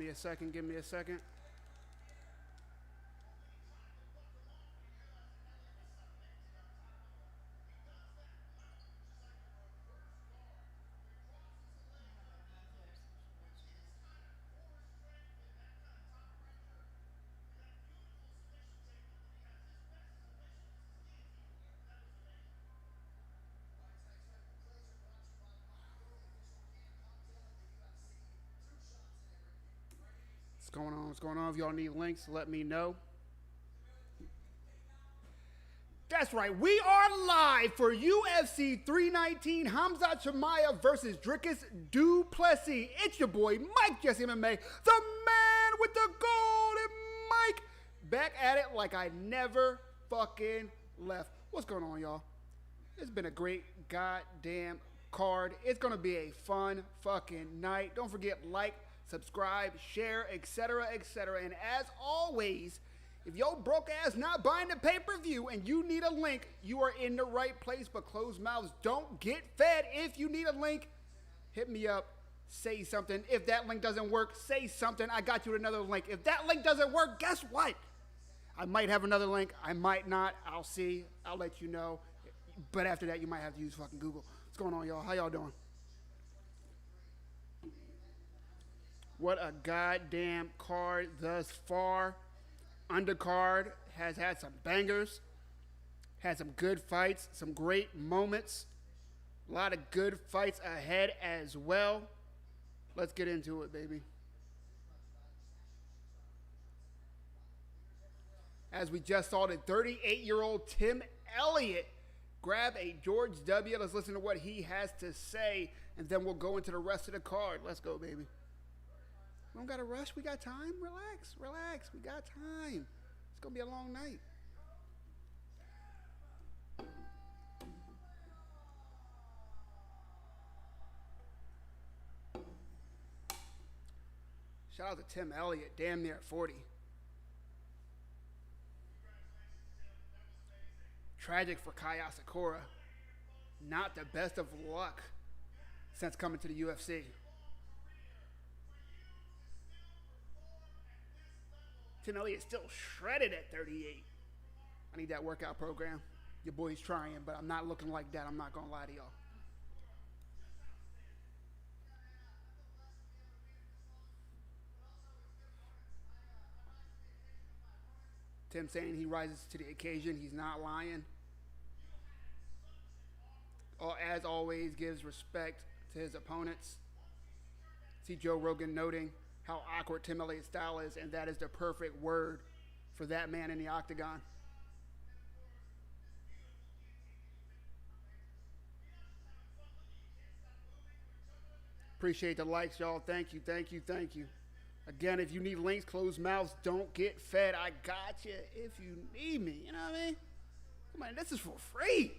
me a second. Give me a second. What's going on? What's going on? If y'all need links, let me know. That's right. We are live for UFC 319. Khamzat Chimaev versus Dricus du Plessis. It's your boy, Mike Jesse MMA, the man with the golden mic. Back at it like I never fucking left. What's going on, y'all? It's been a great goddamn card. It's going to be a fun fucking night. Don't forget, like, subscribe, share, etc., etc. And as always, if yo broke ass not buying the pay-per-view and you need a link, you are in the right place, but closed mouths don't get fed. If you need a link, hit me up, say something. If that link doesn't work, say something. I got you another link. If that link doesn't work, guess what? I might have another link. I might not. I'll see. I'll let you know. But after that, you might have to use fucking Google. What's going on, y'all? How y'all doing? What a goddamn card thus far. Undercard has had some bangers, had some good fights, some great moments, a lot of good fights ahead as well. Let's get into it, baby. As we just saw, the 38-year-old Tim Elliott grab a George W. Let's listen to what he has to say, and then we'll go into the rest of the card. Let's go, baby. We don't got to rush. We got time. Relax. Relax. We got time. It's going to be a long night. Shout out to Tim Elliott. Damn near at 40. Tragic for Kai Asakura. Not the best of luck since coming to the UFC. Tim Elliott still shredded at 38. I need that workout program. Your boy's trying, but I'm not looking like that. I'm not going to lie to y'all. Tim saying he rises to the occasion. He's not lying. As always, gives respect to his opponents. See Joe Rogan noting how awkward Tim Elliott's style is, and that is the perfect word for that man in the octagon. Appreciate the likes, y'all. Thank you, thank you, thank you. Again, if you need links, closed mouths don't get fed. I got you if you need me. You know what I mean? Come on, this is for free.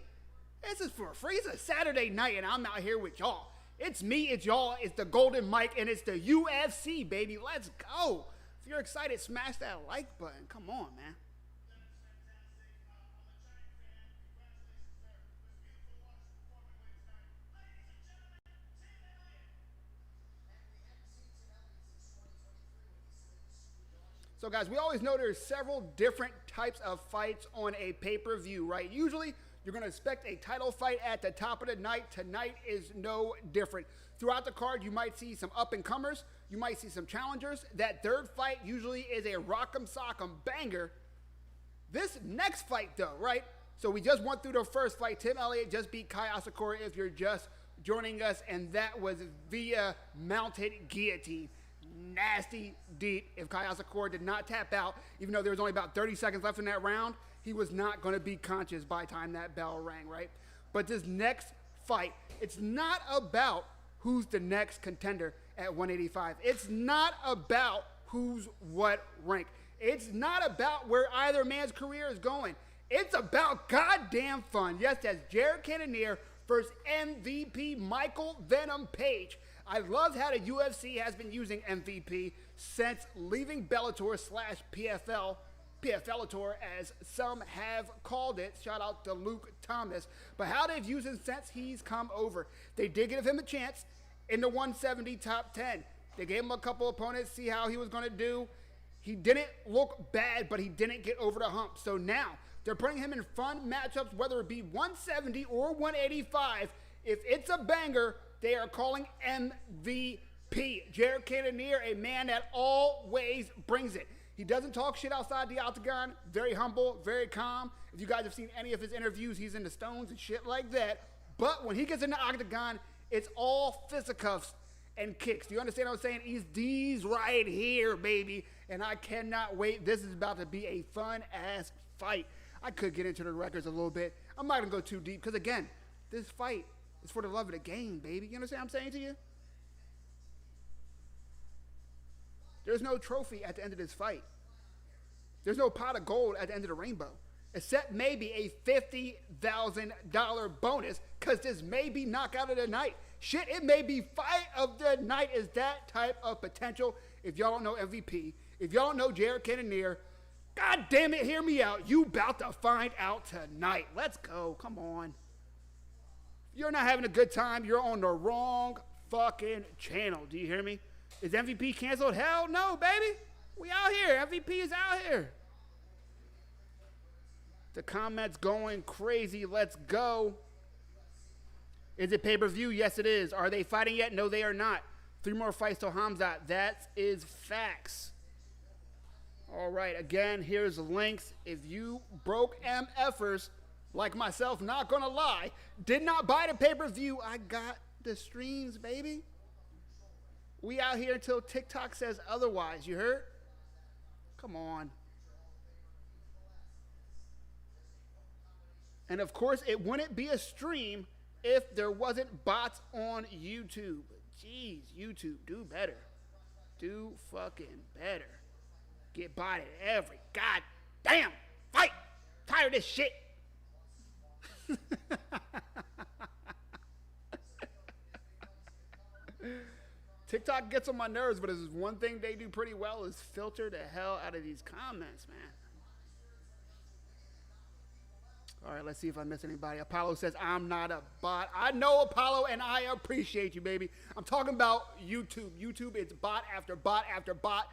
This is for free. It's a Saturday night, and I'm out here with y'all. It's me, it's y'all, it's the Golden Mike, and it's the UFC, baby. Let's go. If you're excited, smash that like button. Come on, man. So, guys, we always know there's several different types of fights on a pay-per-view, right? Usually, you're going to expect a title fight at the top of the night. Tonight is no different. Throughout the card, you might see some up-and-comers. You might see some challengers. That third fight usually is a rock'em sock'em banger. This next fight, though, right? So we just went through the first fight. Tim Elliott just beat Kai Asakura if you're just joining us, and that was via mounted guillotine. Nasty deep. If Kai Asakura did not tap out, even though there was only about 30 seconds left in that round, he was not going to be conscious by the time that bell rang, right? But this next fight, it's not about who's the next contender at 185. It's not about who's what rank. It's not about where either man's career is going. It's about goddamn fun. Yes, that's Jared Cannonier versus MVP Michael Venom Page. I love how the UFC has been using MVP since leaving Bellator / PFLator, as some have called it. Shout out to Luke Thomas. But how they've used him since he's come over. They did give him a chance in the 170 top 10. They gave him a couple opponents, see how he was going to do. He didn't look bad, but he didn't get over the hump. So now they're putting him in fun matchups, whether it be 170 or 185. If it's a banger, they are calling MVP. Jared Cannonier, a man that always brings it. He doesn't talk shit outside the octagon. Very humble, very calm. If you guys have seen any of his interviews, he's in the stones and shit like that. But when he gets in the octagon, it's all fisticuffs and kicks. Do you understand what I'm saying? He's these right here, baby. And I cannot wait. This is about to be a fun-ass fight. I could get into the records a little bit. I'm not going to go too deep because, again, this fight is for the love of the game, baby. You understand what I'm saying to you? There's no trophy at the end of this fight. There's no pot of gold at the end of the rainbow, except maybe a $50,000 bonus because this may be knockout of the night. Shit, it may be fight of the night. Is that type of potential? If y'all don't know MVP, if y'all don't know Jared Cannonier, God damn it, hear me out. You about to find out tonight. Let's go. Come on. If you're not having a good time, you're on the wrong fucking channel. Do you hear me? Is MVP canceled? Hell no, baby. We out here. MVP is out here. The comments going crazy. Let's go. Is it pay-per-view? Yes, it is. Are they fighting yet? No, they are not. 3 more fights till Khamzat. That is facts. All right. Again, here's the links. If you broke MFers like myself, not going to lie, did not buy the pay-per-view, I got the streams, baby. We out here until TikTok says otherwise. You heard? Come on. And, of course, it wouldn't be a stream if there wasn't bots on YouTube. Jeez, YouTube, do better. Do fucking better. Get botted every goddamn fight. Tired of this shit. TikTok gets on my nerves, but it's one thing they do pretty well is filter the hell out of these comments, man. All right, let's see if I miss anybody. Apollo says, I'm not a bot. I know, Apollo, and I appreciate you, baby. I'm talking about YouTube. YouTube, it's bot after bot after bot.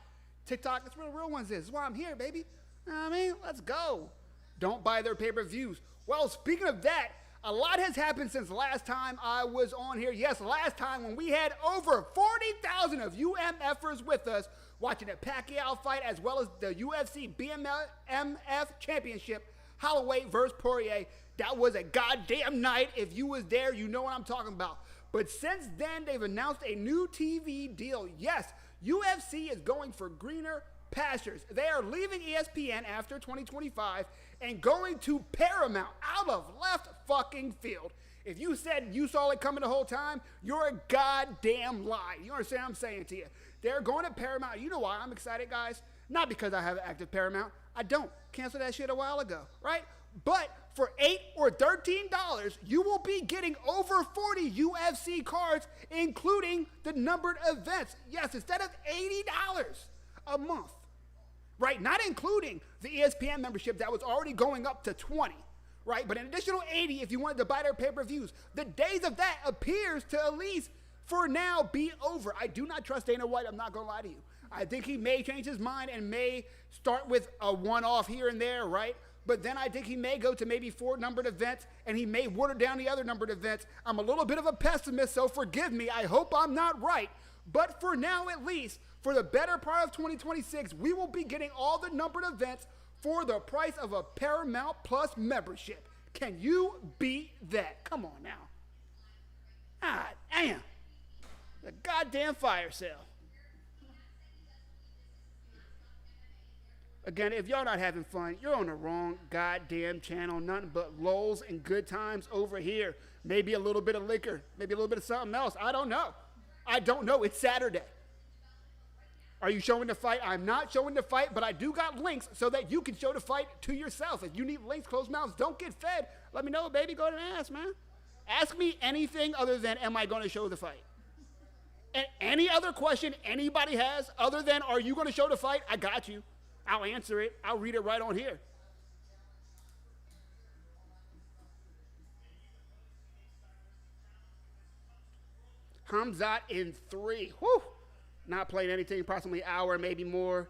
TikTok, that's where the real ones is. That's why I'm here, baby. You know what I mean? Let's go. Don't buy their pay-per-views. Well, speaking of that, a lot has happened since last time I was on here. Yes, last time when we had over 40,000 of UMFers with us watching the Pacquiao fight as well as the UFC BMF Championship, Holloway versus Poirier. That was a goddamn night. If you was there, you know what I'm talking about. But since then, they've announced a new TV deal. Yes, UFC is going for greener pastures. They are leaving ESPN after 2025 and going to Paramount out of left fucking field. If you said you saw it coming the whole time, you're a goddamn lie. You understand what I'm saying to you? They're going to Paramount. You know why I'm excited, guys? Not because I have an active Paramount. I don't. Canceled that shit a while ago, right? But for $8 or $13, you will be getting over 40 UFC cards, including the numbered events. Yes, instead of $80 a month, right? Not including the ESPN membership that was already going up to 20, right? But an additional 80 if you wanted to buy their pay-per-views. The days of that appears to at least for now be over. I do not trust Dana White. I'm not going to lie to you. I think he may change his mind and may start with a one-off here and there, right? But then I think he may go to maybe 4 numbered events, and he may water down the other numbered events. I'm a little bit of a pessimist, so forgive me. I hope I'm not right. But for now, at least, for the better part of 2026, we will be getting all the numbered events for the price of a Paramount Plus membership. Can you beat that? Come on now. God damn. The goddamn fire sale. Again, if y'all not having fun, you're on the wrong goddamn channel. Nothing but lulls and good times over here. Maybe a little bit of liquor. Maybe a little bit of something else. I don't know. I don't know. It's Saturday. Are you showing the fight? I'm not showing the fight, but I do got links so that you can show the fight to yourself. If you need links, closed mouths, don't get fed. Let me know, baby. Go ahead and ask, man. Ask me anything other than, am I going to show the fight? And any other question anybody has other than, are you going to show the fight? I got you. I'll answer it. I'll read it right on here. Khamzat in 3. Whew. Not playing anything, approximately an hour, maybe more.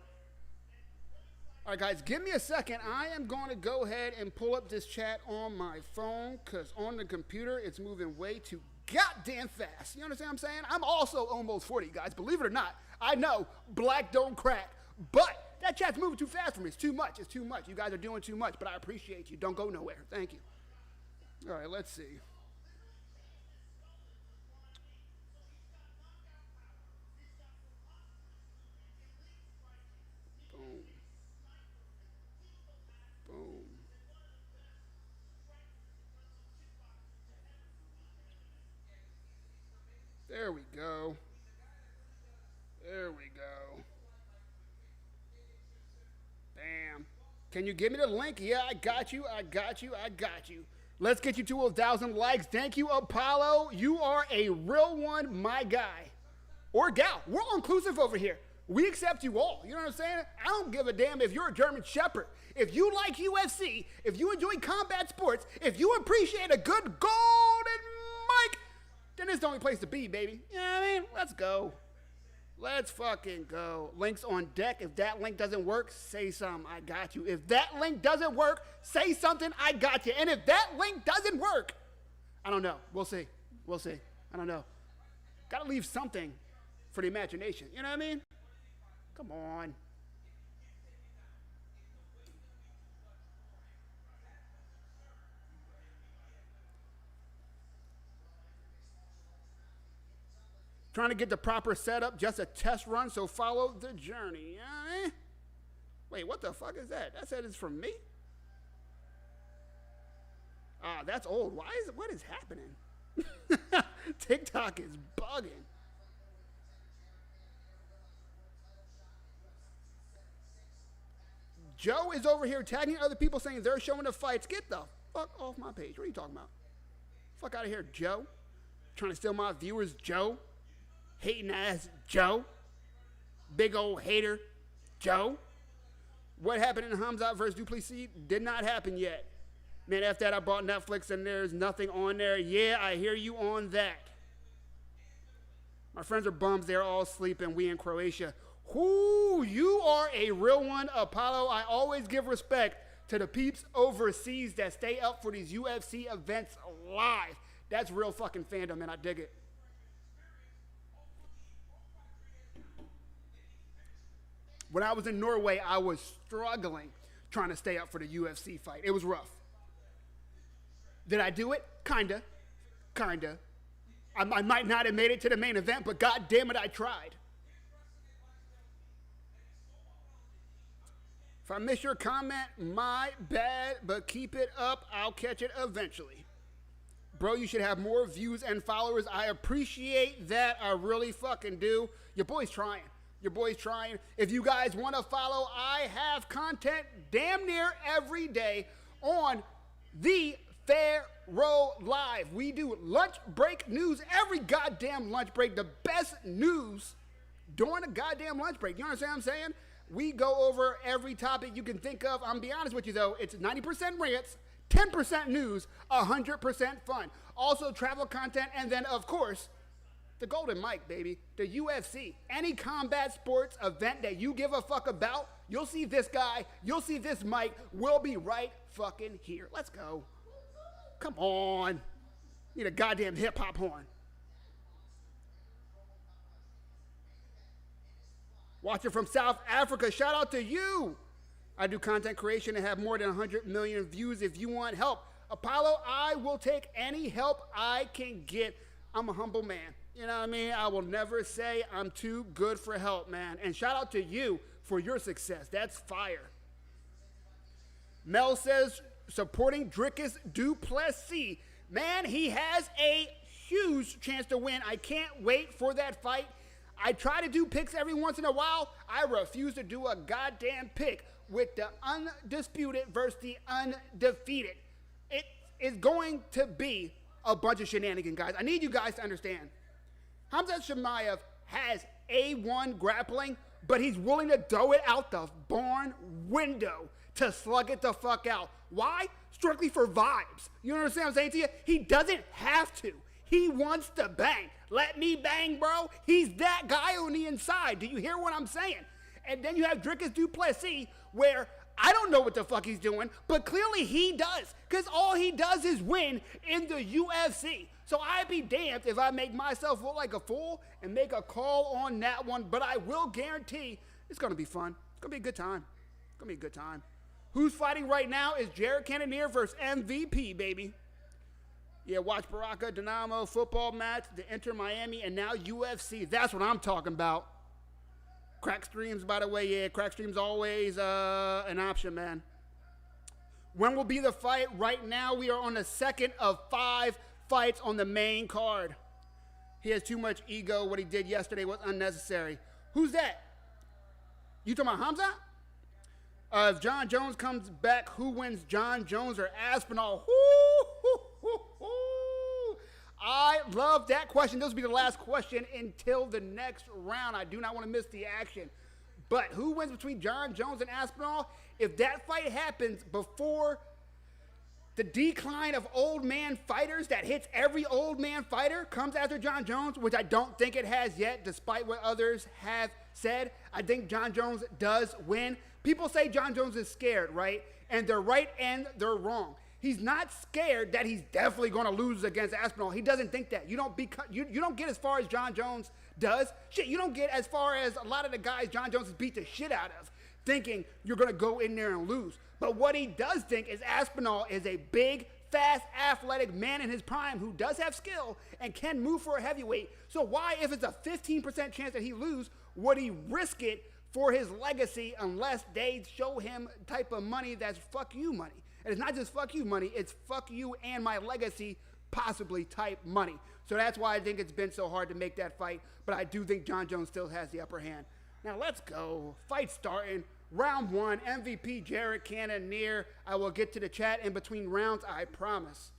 All right, guys, give me a second. I am going to go ahead and pull up this chat on my phone because on the computer, it's moving way too goddamn fast. You understand what I'm saying? I'm also almost 40, guys. Believe it or not. I know black don't crack, but that chat's moving too fast for me. It's too much. It's too much. You guys are doing too much, but I appreciate you. Don't go nowhere. Thank you. All right, let's see. There we go. There we go. Bam. Can you give me the link? Yeah, I got you. I got you. I got you. Let's get you to 1,000 likes. Thank you, Apollo. You are a real one, my guy. Or gal. We're all inclusive over here. We accept you all. You know what I'm saying? I don't give a damn if you're a German Shepherd. If you like UFC, if you enjoy combat sports, if you appreciate a good golden mic, then it's the only place to be, baby. You know what I mean? Let's go. Let's fucking go. Links on deck. If that link doesn't work, say something. I got you. If that link doesn't work, say something. I got you. And if that link doesn't work, I don't know. We'll see. We'll see. I don't know. Got to leave something for the imagination. You know what I mean? Come on. Trying to get the proper setup, just a test run, so follow the journey. Wait, what the fuck is that? That said it's from me? Ah, that's old. What is happening? TikTok is bugging. Joe is over here tagging other people saying they're showing the fights. Get the fuck off my page. What are you talking about? Fuck out of here, Joe. Trying to steal my viewers, Joe. Hating ass Joe. Big old hater Joe. What happened in Khamzat versus Plessis did not happen yet. Man, after that I bought Netflix and there's nothing on there. Yeah, I hear you on that. My friends are bums. They're all sleeping. We in Croatia. Whoo, you are a real one, Apollo. I always give respect to the peeps overseas that stay up for these UFC events live. That's real fucking fandom, and I dig it. When I was in Norway, I was struggling trying to stay up for the UFC fight. It was rough. Did I do it? Kinda. I might not have made it to the main event, but god damn it, I tried. If I miss your comment, my bad, but keep it up. I'll catch it eventually. Bro, you should have more views and followers. I appreciate that. I really fucking do. Your boy's trying. Your boy's trying. If you guys want to follow, I have content damn near every day on the Pharaoh Live. We do lunch break news every goddamn lunch break. The best news during a goddamn lunch break. You understand what I'm saying? We go over every topic you can think of. I'm going to be honest with you, though. It's 90% rants, 10% news, 100% fun. Also, travel content, and then, of course, the golden mic, baby. The UFC. Any combat sports event that you give a fuck about, you'll see this guy, you'll see this mic. We'll be right fucking here. Let's go. Come on. Need a goddamn hip-hop horn. Watching from South Africa. Shout out to you. I do content creation and have more than 100 million views. If you want help, Apollo, I will take any help I can get. I'm a humble man. You know what I mean? I will never say I'm too good for help, man. And shout out to you for your success. That's fire. Mel says, supporting Drickus du Plessis. Man, he has a huge chance to win. I can't wait for that fight. I try to do picks every once in a while. I refuse to do a goddamn pick with the undisputed versus the undefeated. It is going to be a bunch of shenanigans, guys. I need you guys to understand. Khamzat Chimaev has A1 grappling, but he's willing to throw it out the barn window to slug it the fuck out. Why? Strictly for vibes. You understand what I'm saying to you? He doesn't have to. He wants to bang. Let me bang, bro. He's that guy on the inside. Do you hear what I'm saying? And then you have Dricus du Plessis, where I don't know what the fuck he's doing, but clearly he does, because all he does is win in the UFC. So I'd be damned if I make myself look like a fool and make a call on that one, but I will guarantee it's going to be fun. It's going to be a good time. It's going to be a good time. Who's fighting right now is Jared Cannonier versus MVP, baby. Yeah, watch Baraka, Dynamo, football match, the Inter Miami, and now UFC. That's what I'm talking about. Crack streams, by the way, yeah, crack streams always an option, man. When will be the fight? Right now, we are on the second of 5 fights on the main card. He has too much ego. What he did yesterday was unnecessary. Who's that? You talking about Khamzat? If John Jones comes back, who wins, John Jones or Aspinall? I love that question. This will be the last question until the next round. I do not want to miss the action. But who wins between John Jones and Aspinall? If that fight happens before the decline of old man fighters that hits every old man fighter comes after John Jones, which I don't think it has yet, despite what others have said, I think John Jones does win. People say John Jones is scared, right? And they're right and they're wrong. He's not scared that he's definitely going to lose against Aspinall. He doesn't think that. You don't get as far as John Jones does. Shit, you don't get as far as a lot of the guys John Jones has beat the shit out of, thinking you're going to go in there and lose. But what he does think is Aspinall is a big, fast, athletic man in his prime who does have skill and can move for a heavyweight. So why, if it's a 15% chance that he lose, would he risk it for his legacy unless they show him type of money that's fuck you money? And it's not just fuck you money, it's fuck you and my legacy possibly type money. So that's why I think it's been so hard to make that fight. But I do think John Jones still has the upper hand. Now let's go. Fight starting. Round 1, MVP Jared Cannonier. I will get to the chat in between rounds, I promise.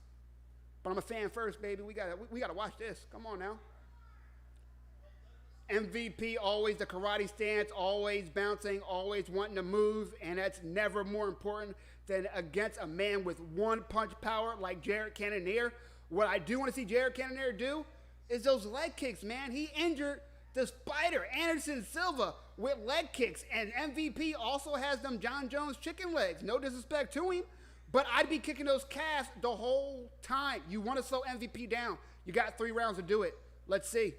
But I'm a fan first, baby. We gotta watch this. Come on now. MVP, always the karate stance, always bouncing, always wanting to move, and that's never more important than against a man with one punch power like Jared Cannonier. What I do want to see Jared Cannonier do is those leg kicks, man. He injured the Spider, Anderson Silva, with leg kicks, and MVP also has them John Jones chicken legs. No disrespect to him, but I'd be kicking those calves the whole time. You want to slow MVP down. You got 3 rounds to do it. Let's see.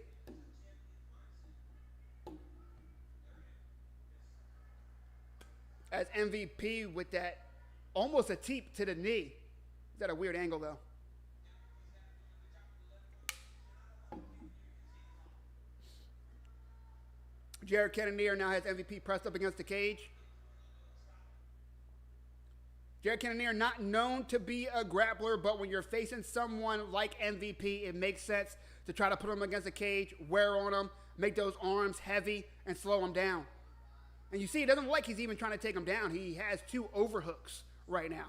As MVP with that almost a teep to the knee. Is that a weird angle, though? Jared Cannonier now has MVP pressed up against the cage. Jared Cannonier not known to be a grappler, but when you're facing someone like MVP, it makes sense to try to put him against the cage, wear on him, make those arms heavy, and slow him down. And you see, it doesn't look like he's even trying to take him down. He has 2 overhooks right now.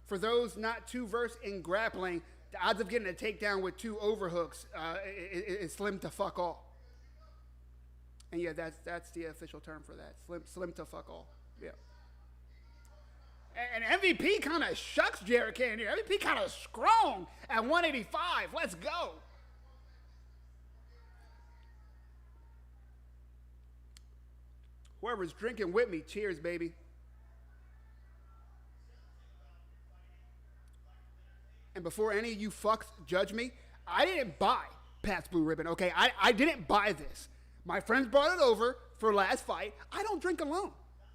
For those not too versed in grappling, the odds of getting a takedown with 2 overhooks is slim to fuck all. And yeah, that's the official term for that. Slim to fuck all. Yeah. And MVP kind of shucks Jared Cannonier. MVP kind of strong at 185. Let's go. Whoever's drinking with me, cheers, baby. And before any of you fucks judge me, I didn't buy Pat's Blue Ribbon, okay? I didn't buy this. My friends brought it over for last fight. I don't drink alone,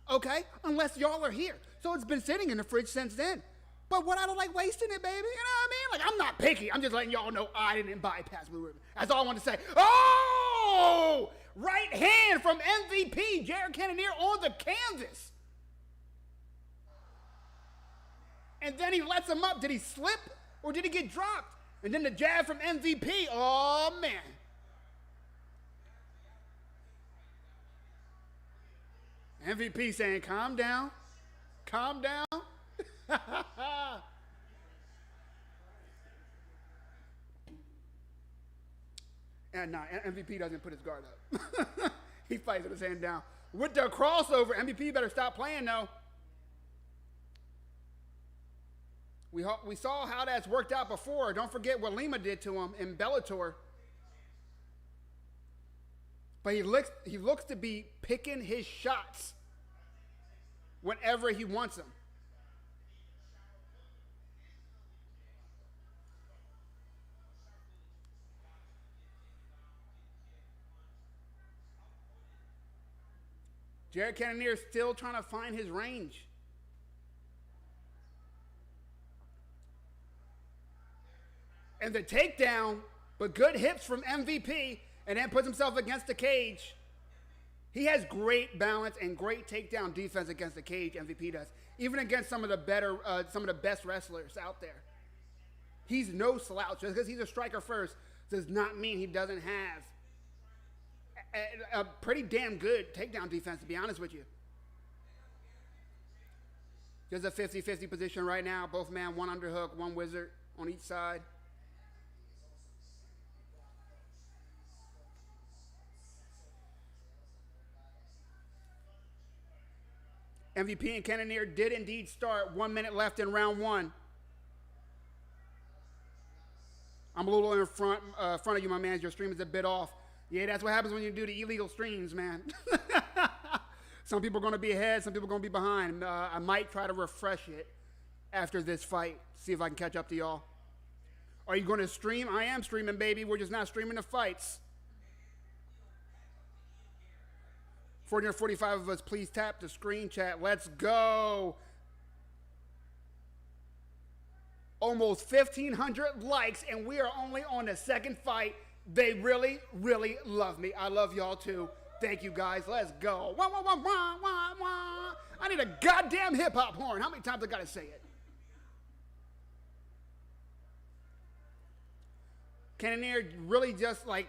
okay? Unless y'all are here. So it's been sitting in the fridge since then. But what I don't like wasting it, baby. You know what I mean? Like, I'm not picky. I'm just letting y'all know I didn't buy Pat's Blue Ribbon. That's all I want to say. Oh! Right hand from MVP, Jared Cannonier on the canvas. And then he lets him up. Did he slip or did he get dropped? And then the jab from MVP. Oh, man. MVP saying, calm down. Calm down. And nah, MVP doesn't put his guard up. He fights with his hand down. With the crossover, MVP better stop playing, though. We saw how that's worked out before. Don't forget what Lima did to him in Bellator. But he looks to be picking his shots whenever he wants them. Jared Cannonier still trying to find his range. And the takedown, but good hips from MVP, and then puts himself against the cage. He has great balance and great takedown defense against the cage, MVP does. Even against some of the best wrestlers out there. He's no slouch. Just because he's a striker first does not mean he doesn't have a pretty damn good takedown defense, to be honest with you. There's a 50-50 position right now. Both man, one underhook, one wizard on each side. MVP and Cannonier did indeed start. 1 minute left in round one. I'm a little in front of you, my man. Your stream is a bit off. Yeah, that's what happens when you do the illegal streams, man. Some people are going to be ahead. Some people are going to be behind. I might try to refresh it after this fight. See if I can catch up to y'all. Are you going to stream? I am streaming, baby. We're just not streaming the fights. 445 of us, please tap the screen chat. Let's go. Almost 1,500 likes, and we are only on the second fight. They really, really love me. I love y'all too. Thank you, guys. Let's go. Wah, wah, wah, wah, wah, wah. I need a goddamn hip-hop horn. How many times I got to say it? Cannonier really just like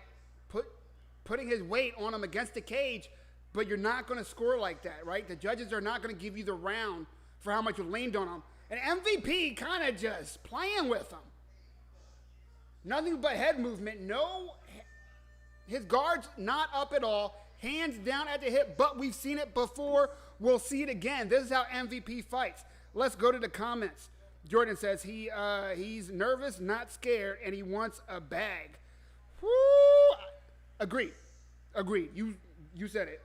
putting his weight on him against the cage, but you're not going to score like that, right? The judges are not going to give you the round for how much you leaned on him. And MVP kind of just playing with him. Nothing but head movement. No, his guard's not up at all. Hands down at the hip, but we've seen it before. We'll see it again. This is how MVP fights. Let's go to the comments. Jordan says he's nervous, not scared, and he wants a bag. Woo! Agreed. You said it.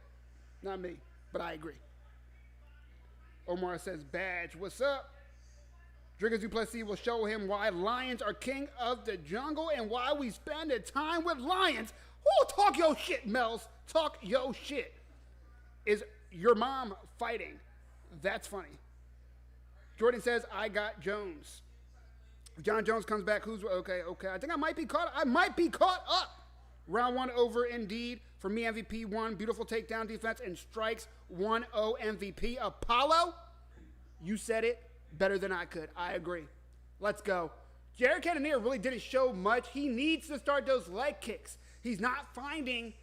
Not me, but I agree. Omar says, badge, what's up? Driggers du Plessis will show him why lions are king of the jungle and why we spend the time with lions. Oh, talk your shit, Mels. Talk your shit. Is your mom fighting? That's funny. Jordan says, I got Jones. If John Jones comes back, who's okay? I think I might be caught up. Round one over indeed. For me, MVP won. Beautiful takedown defense and strikes 1-0 MVP. Apollo, you said it better than I could. I agree. Let's go. Jared Cannonier really didn't show much. He needs to start those leg kicks. He's not finding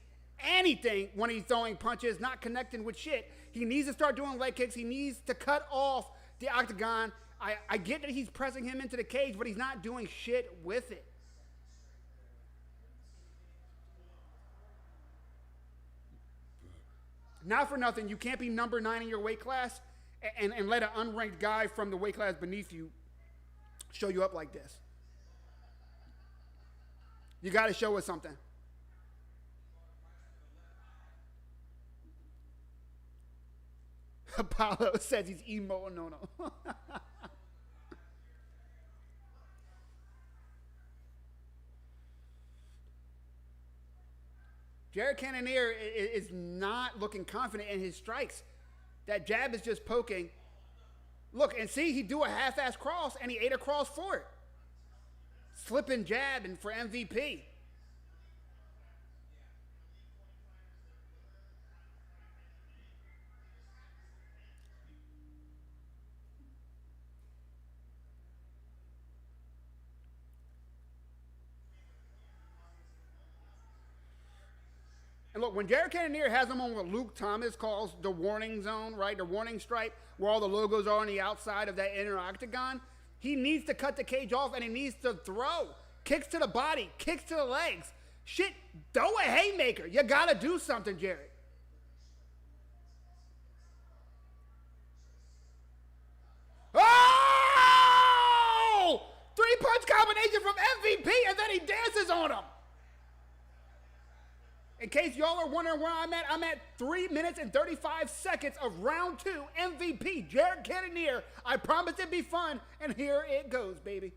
anything when he's throwing punches, not connecting with shit. He needs to start doing leg kicks. He needs to cut off the octagon. I get that he's pressing him into the cage, but he's not doing shit with it. Not for nothing, you can't be number 9 in your weight class and let an unranked guy from the weight class beneath you show you up like this. You got to show us something. Apollo says he's emo. No. Jared Cannonier is not looking confident in his strikes. That jab is just poking. Look, and see, he do a half-ass cross, and he ate a cross for it. Slipping jab and for MVP. And look, when Jared Cannonier has him on what Luke Thomas calls the warning zone, right? The warning stripe, where all the logos are on the outside of that inner octagon, he needs to cut the cage off and he needs to throw. Kicks to the body, kicks to the legs. Shit, throw a haymaker. You got to do something, Jared. Oh! on him. In case y'all are wondering where I'm at 3 minutes and 35 seconds of round 2. MVP, Jared Cannonier. I promised it'd be fun, and here it goes, baby.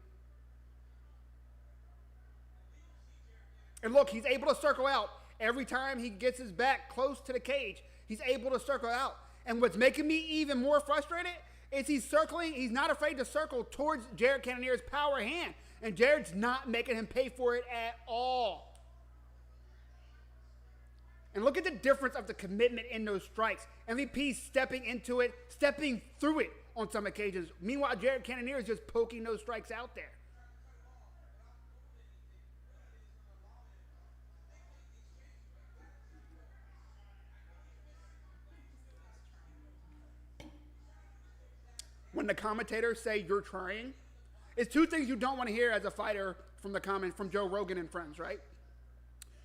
And look, he's able to circle out. Every time he gets his back close to the cage, he's able to circle out. And what's making me even more frustrated is he's circling. He's not afraid to circle towards Jared Cannonier's power hand. And Jared's not making him pay for it at all. And look at the difference of the commitment in those strikes. MVP stepping into it, stepping through it on some occasions. Meanwhile, Jared Cannonier is just poking those strikes out there. When the commentators say you're trying, it's two things you don't want to hear as a fighter from the comment from Joe Rogan and friends, right?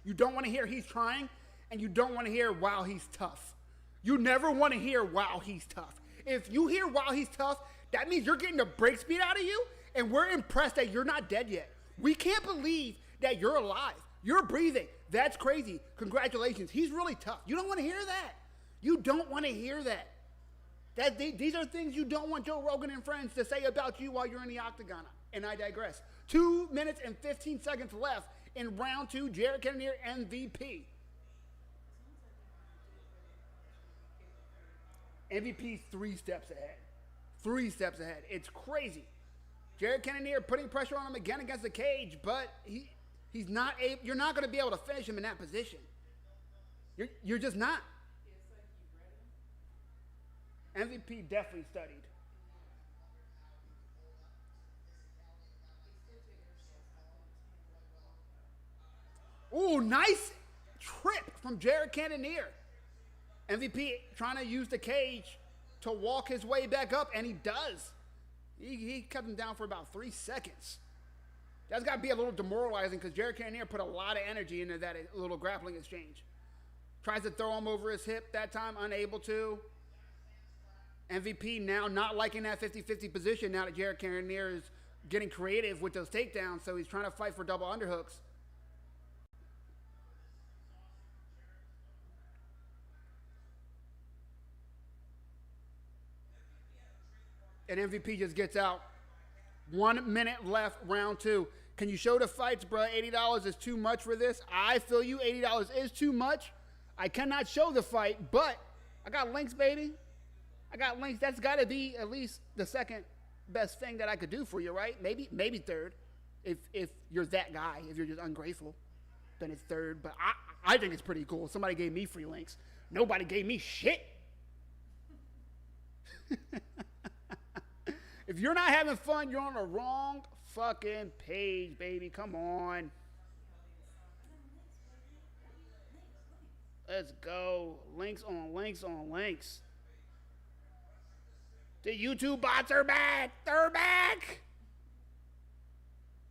You don't want to hear he's trying, and you don't want to hear wow, he's tough. You never want to hear wow, he's tough. If you hear wow, he's tough, that means you're getting the break speed out of you, and we're impressed that you're not dead yet. We can't believe that you're alive. You're breathing. That's crazy. Congratulations. He's really tough. You don't want to hear that. You don't want to hear that. These are things you don't want Joe Rogan and friends to say about you while you're in the octagon. And I digress. 2 minutes and 15 seconds left in round 2. Jared Cannonier, MVP. MVP 3 steps ahead. 3 steps ahead. It's crazy. Jared Cannonier putting pressure on him again against the cage, but he's not able. You're not going to be able to finish him in that position. You're just not. MVP definitely studied. Ooh, nice trip from Jared Cannonier. MVP trying to use the cage to walk his way back up, and he does. He cut him down for about 3 seconds. That's got to be a little demoralizing because Jared Cannonier put a lot of energy into that little grappling exchange. Tries to throw him over his hip that time, unable to. MVP now not liking that 50-50 position now that Jared Cannonier is getting creative with those takedowns, so he's trying to fight for double underhooks. And MVP just gets out. 1 minute left, round 2. Can you show the fights, bro? $80 is too much for this. I feel you. $80 is too much. I cannot show the fight, but I got links, baby. I got links. That's got to be at least the second best thing that I could do for you, right? Maybe third. If you're that guy, if you're just ungrateful, then it's third. But I think it's pretty cool. Somebody gave me free links. Nobody gave me shit. If you're not having fun, you're on the wrong fucking page, baby. Come on. Let's go. Links on links on links. The YouTube bots are back. They're back.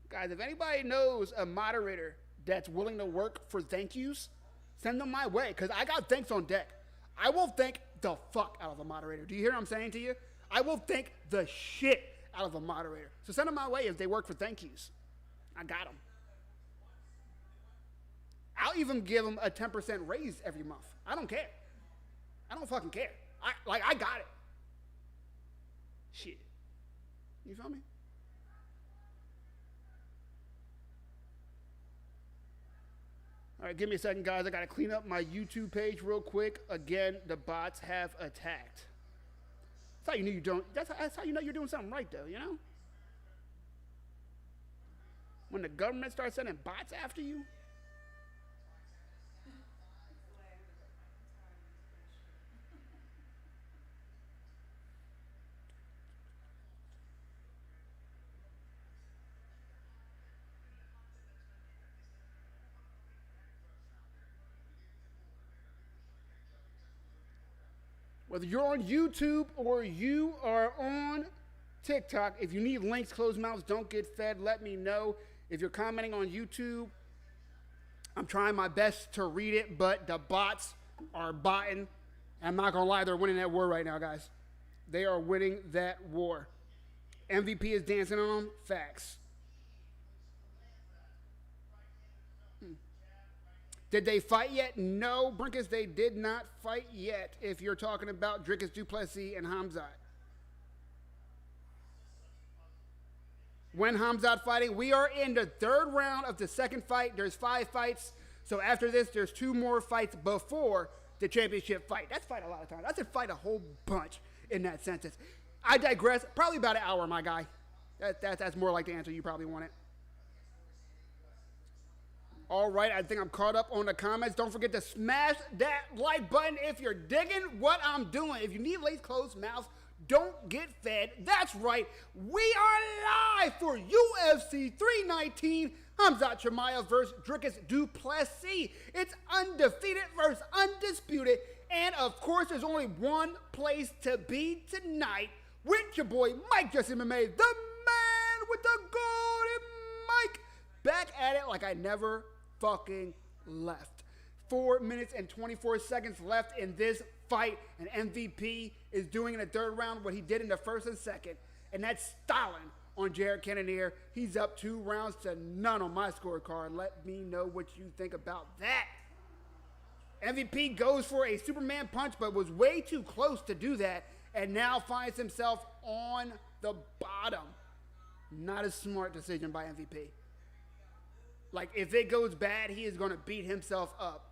Guys, if anybody knows a moderator that's willing to work for thank yous, send them my way, because I got thanks on deck. I will thank the fuck out of a moderator. Do you hear what I'm saying to you? I will thank the shit out of a moderator. So send them my way if they work for thank yous. I got them. I'll even give them a 10% raise every month. I don't care. I don't fucking care. I got it. Shit. You feel me? All right, give me a second, guys. I got to clean up my YouTube page real quick. Again, the bots have attacked. That's how you know you don't. That's how you know you're doing something right, though. You know, when the government starts sending bots after you. Whether you're on YouTube or you are on TikTok, if you need links, closed mouths don't get fed, let me know. If you're commenting on YouTube, I'm trying my best to read it, but the bots are botting. I'm not going to lie, they're winning that war right now, guys. They are winning that war. MVP is dancing on them. Facts. Did they fight yet? No, Brinkus, they did not fight yet. If you're talking about Dricus du Plessis and Khamzat. When Khamzat fighting, we are in the third round of the second fight. There's 5 fights. So after this, there's 2 more fights before the championship fight. That's fight a lot of times. I said fight a whole bunch in that sentence. I digress. Probably about an hour, my guy. That's more like the answer you probably wanted. All right, I think I'm caught up on the comments. Don't forget to smash that like button if you're digging what I'm doing. If you need lace closed mouths, don't get fed. That's right. We are live for UFC 319. Khamzat Chimaev versus Dricus du Plessis. It's undefeated versus undisputed. And of course, there's only one place to be tonight with your boy Mike Jesse MMA, the man with the golden mic. Back at it like I never fucking left. 4 minutes and 24 seconds left in this fight, and MVP is doing in the third round what he did in the first and second, and that's styling on Jared Cannonier. He's up 2 rounds to none on my scorecard. Let me know what you think about that. MVP goes for a Superman punch, but was way too close to do that, and now finds himself on the bottom. Not a smart decision by MVP. Like, if it goes bad, he is going to beat himself up.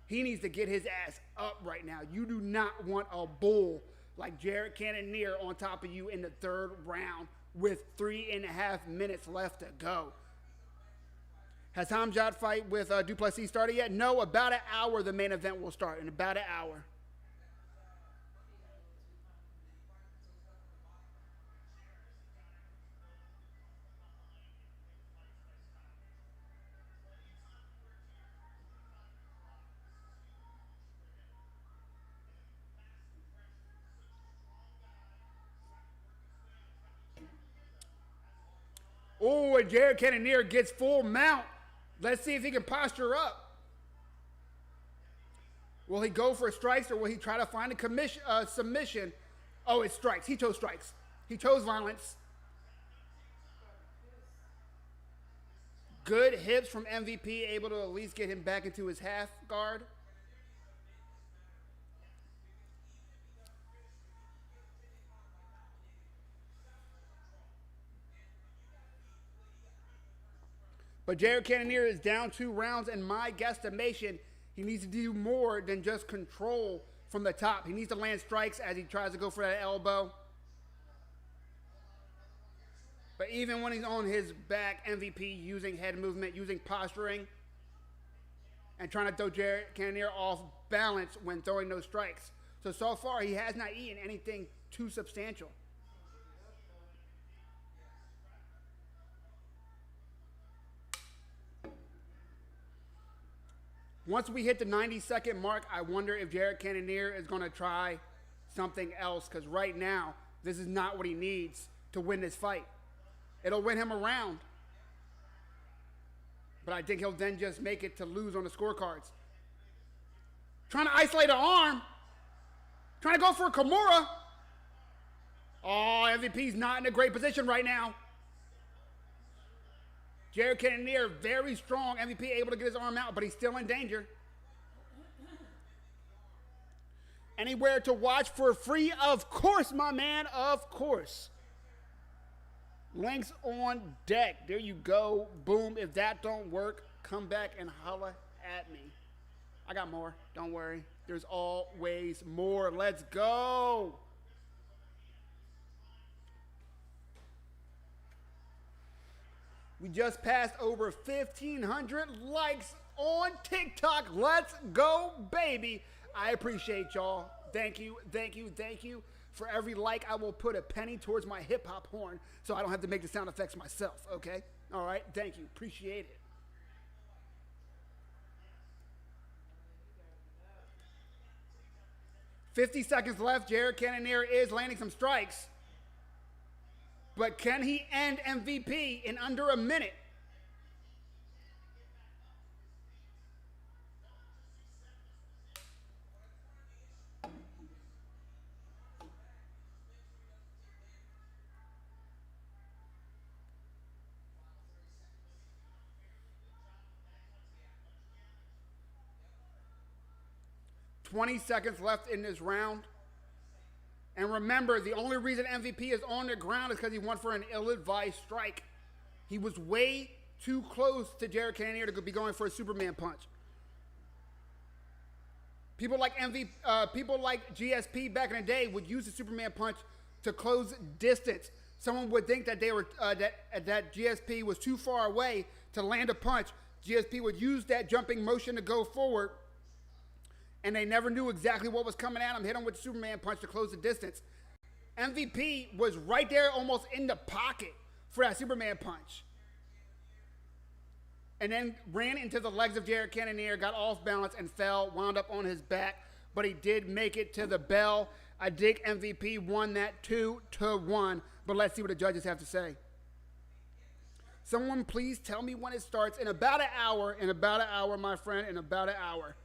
He needs to get his ass up right now. You do not want a bull like Jared Cannonier on top of you in the third round with 3.5 minutes left to go. Has Khamzat fight with du Plessis started yet? No, about an hour the main event will start, in about an hour. Oh, and Jared Cannonier gets full mount. Let's see if he can posture up. Will he go for strikes, or will he try to find a submission? Oh, it's strikes. He chose strikes. He chose violence. Good hips from MVP, able to at least get him back into his half guard. But Jared Cannonier is down 2 rounds, and my guesstimation, he needs to do more than just control from the top. He needs to land strikes as he tries to go for that elbow. But even when he's on his back, MVP using head movement, using posturing, and trying to throw Jared Cannonier off balance when throwing those strikes. So far, he has not eaten anything too substantial. Once we hit the 90-second mark, I wonder if Jared Cannonier is going to try something else, because right now, this is not what he needs to win this fight. It'll win him a round, but I think he'll then just make it to lose on the scorecards. Trying to isolate an arm. Trying to go for a Kimura. Oh, MVP's not in a great position right now. Jared Cannonier, very strong. MVP able to get his arm out, but he's still in danger. Anywhere to watch for free? Of course, my man, of course. Links on deck. There you go. Boom. If that don't work, come back and holla at me. I got more. Don't worry. There's always more. Let's go. We just passed over 1,500 likes on TikTok. Let's go, baby. I appreciate y'all. Thank you, thank you, thank you. For every like, I will put a penny towards my hip-hop horn so I don't have to make the sound effects myself, okay? All right, thank you. Appreciate it. $50 seconds left. Jared Cannonier is landing some strikes. But can he end MVP in under a minute? 20 seconds left in this round. And remember, the only reason MVP is on the ground is because he went for an ill-advised strike. He was way too close to Jared Cannonier to be going for a Superman punch. People like people like GSP back in the day would use the Superman punch to close distance. Someone would think that they were that GSP was too far away to land a punch. GSP would use that jumping motion to go forward, and they never knew exactly what was coming at him. Hit him with the Superman punch to close the distance. MVP was right there, almost in the pocket for that Superman punch, and then ran into the legs of Jared Cannonier, got off balance and fell, wound up on his back, but he did make it to the bell. I think MVP won that 2-1, but let's see what the judges have to say. Someone please tell me when it starts. In about an hour, my friend, in about an hour.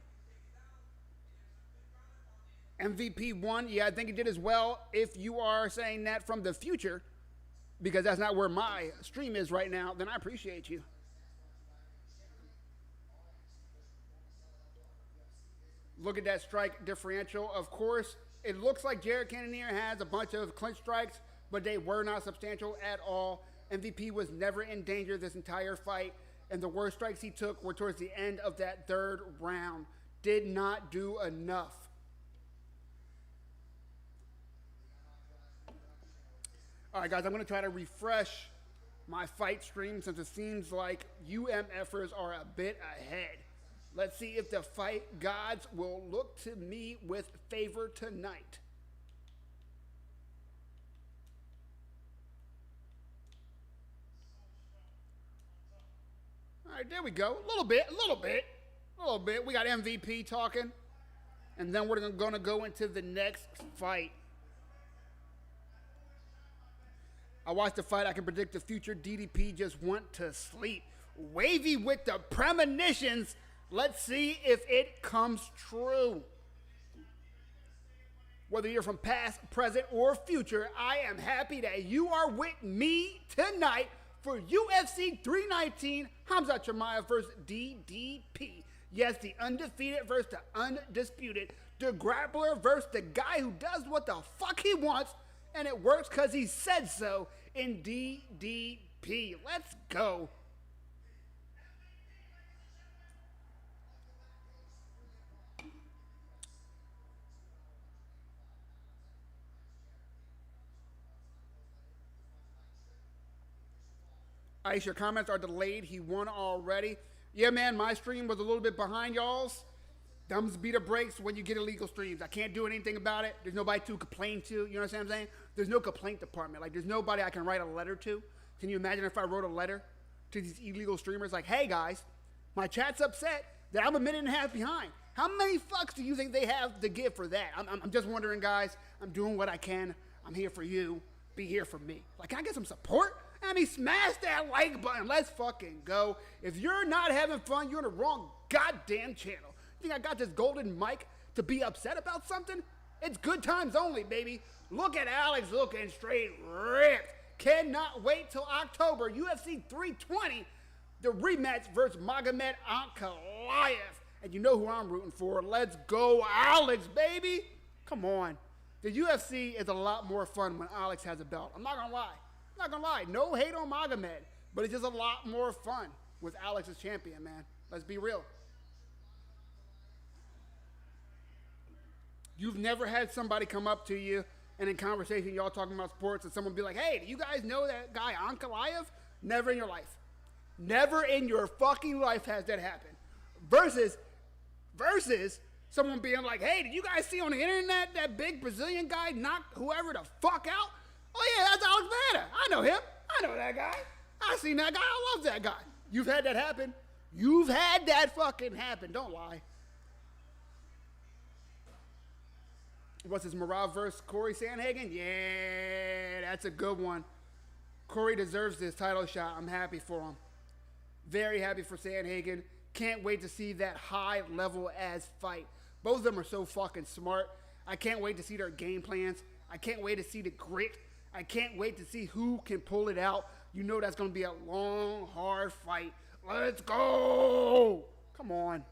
MVP won. Yeah, I think he did as well. If you are saying that from the future, because that's not where my stream is right now, then I appreciate you. Look at that strike differential. Of course, it looks like Jared Cannonier has a bunch of clinch strikes, but they were not substantial at all. MVP was never in danger this entire fight, and the worst strikes he took were towards the end of that third round. Did not do enough. All right, guys, I'm going to try to refresh my fight stream since it seems like UMFers are a bit ahead. Let's see if the fight gods will look to me with favor tonight. All right, there we go. A little bit. We got MVP talking, and then we're going to go into the next fight. I watched the fight. I can predict the future. DDP just went to sleep. Wavy with the premonitions. Let's see if it comes true. Whether you're from past, present, or future, I am happy that you are with me tonight for UFC 319, Khamzat versus DDP. Yes, the undefeated versus the undisputed. The grappler versus the guy who does what the fuck he wants, and it works because he said so in DDP. Let's go. Ice, your comments are delayed. He won already. Yeah, man, my stream was a little bit behind y'all's. Thumbs be the brakes when you get illegal streams. I can't do anything about it. There's nobody to complain to. You know what I'm saying? There's no complaint department. Like, there's nobody I can write a letter to. Can you imagine if I wrote a letter to these illegal streamers like, hey, guys, my chat's upset that I'm a minute and a half behind. How many fucks do you think they have to give for that? I'm just wondering, guys. I'm doing what I can. I'm here for you. Be here for me. Like, can I get some support? I mean, smash that like button. Let's fucking go. If you're not having fun, you're in the wrong goddamn channel. You think I got this golden mic to be upset about something? It's good times only, baby. Look at Alex looking straight ripped. Cannot wait till October. UFC 320, the rematch versus Magomed Ankalaev. And you know who I'm rooting for. Let's go, Alex, baby. Come on. The UFC is a lot more fun when Alex has a belt. I'm not going to lie. No hate on Magomed, but it's just a lot more fun with Alex as champion, man. Let's be real. You've never had somebody come up to you and in conversation, y'all talking about sports, and someone be like, hey, do you guys know that guy Ankalaev? Never in your life. Never in your fucking life has that happened. Versus someone being like, hey, did you guys see on the internet that big Brazilian guy knocked whoever the fuck out? Oh, yeah, that's Alex Vanna. I know him. I know that guy. I seen that guy. I love that guy. You've had that happen. You've had that fucking happen. Don't lie. What's his Marav versus Corey Sandhagen? Yeah, that's a good one. Corey deserves this title shot. I'm happy for him. Very happy for Sandhagen. Can't wait to see that high level as fight. Both of them are so fucking smart. I can't wait to see their game plans. I can't wait to see the grit. I can't wait to see who can pull it out. You know that's going to be a long, hard fight. Let's go. Come on.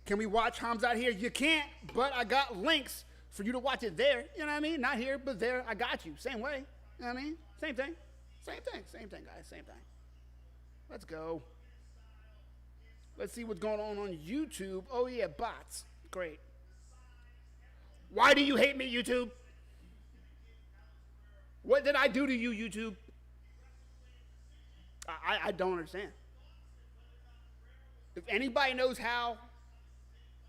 Can we watch Khamzat here? You can't, but I got links for you to watch it there. You know what I mean? Not here, but there. I got you. Same way. You know what I mean? Same thing. Same thing. Same thing, guys. Same thing. Let's go. Let's see what's going on YouTube. Oh, yeah, bots. Great. Why do you hate me, YouTube? What did I do to you, YouTube? I don't understand. If anybody knows how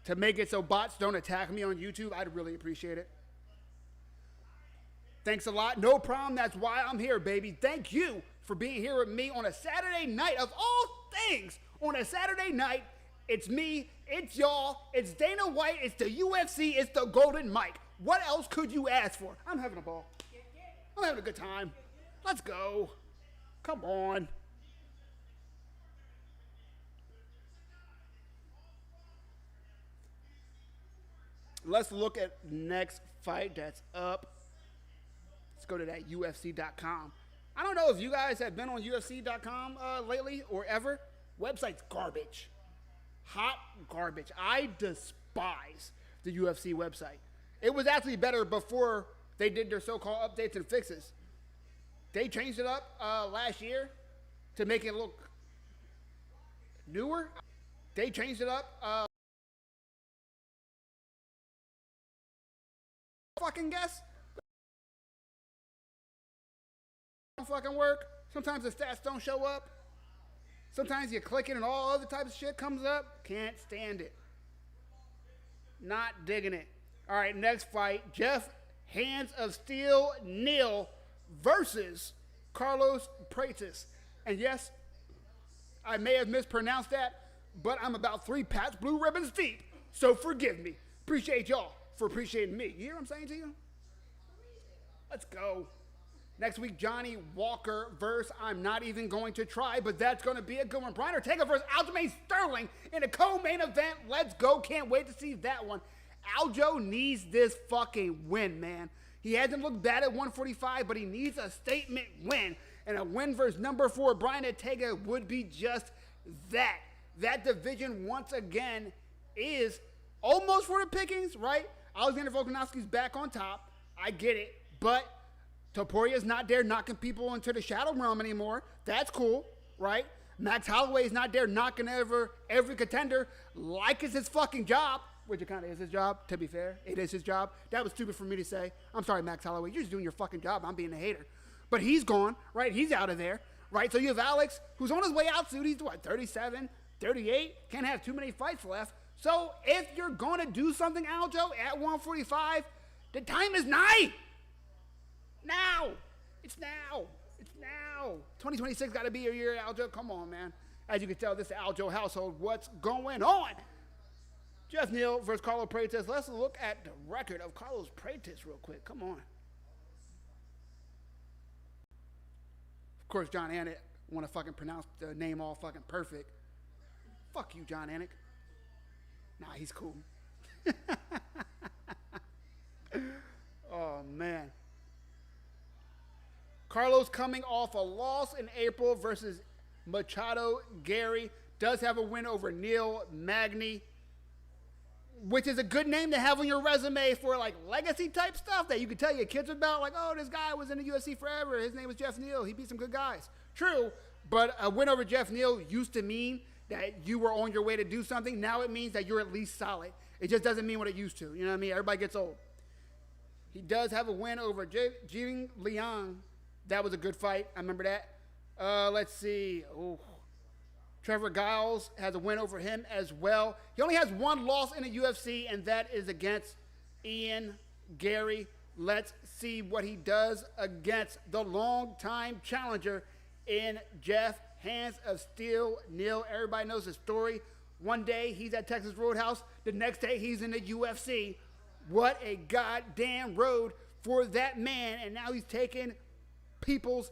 to make it so bots don't attack me on YouTube, I'd really appreciate it. Thanks a lot. No problem. That's why I'm here, baby. Thank you for being here with me on a Saturday night of all things. On a Saturday night, it's me, it's y'all, it's Dana White, it's the UFC, it's the Golden Mike. What else could you ask for? I'm having a ball. I'm having a good time. Let's go. Come on. Let's look at next fight that's up. Let's go to that UFC.com. I don't know if you guys have been on UFC.com lately or ever. Website's garbage. Hot garbage. I despise the UFC website. It was actually better before they did their so-called updates and fixes. They changed it up last year to make it look newer. They changed it up. Fucking guess. Don't fucking work. Sometimes the stats don't show up. Sometimes you click it and all other types of shit comes up. Can't stand it. Not digging it. All right, next fight. Jeff Hands of Steel Neal versus Carlos Prates. And yes, I may have mispronounced that, but I'm about 3 Pats Blue Ribbons deep. So forgive me. Appreciate y'all for appreciating me. You hear what I'm saying to you? Let's go. Next week, Johnny Walker versus I'm Not Even Going to Try, but that's going to be a good one. Brian Ortega versus Aljamain Sterling in a co-main event. Let's go. Can't wait to see that one. Aljo needs this fucking win, man. He hasn't looked bad at 145, but he needs a statement win. And a win versus number 4, Brian Ortega, would be just that. That division, once again, is almost for the pickings, right? Alexander Volkanovski's back on top. I get it. But Toporia's not there knocking people into the shadow realm anymore. That's cool, right? Max Holloway's not there knocking every contender like it's his fucking job, which it kind of is his job, to be fair. It is his job. That was stupid for me to say. I'm sorry, Max Holloway. You're just doing your fucking job. I'm being a hater. But he's gone, right? He's out of there, right? So you have Alex, who's on his way out soon. He's, what, 37, 38? Can't have too many fights left. So if you're going to do something, Aljo, at 145, the time is nigh. Now. It's now. It's now. 2026 got to be your year, Aljo. Come on, man. As you can tell, this is the Aljo household. What's going on? Jeff Neal versus Carlos Prates. Let's look at the record of Carlos Prates real quick. Come on. Of course, John Anik want to fucking pronounce the name all fucking perfect. Fuck you, John Anik. Nah, he's cool. Oh, man. Carlos coming off a loss in April versus Machado Gary. Does have a win over Neil Magny, which is a good name to have on your resume for like legacy type stuff that you can tell your kids about. Like, oh, this guy was in the UFC forever. His name was Jeff Neal. He beat some good guys. True, but a win over Jeff Neal used to mean that you were on your way to do something. Now it means that you're at least solid. It just doesn't mean what it used to. You know what I mean? Everybody gets old. He does have a win over Jing Liang. That was a good fight. I remember that. Let's see. Oh, Trevor Giles has a win over him as well. He only has one loss in the UFC, and that is against Ian Gary. Let's see what he does against the longtime challenger in Jeff Hands of Steel Neal. Everybody knows the story. One day he's at Texas Roadhouse. The next day he's in the UFC. What a goddamn road for that man. And now he's taking people's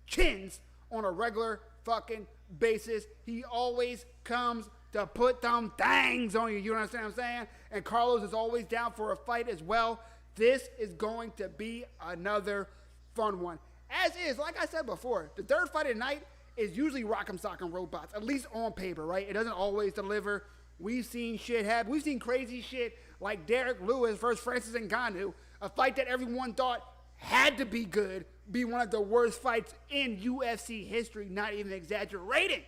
chins on a regular fucking basis. He always comes to put them things on you. You understand what I'm saying? And Carlos is always down for a fight as well. This is going to be another fun one. As is, like I said before, the third fight of the night is usually Rock'em Sock'em Robots, at least on paper, right? It doesn't always deliver. We've seen shit happen. We've seen crazy shit like Derek Lewis versus Francis Ngannou, a fight that everyone thought had to be good, be one of the worst fights in UFC history, not even exaggerating.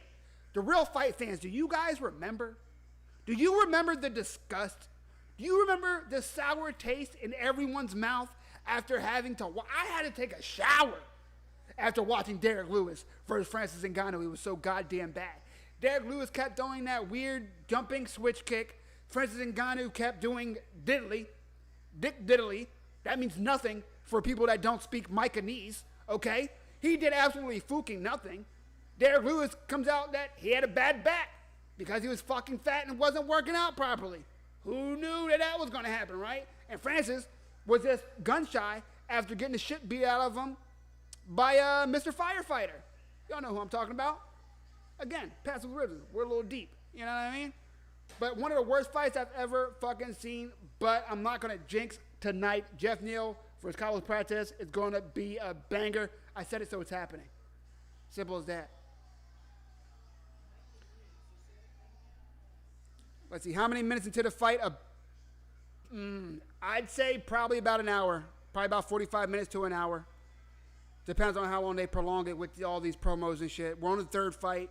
The real fight fans, do you guys remember? Do you remember the disgust? Do you remember the sour taste in everyone's mouth after having to... I had to take a shower after watching Derek Lewis versus Francis Ngannou. It was so goddamn bad. Derek Lewis kept doing that weird jumping switch kick. Francis Ngannou kept doing diddly. Dick diddly. That means nothing for people that don't speak Micanese, okay? He did absolutely fucking nothing. Derek Lewis comes out that he had a bad back because he was fucking fat and wasn't working out properly. Who knew that was going to happen, right? And Francis was just gun shy after getting the shit beat out of him by Mr. Firefighter. Y'all know who I'm talking about. Again, passive rhythm. We're a little deep. You know what I mean? But one of the worst fights I've ever fucking seen. But I'm not going to jinx tonight. Jeff Neal versus Carlos Prates is going to be a banger. I said it, so it's happening. Simple as that. Let's see. How many minutes into the fight? I'd say probably about an hour. Probably about 45 minutes to an hour. Depends on how long they prolong it with all these promos and shit. We're on the third fight.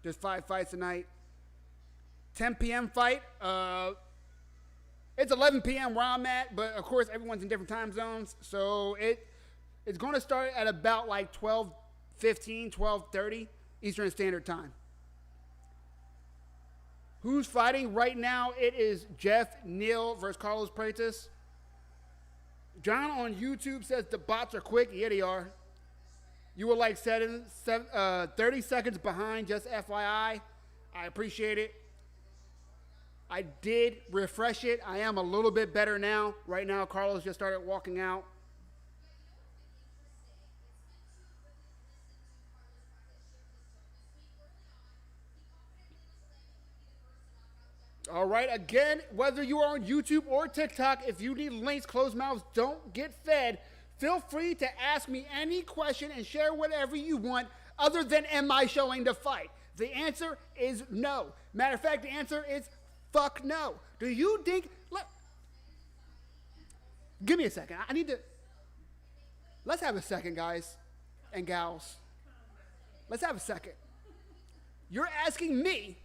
There's 5 fights tonight. 10 p.m. fight. It's 11 p.m. where I'm at, but of course everyone's in different time zones. So it's going to start at about like 12:15, 12:30 Eastern Standard Time. Who's fighting right now? It is Jeff Neal versus Carlos Prates. John on YouTube says the bots are quick. Yeah, they are. You were like 30 seconds behind, just FYI. I appreciate it. I did refresh it. I am a little bit better now. Right now, Carlos just started walking out. All right, again, whether you are on YouTube or TikTok, if you need links, closed mouths don't get fed. Feel free to ask me any question and share whatever you want other than am I showing the fight? The answer is no. Matter of fact, the answer is fuck no. Do you think... Give me a second. I need to... Let's have a second, guys and gals. Let's have a second. You're asking me,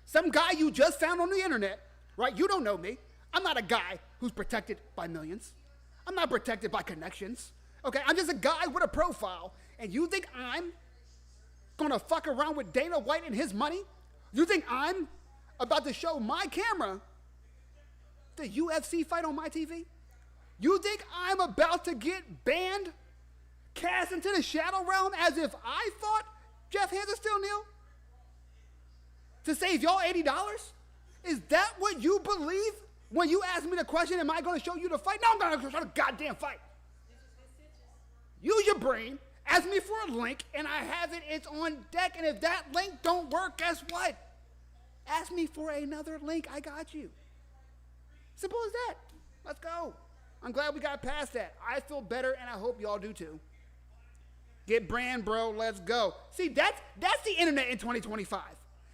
some guy you just found on the internet, right? You don't know me. I'm not a guy who's protected by millions. I'm not protected by connections. Okay, I'm just a guy with a profile. And you think I'm gonna fuck around with Dana White and his money? You think I'm about to show my camera the UFC fight on my TV? You think I'm about to get banned, cast into the shadow realm as if I fought Jeff Hansen Still Neal? To save y'all $80? Is that what you believe when you ask me the question, am I going to show you the fight? No, I'm going to show the goddamn fight. Use your brain. Ask me for a link, and I have it. It's on deck, and if that link don't work, guess what? Ask me for another link. I got you. Simple as that. Let's go. I'm glad we got past that. I feel better, and I hope y'all do too. Get brand, bro. Let's go. See, that's the internet in 2025.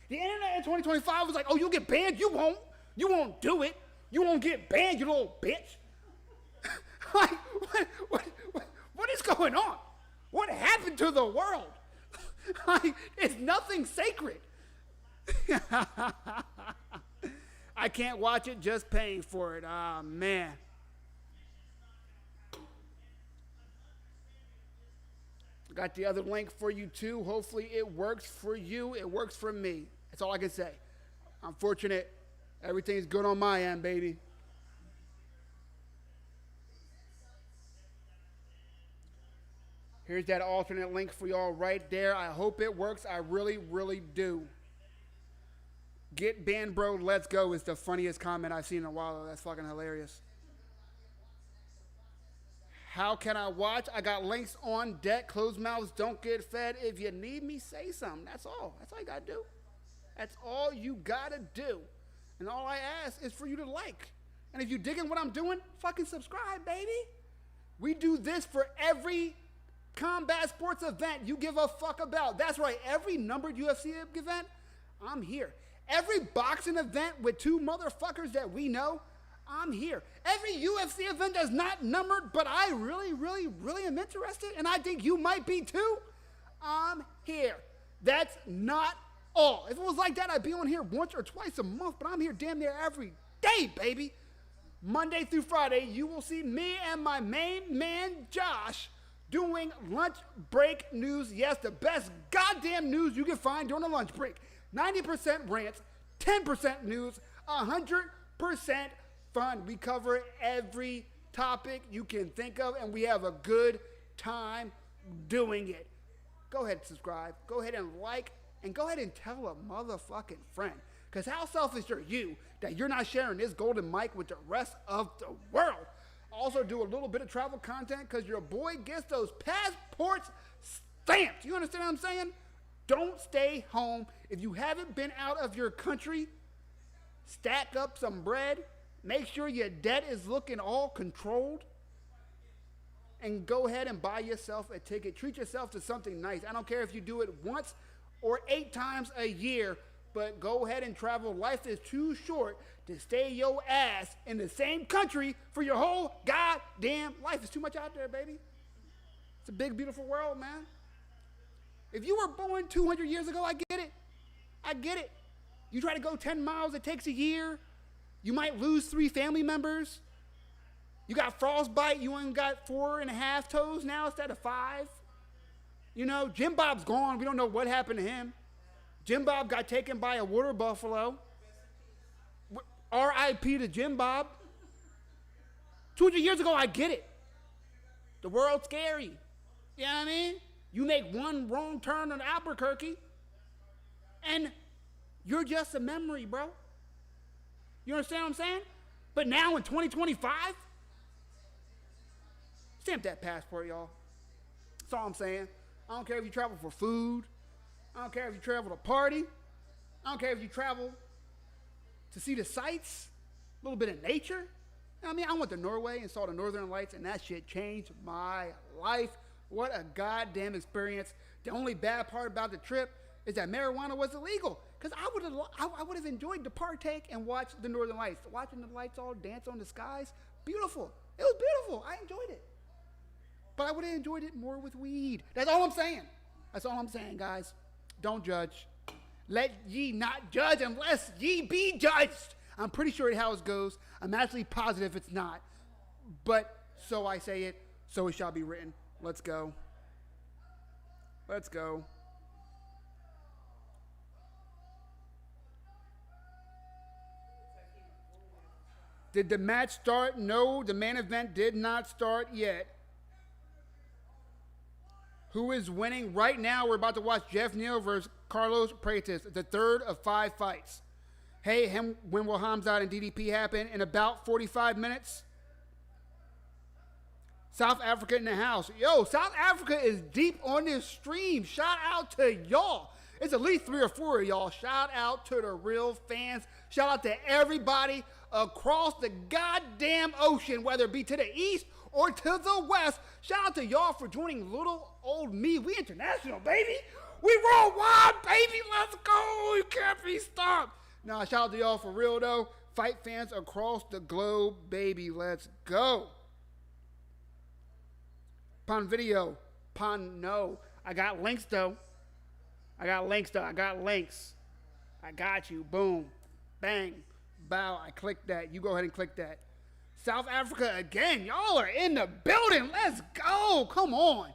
The internet in 2025 was like, oh, you'll get banned? You won't. You won't do it. You won't get banned, you little bitch. Like, what is going on? What happened to the world? Like, it's nothing sacred. I can't watch it, just paying for it. Ah, man. Got the other link for you too. Hopefully it works for you. It works for me. That's all I can say. I'm fortunate. Everything's good on my end, baby. Here's that alternate link for y'all right there. I hope it works. I really, really do. Get banned, bro. Let's go is the funniest comment I've seen in a while. That's fucking hilarious. How can I watch? I got links on deck. Closed mouths don't get fed. If you need me, say something. That's all. That's all you got to do. That's all you got to do. And all I ask is for you to like. And if you're digging what I'm doing, fucking subscribe, baby. We do this for every combat sports event you give a fuck about. That's right. Every numbered UFC event, I'm here. Every boxing event with two motherfuckers that we know, I'm here. Every UFC event that's not numbered, but I really, really, really am interested, and I think you might be too, I'm here. That's not all. If it was like that, I'd be on here once or twice a month, but I'm here damn near every day, baby. Monday through Friday, you will see me and my main man, Josh, doing lunch break news. Yes, the best goddamn news you can find during a lunch break. 90% rants, 10% news, 100% fun. We cover every topic you can think of, and we have a good time doing it. Go ahead and subscribe. Go ahead and like, and go ahead and tell a motherfucking friend. Because how selfish are you that you're not sharing this golden mic with the rest of the world? Also do a little bit of travel content because your boy gets those passports stamped. You understand what I'm saying? Don't stay home. If you haven't been out of your country, stack up some bread. Make sure your debt is looking all controlled. And go ahead and buy yourself a ticket. Treat yourself to something nice. I don't care if you do it once or 8 times a year, but go ahead and travel. Life is too short to stay your ass in the same country for your whole goddamn life. It's too much out there, baby. It's a big, beautiful world, man. If you were born 200 years ago, I get it. I get it. You try to go 10 miles, it takes a year. You might lose 3 family members. You got frostbite, you only got 4.5 toes now instead of 5. You know, Jim Bob's gone. We don't know what happened to him. Jim Bob got taken by a water buffalo. R.I.P. to Jim Bob. 200 years ago, I get it. The world's scary. You know what I mean? You make one wrong turn in Albuquerque, and you're just a memory, bro. You understand what I'm saying? But now in 2025, stamp that passport, y'all. That's all I'm saying. I don't care if you travel for food. I don't care if you travel to party. I don't care if you travel to see the sights, a little bit of nature. I mean, I went to Norway and saw the Northern Lights, and that shit changed my life. What a goddamn experience. The only bad part about the trip is that marijuana was illegal, because I would have enjoyed to partake and watch the Northern Lights. Watching the lights all dance on the skies, beautiful. It was beautiful. I enjoyed it. But I would have enjoyed it more with weed. That's all I'm saying. That's all I'm saying, guys. Don't judge. Let ye not judge unless ye be judged. I'm pretty sure how it goes. I'm actually positive it's not. But so I say it, so it shall be written. Let's go. Let's go. Did the match start? No, the main event did not start yet. Who is winning? Right now, we're about to watch Jeff Neal versus Carlos Prates, the third of 5 fights. Hey, when will Khamzat and DDP happen? In about 45 minutes. South Africa in the house. Yo, South Africa is deep on this stream. Shout out to y'all. It's at least 3 or 4 of y'all. Shout out to the real fans. Shout out to everybody across the goddamn ocean, whether it be to the east or to the west. Shout out to y'all for joining little old me. We international, baby. We worldwide, baby. Let's go. You can't be stopped. Nah, shout out to y'all for real, though. Fight fans across the globe, baby. Let's go. Pon video. Pon no. I got links, though. I got links. I got you. Boom. Bang. Bow. I clicked that. You go ahead and click that. South Africa again. Y'all are in the building. Let's go. Come on.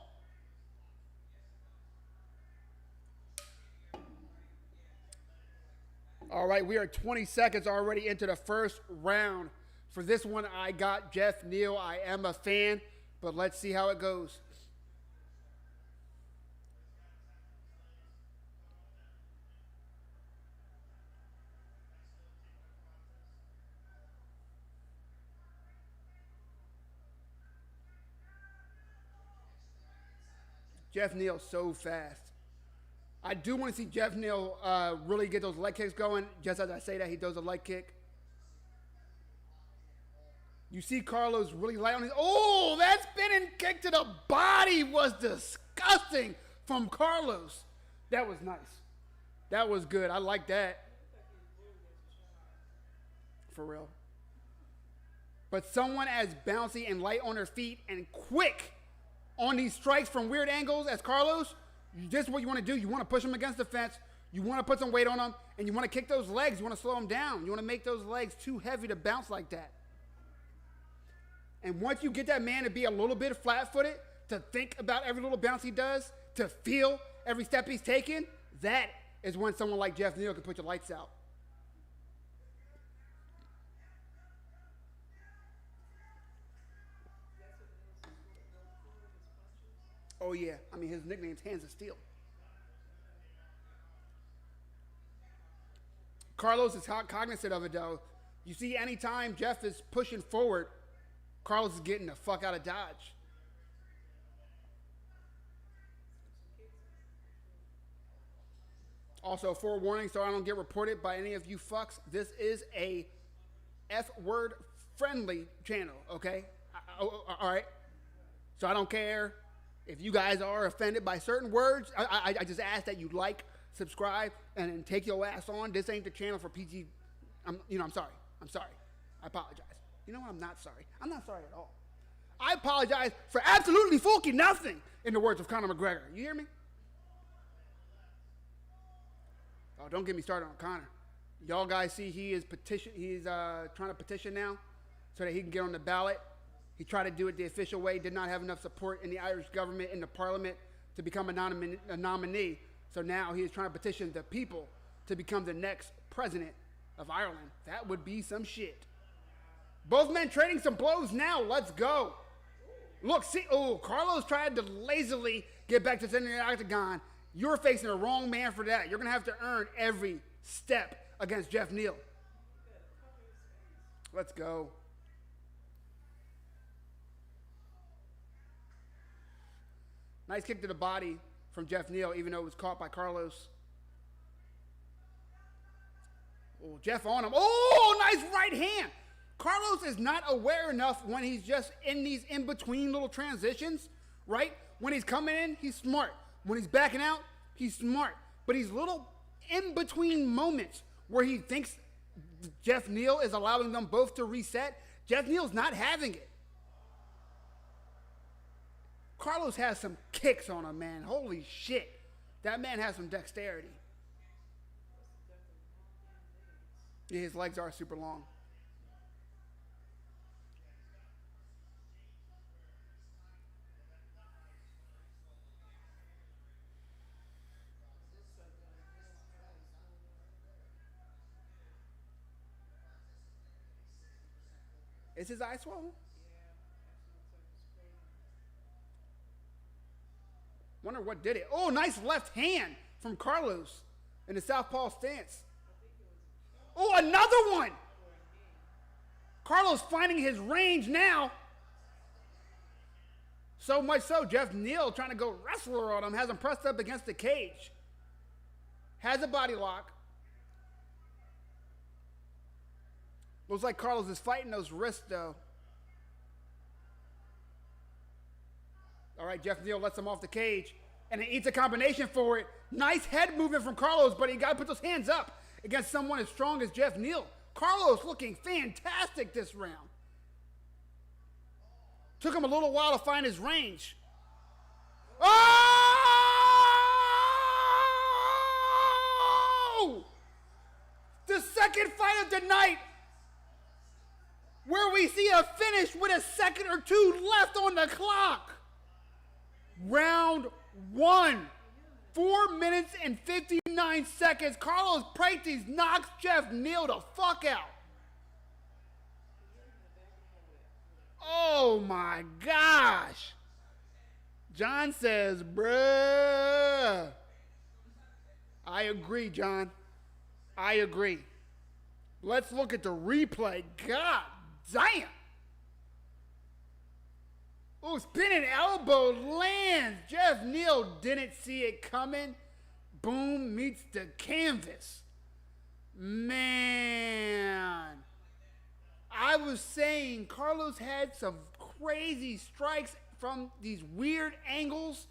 All right, we are 20 seconds already into the first round. For this one, I got Jeff Neal. I am a fan, but let's see how it goes. Jeff Neal so fast. I do want to see Jeff Neal really get those leg kicks going. Just as I say that, he does a leg kick. You see Carlos really light on his... Oh, that spinning kick to the body was disgusting from Carlos. That was nice. That was good. I like that. For real. But someone as bouncy and light on her feet and quick on these strikes from weird angles as Carlos, this is what you want to do. You want to push him against the fence. You want to put some weight on him, and you want to kick those legs. You want to slow him down. You want to make those legs too heavy to bounce like that. And once you get that man to be a little bit flat-footed, to think about every little bounce he does, to feel every step he's taking, that is when someone like Jeff Neal can put your lights out. Oh, yeah. I mean, his nickname's Hands of Steel. Carlos is cognizant of it, though. You see, anytime Jeff is pushing forward, Carlos is getting the fuck out of Dodge. Also, forewarning, so I don't get reported by any of you fucks, this is a F-word friendly channel, okay? All right? So I don't care if you guys are offended by certain words. I just ask that you like, subscribe, and then take your ass on. This ain't the channel for PG. I'm sorry. I'm sorry. I apologize. You know what? I'm not sorry. I'm not sorry at all. I apologize for absolutely fucking nothing, in the words of Conor McGregor. You hear me? Oh, don't get me started on Conor. Y'all guys see he's trying to petition now so that he can get on the ballot. He tried to do it the official way, did not have enough support in the Irish government, in the parliament, to become a nominee. So now he is trying to petition the people to become the next president of Ireland. That would be some shit. Both men trading some blows now. Let's go. Look, see, Carlos tried to lazily get back to the center of the octagon. You're facing the wrong man for that. You're going to have to earn every step against Jeff Neal. Let's go. Nice kick to the body from Jeff Neal, even though it was caught by Carlos. Oh, Jeff on him. Oh, nice right hand. Carlos is not aware enough when he's just in these in-between little transitions, right? When he's coming in, he's smart. When he's backing out, he's smart. But these little in-between moments where he thinks Jeff Neal is allowing them both to reset, Jeff Neal's not having it. Carlos has some kicks on him, man. Holy shit. That man has some dexterity. Yeah, his legs are super long. Is his eye swollen? Wonder what did it. Oh, nice left hand from Carlos in the southpaw stance. Oh, another one. Carlos finding his range now. So much so, Jeff Neal trying to go wrestler on him, has him pressed up against the cage. Has a body lock. Looks like Carlos is fighting those wrists, though. All right, Jeff Neal lets him off the cage, and then eats a combination for it. Nice head movement from Carlos, but he got to put those hands up against someone as strong as Jeff Neal. Carlos looking fantastic this round. Took him a little while to find his range. Oh! The second fight of the night, where we see a finish with a second or two left on the clock. Round one, 4 minutes and 59 seconds. Carlos Prates knocks Jeff Neal the fuck out. Oh my gosh. John says, bruh. I agree, John. I agree. Let's look at the replay. God damn. Oh, spinning elbow lands. Jeff Neal didn't see it coming. Boom, meets the canvas. Man. I was saying Carlos had some crazy strikes from these weird angles.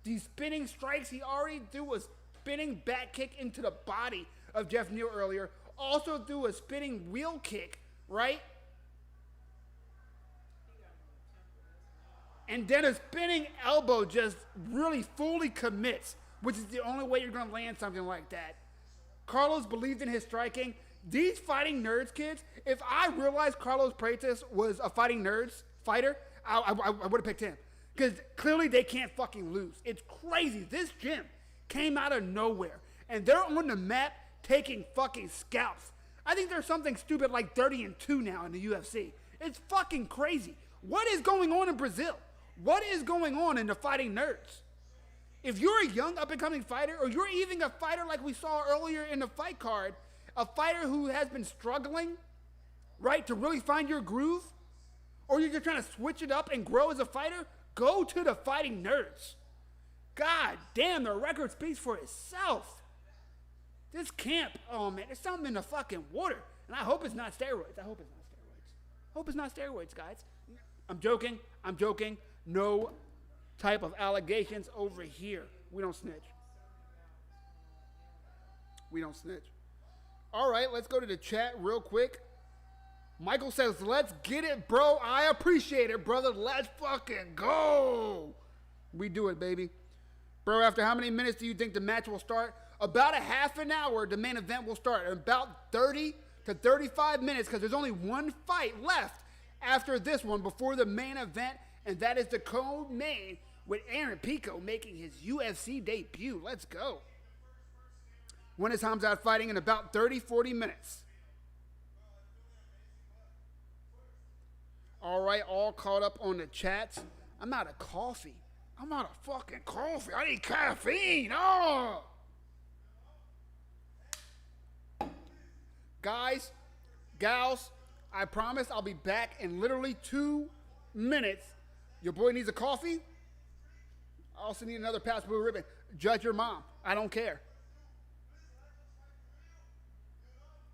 These spinning strikes. He already threw a spinning back kick into the body of Jeff Neal earlier. Also threw a spinning wheel kick right? And then a spinning elbow just really fully commits, which is the only way you're going to land something like that. Carlos believed in his striking. These fighting nerds kids, if I realized Carlos Prates was a fighting nerds fighter, I would have picked him. Because clearly they can't fucking lose. It's crazy. This gym came out of nowhere. And they're on the map taking fucking scalps. I think there's something stupid like 30-2 now in the UFC. It's fucking crazy. What is going on in Brazil? What is going on in the fighting nerds? If you're a young up-and-coming fighter, or you're even a fighter like we saw earlier in the fight card, a fighter who has been struggling, right, to really find your groove, or you're just trying to switch it up and grow as a fighter, go to the fighting nerds. God damn, the record speaks for itself. This camp, oh man, there's something in the fucking water. And I hope it's not steroids. I hope it's not steroids, guys. I'm joking. No type of allegations over here. We don't snitch. All right, let's go to the chat real quick. Michael says, let's get it, bro. I appreciate it, brother. Let's fucking go. We do it, baby. Bro, after how many minutes do you think the match will start? About a half an hour, the main event will start. About 30 to 35 minutes, because there's only one fight left after this one before the main event, and that is the co-main with Aaron Pico making his UFC debut. Let's go. When is Khamzat fighting? In about 30-40 minutes. All right, all caught up on the chats. I'm out of coffee. I need caffeine. Oh! Guys, gals, I promise I'll be back in literally 2 minutes. Your boy needs a coffee. I also need another Pabst Blue Ribbon. Judge your mom. I don't care.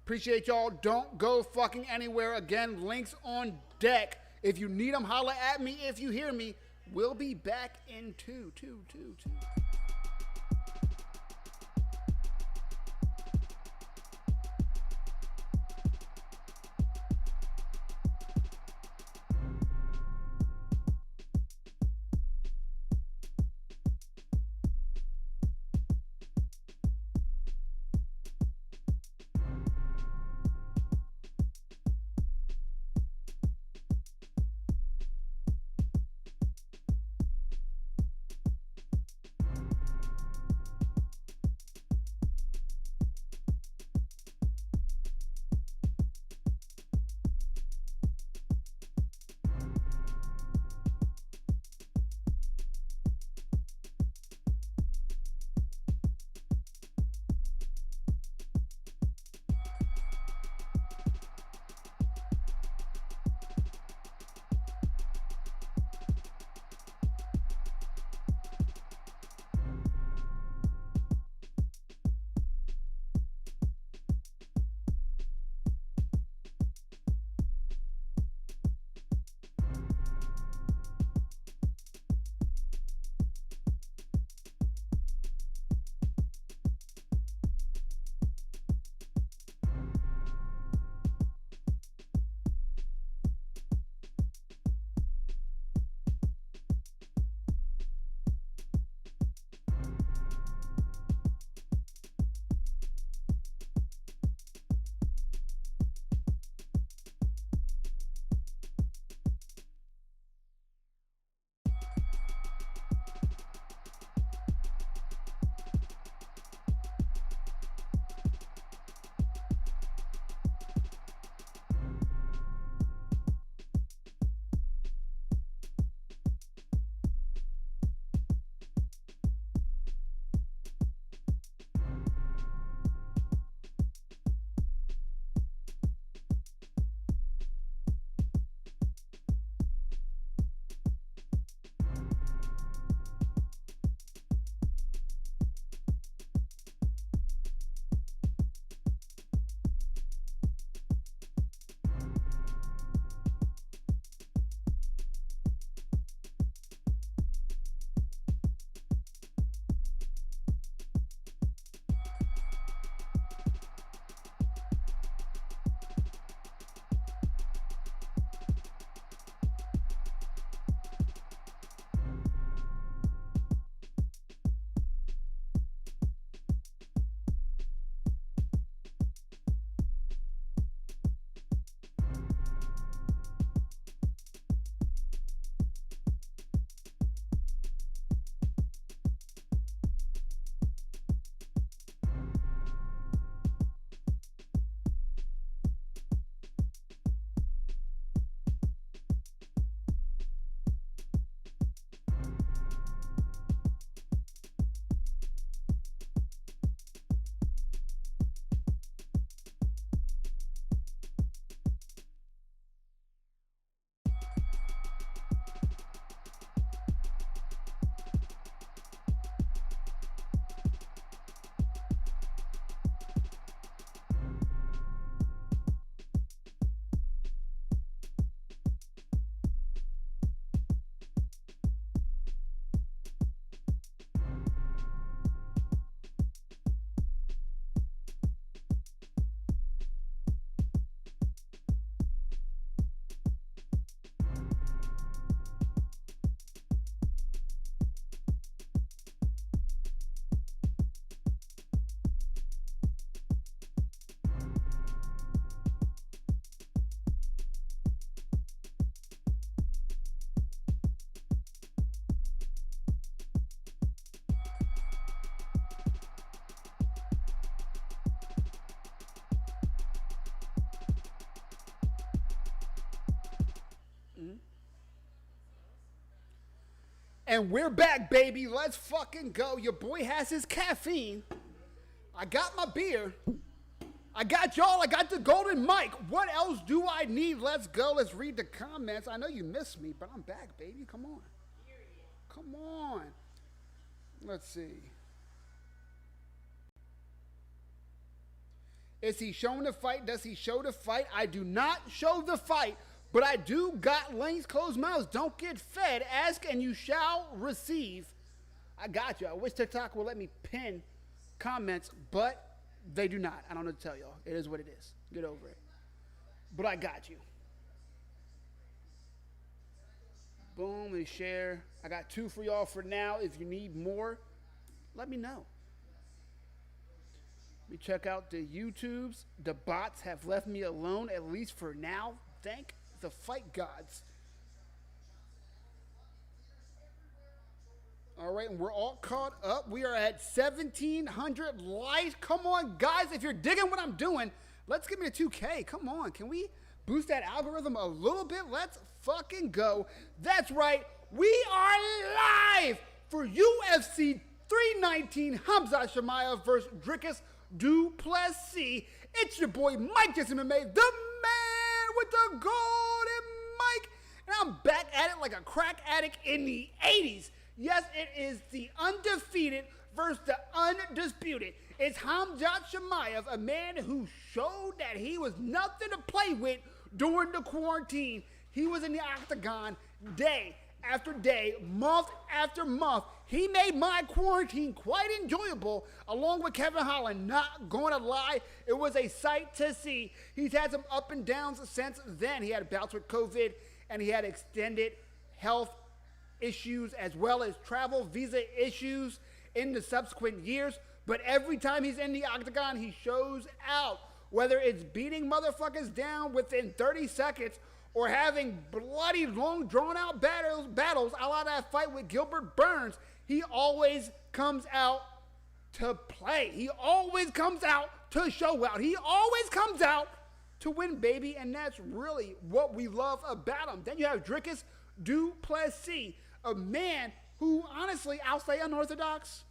Appreciate y'all. Don't go fucking anywhere. Again, links on deck. If you need them, holla at me. If you hear me, we'll be back in two. And we're back, baby. Let's fucking go. Your boy has his caffeine. I got my beer. I got y'all. I got the golden mic. What else do I need? Let's go. Let's read the comments. I know you missed me, but I'm back, baby. Come on. Come on. Let's see. Is he showing the fight? Does he show the fight? I do not show the fight. But I do got lanes, closed mouths. Don't get fed. Ask and you shall receive. I got you. I wish TikTok would let me pin comments, but they do not. I don't know what to tell y'all. It is what it is. Get over it. But I got you. Boom, and share. I got 2 for y'all for now. If you need more, let me know. Let me check out the YouTubes. The bots have left me alone, at least for now. Thank the fight gods. All right, and we're all caught up. We are at 1,700 likes. Come on, guys. If you're digging what I'm doing, let's give me a 2K. Come on. Can we boost that algorithm a little bit? Let's fucking go. That's right. We are live for UFC 319 Khamzat Chimaev versus Dricus du Plessis. It's your boy Mike Jason MMA, the man with the golden mic. And I'm back at it like a crack addict in the 80s. Yes, it is the undefeated versus the undisputed. It's Khamzat Chimaev, a man who showed that he was nothing to play with during the quarantine. He was in the octagon day after day, month after month. He made my quarantine quite enjoyable, along with Kevin Holland. Not going to lie, it was a sight to see. He's had some up and downs since then. He had bouts with COVID, and he had extended health issues as well as travel visa issues in the subsequent years. But every time he's in the octagon, he shows out. Whether it's beating motherfuckers down within 30 seconds or having bloody, long, drawn-out battles a la that fight with Gilbert Burns, he always comes out to play. He always comes out to show out. He always comes out to win, baby, and that's really what we love about him. Then you have Dricus du Plessis, a man who, honestly, I'll say unorthodox.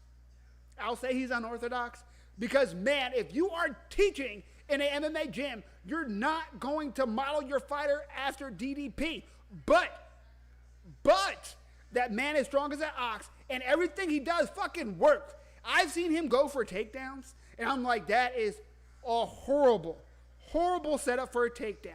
I'll say he's unorthodox because, man, if you are teaching in an MMA gym, you're not going to model your fighter after DDP. But that man is strong as an ox, and everything he does fucking works. I've seen him go for takedowns, and I'm like, that is a horrible, horrible setup for a takedown.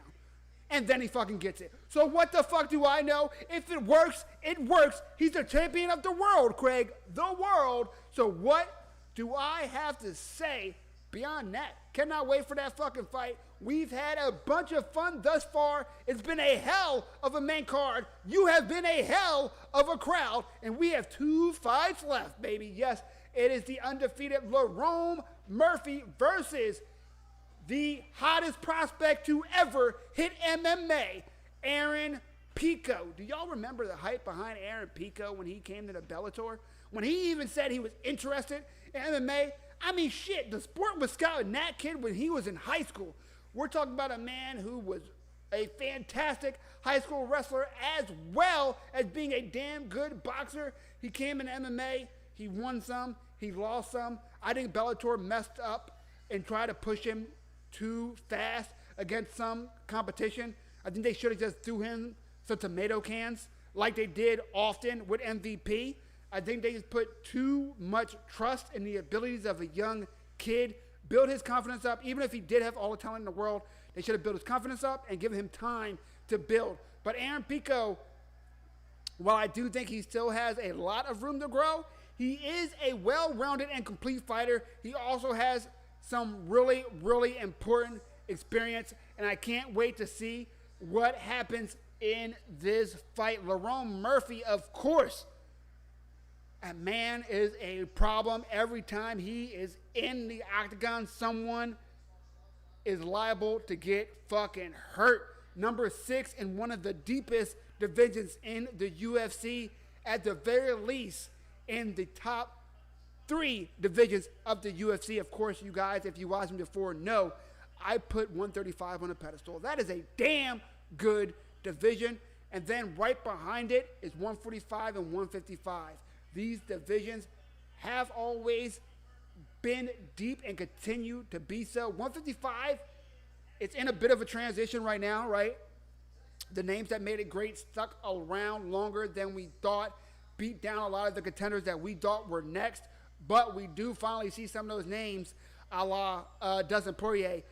And then he fucking gets it. So what the fuck do I know? If it works, it works. He's the champion of the world, Craig. The world. So what do I have to say beyond that? Cannot wait for that fucking fight. We've had a bunch of fun thus far. It's been a hell of a main card. You have been a hell of a crowd. And we have 2 fights left, baby. Yes, it is the undefeated Loron Murphy versus the hottest prospect to ever hit MMA, Aaron Pico. Do y'all remember the hype behind Aaron Pico when he came to the Bellator? When he even said he was interested in MMA? I mean, shit, the sport was scouting that kid when he was in high school. We're talking about a man who was a fantastic high school wrestler as well as being a damn good boxer. He came in MMA. He won some. He lost some. I think Bellator messed up and tried to push him too fast against some competition. I think they should have just threw him some tomato cans like they did often with MVP. I think they just put too much trust in the abilities of a young kid, build his confidence up. Even if he did have all the talent in the world, they should have built his confidence up and given him time to build. But Aaron Pico, while I do think he still has a lot of room to grow, he is a well-rounded and complete fighter. He also has some really, really important experience, and I can't wait to see what happens in this fight. Loron Murphy, of course, a man is a problem. Every time he is in the octagon, someone is liable to get fucking hurt. Number 6 in one of the deepest divisions in the UFC, at the very least in the top 3 divisions of the UFC. Of course, you guys, if you watched me before, know I put 135 on a pedestal. That is a damn good division. And then right behind it is 145 and 155. These divisions have always been deep and continue to be so. 155, it's in a bit of a transition right now, right? The names that made it great stuck around longer than we thought, beat down a lot of the contenders that we thought were next. But we do finally see some of those names, a la Dustin Poirier,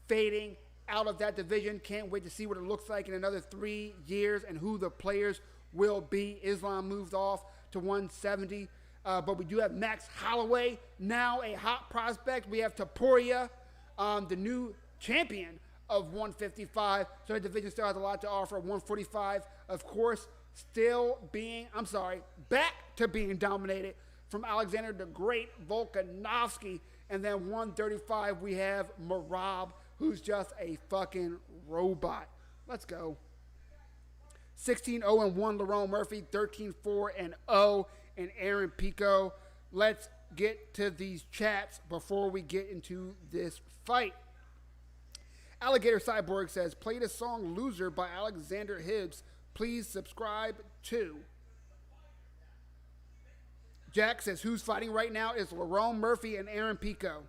fading out of that division. Can't wait to see what it looks like in another 3 years and who the players will be. Islam moved off to 170. But we do have Max Holloway, now a hot prospect. We have Topuria, the new champion of 155. So the division still has a lot to offer. 145, of course, back to being dominated from Alexander the Great, Volkanovski. And then 135, we have Merab, who's just a fucking robot. Let's go. 16-0-1, Loron Murphy, 13-4-0, and Aaron Pico. Let's get to these chats before we get into this fight. Alligator Cyborg says, play the song Loser by Alexander Hibbs. Please subscribe to. Jack says, who's fighting right now is Loron Murphy and Aaron Pico.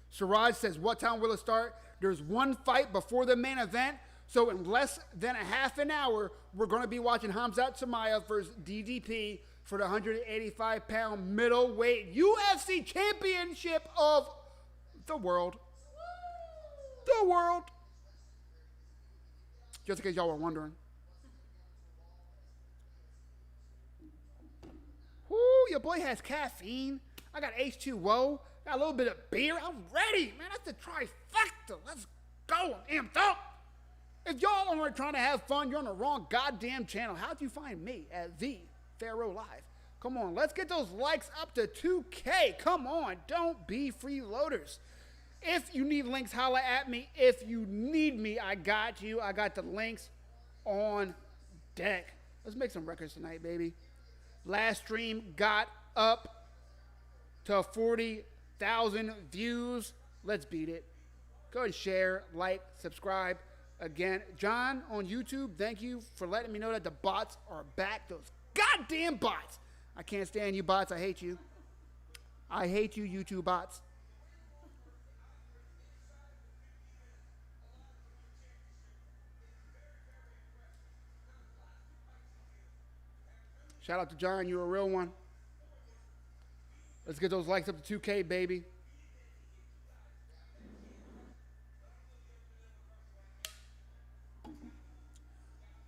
Siraj says, what time will it start? There's one fight before the main event. So in less than a half an hour, we're going to be watching Khamzat Chimaev versus DDP for the 185-pound middleweight UFC championship of the world. The world. Just in case y'all were wondering. Ooh, your boy has caffeine. I got H2O. Got a little bit of beer. I'm ready, man. That's the trifecta. Let's go. I'm amped up. If y'all aren't trying to have fun, you're on the wrong goddamn channel. How'd you find me at the Pharaoh Live? Come on, let's get those likes up to 2K. Come on, don't be freeloaders. If you need links, holla at me. If you need me, I got you. I got the links on deck. Let's make some records tonight, baby. Last stream got up to 40,000 views. Let's beat it. Go ahead and share, like, subscribe. Again, John on YouTube, thank you for letting me know that the bots are back. Those goddamn bots. I can't stand you bots. I hate you. I hate you, YouTube bots. Shout out to John. You're a real one. Let's get those likes up to 2K, baby.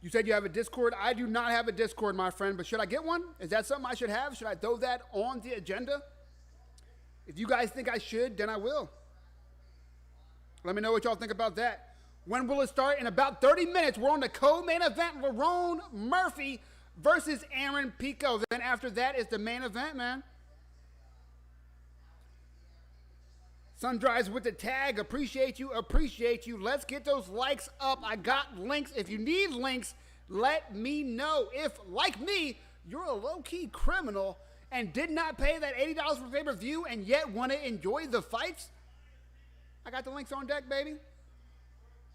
You said you have a Discord. I do not have a Discord, my friend, but should I get one? Is that something I should have? Should I throw that on the agenda? If you guys think I should, then I will. Let me know what y'all think about that. When will it start? In about 30 minutes, we're on the co-main event, Loron Murphy versus Aaron Pico. Then after that is the main event, man. Sundrives with the tag. Appreciate you. Appreciate you. Let's get those likes up. I got links. If you need links, let me know. If, like me, you're a low-key criminal and did not pay that $80 for pay-per-view and yet want to enjoy the fights, I got the links on deck, baby.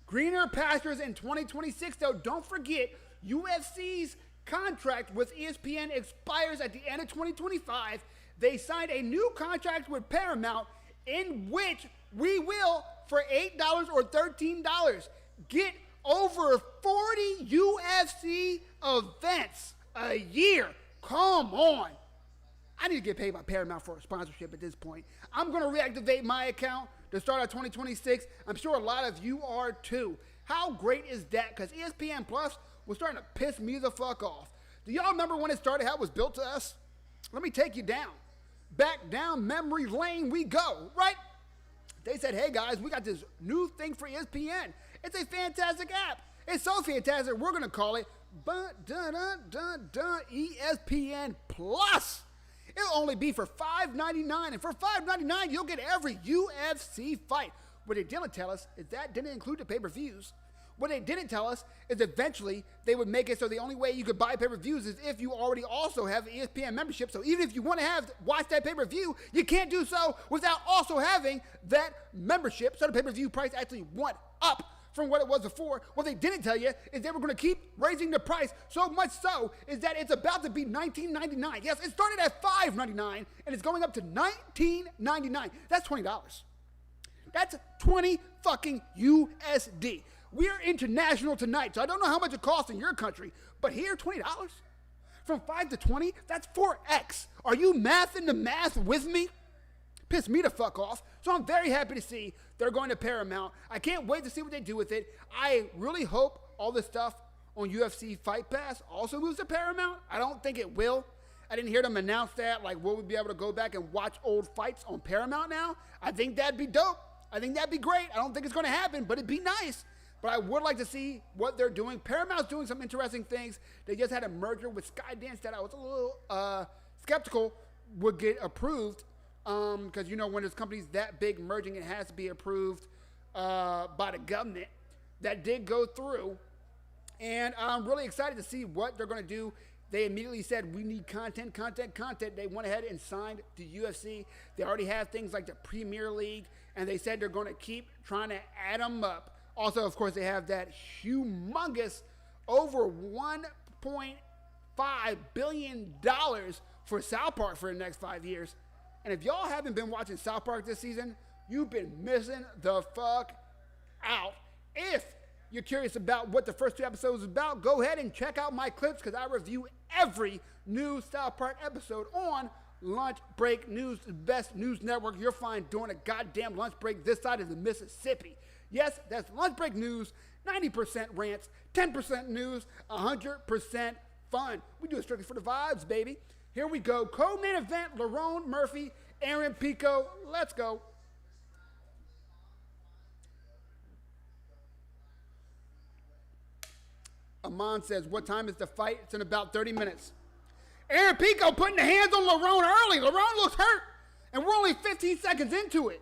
Greener pastures in 2026, though. Don't forget, UFC's contract with ESPN expires at the end of 2025. They signed a new contract with Paramount in which we will, for $8 or $13, get over 40 UFC events a year. Come on. I need to get paid by Paramount for a sponsorship at this point. I'm going to reactivate my account to start of 2026. I'm sure a lot of you are too. How great is that? Because ESPN Plus was starting to piss me the fuck off. Do y'all remember when it started, how it was built to us? Let me take you down. Back down memory lane we go, right? They said, hey guys, we got this new thing for ESPN. It's a fantastic app. It's so fantastic, we're going to call it ESPN Plus. It'll only be for $5.99, and for $5.99, you'll get every UFC fight. What they didn't tell us is that didn't include the pay-per-views. What they didn't tell us is eventually they would make it so the only way you could buy pay-per-views is if you already also have an ESPN membership. So even if you want to watch that pay-per-view, you can't do so without also having that membership. So the pay-per-view price actually went up from what it was before. What they didn't tell you is they were going to keep raising the price, so much so is that it's about to be $19.99. Yes, it started at $5.99 and it's going up to $19.99. That's $20. That's 20 fucking USD. We're international tonight, so I don't know how much it costs in your country, but here, $20? From 5 to 20, that's 4x. Are you mathing the math with me? Piss me the fuck off. So I'm very happy to see they're going to Paramount. I can't wait to see what they do with it. I really hope all this stuff on UFC Fight Pass also moves to Paramount. I don't think it will. I didn't hear them announce that, like, will we be able to go back and watch old fights on Paramount now? I think that'd be dope. I think that'd be great. I don't think it's going to happen, but it'd be nice. But I would like to see what they're doing. Paramount's doing some interesting things. They just had a merger with Skydance that I was a little skeptical would get approved. Because, you know, when there's companies that big merging, it has to be approved by the government. That did go through. And I'm really excited to see what they're going to do. They immediately said, we need content. They went ahead and signed the UFC. They already have things like the Premier League. And they said they're going to keep trying to add them up. Also, of course, they have that humongous over $1.5 billion for South Park for the next 5 years. And if y'all haven't been watching South Park this season, you've been missing the fuck out. If you're curious about what the first 2 episodes is about, go ahead and check out my clips because I review every new South Park episode on Lunch Break News, the best news network you'll find during a goddamn lunch break this side of the Mississippi. Yes, that's Lunch Break News, 90% rants, 10% news, 100% fun. We do it strictly for the vibes, baby. Here we go. Co-main event, Loron Murphy, Aaron Pico. Let's go. Amon says, what time is the fight? It's in about 30 minutes. Aaron Pico putting the hands on Loron early. Loron looks hurt, and we're only 15 seconds into it.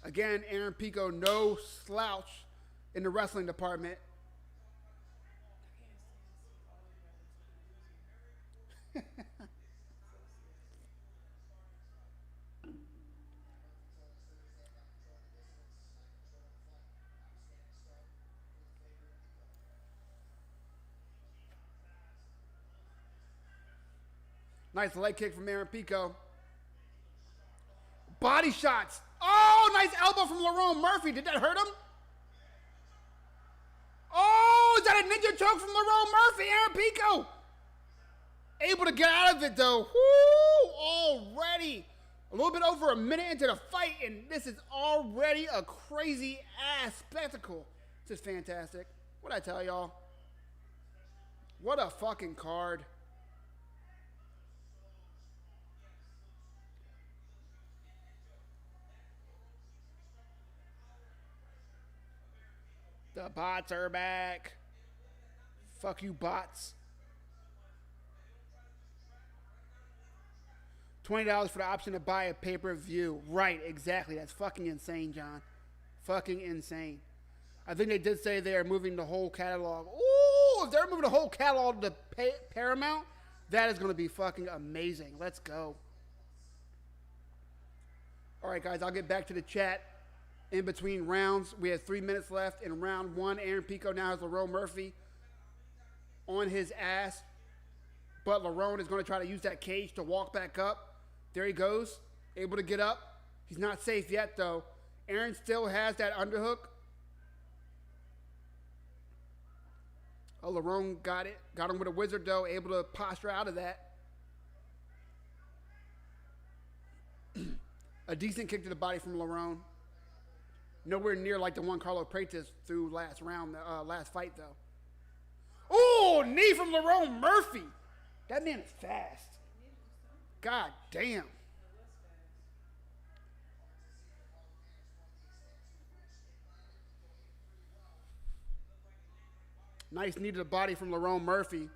Again, Aaron Pico, no slouch in the wrestling department. Nice leg kick from Aaron Pico. Body shots. Oh, nice elbow from Loron Murphy. Did that hurt him? Oh, is that a ninja choke from Loron Murphy? Aaron Pico. Able to get out of it, though. Woo! Already a little bit over a minute into the fight, and this is already a crazy-ass spectacle. This is fantastic. What'd I tell y'all? What a fucking card. The bots are back. Fuck you, bots. $20 for the option to buy a pay-per-view. Right, exactly. That's fucking insane, John. Fucking insane. I think they did say they are moving the whole catalog. Ooh, if they're moving the whole catalog to Paramount, that is going to be fucking amazing. Let's go. All right, guys, I'll get back to the chat. In between rounds, we have 3 minutes left. In round 1, Aaron Pico now has Loron Murphy on his ass. But Loron is going to try to use that cage to walk back up. There he goes, able to get up. He's not safe yet, though. Aaron still has that underhook. Oh, Loron got it. Got him with a wizard, though, able to posture out of that. A decent kick to the body from Loron. Nowhere near like the one Carlo Prates threw last fight, though. Oh, knee from Loron Murphy. That man is fast. God damn. Nice knee to the body from Loron Murphy.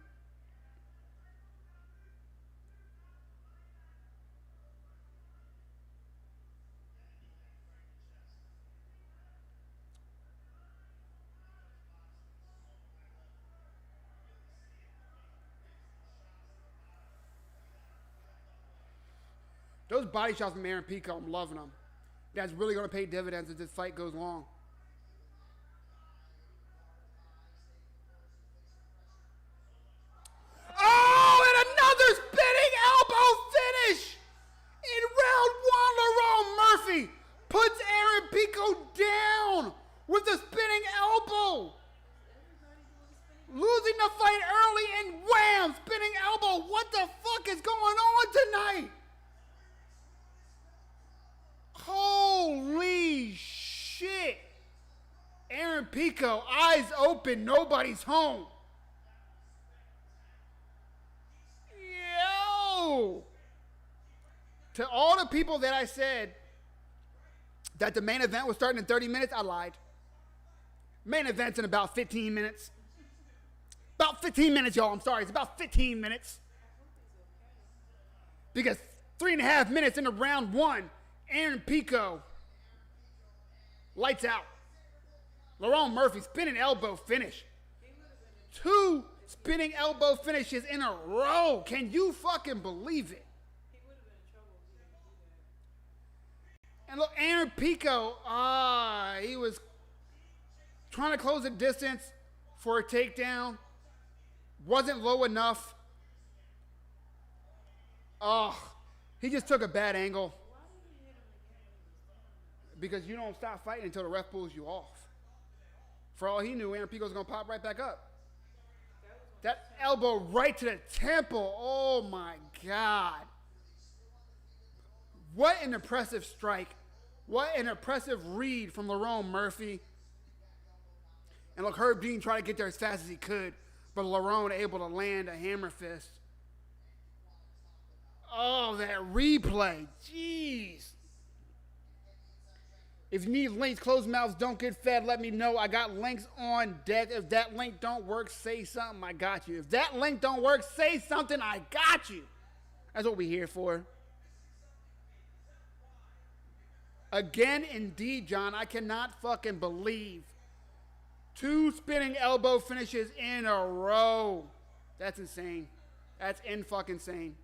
Those body shots from Aaron Pico, I'm loving them. That's really going to pay dividends as this fight goes long. Oh, and another spinning elbow finish! In round 1, Loron Murphy puts Aaron Pico down with a spinning elbow. Losing the fight early and wham, spinning elbow. What the fuck is going on tonight? Holy shit. Aaron Pico, eyes open, nobody's home. Yo. To all the people that I said that the main event was starting in 30 minutes, I lied. Main event's in about 15 minutes. About 15 minutes, y'all. I'm sorry. It's about 15 minutes. Because 3.5 minutes into round 1, Aaron Pico, lights out. Loron Murphy, spinning elbow finish. 2 spinning elbow finishes in a row. Can you fucking believe it? And look, Aaron Pico, he was trying to close the distance for a takedown. Wasn't low enough. He just took a bad angle. Because you don't stop fighting until the ref pulls you off. For all he knew, Aaron Pico was going to pop right back up. That elbow right to the temple. Oh, my God. What an impressive strike. What an impressive read from Loron Murphy. And look, Herb Dean tried to get there as fast as he could, but Loron able to land a hammer fist. Oh, that replay. Jeez. If you need links, closed mouths don't get fed, let me know. I got links on deck. If that link don't work, say something. I got you. If that link don't work, say something. I got you. That's what we're here for. Again, indeed, John, I cannot fucking believe 2 spinning elbow finishes in a row. That's insane. That's fucking insane.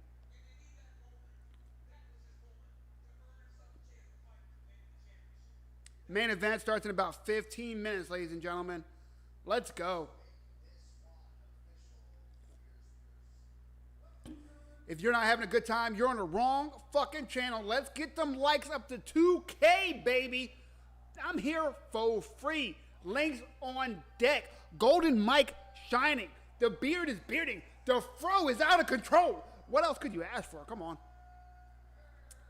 Main event starts in about 15 minutes, ladies and gentlemen. Let's go. If you're not having a good time, you're on the wrong fucking channel. Let's get them likes up to 2K, baby. I'm here for free. Links on deck. Golden mic shining. The beard is bearding. The fro is out of control. What else could you ask for? Come on.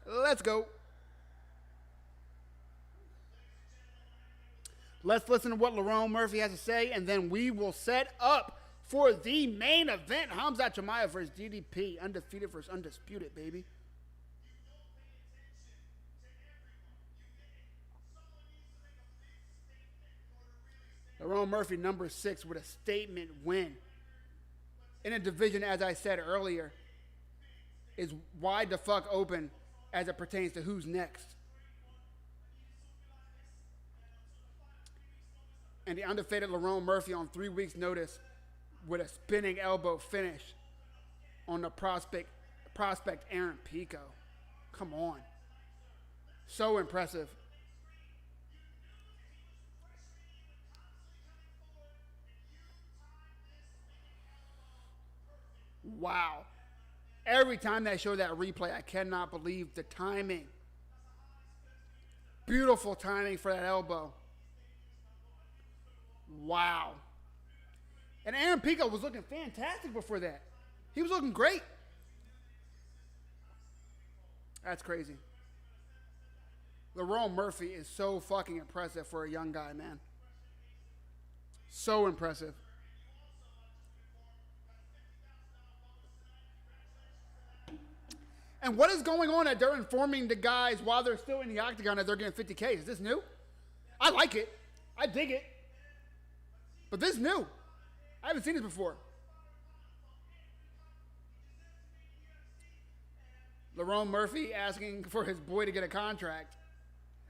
Let's go. Let's listen to what Loron Murphy has to say, and then we will set up for the main event. Khamzat Chimaev versus DDP. Undefeated versus undisputed, baby. Loron Murphy, number 6, with a statement win. In a division, as I said earlier, is wide the fuck open as it pertains to who's next. And the undefeated Loron Murphy on 3 weeks' notice with a spinning elbow finish on the prospect Aaron Pico. Come on. So impressive. Wow. Every time they show that replay, I cannot believe the timing. Beautiful timing for that elbow. Wow. And Aaron Pico was looking fantastic before that. He was looking great. That's crazy. Loron Murphy is so fucking impressive for a young guy, man. So impressive. And what is going on that they're informing the guys while they're still in the octagon that they're getting 50K? Is this new? I like it. I dig it. But this is new. I haven't seen this before. Loron Murphy asking for his boy to get a contract.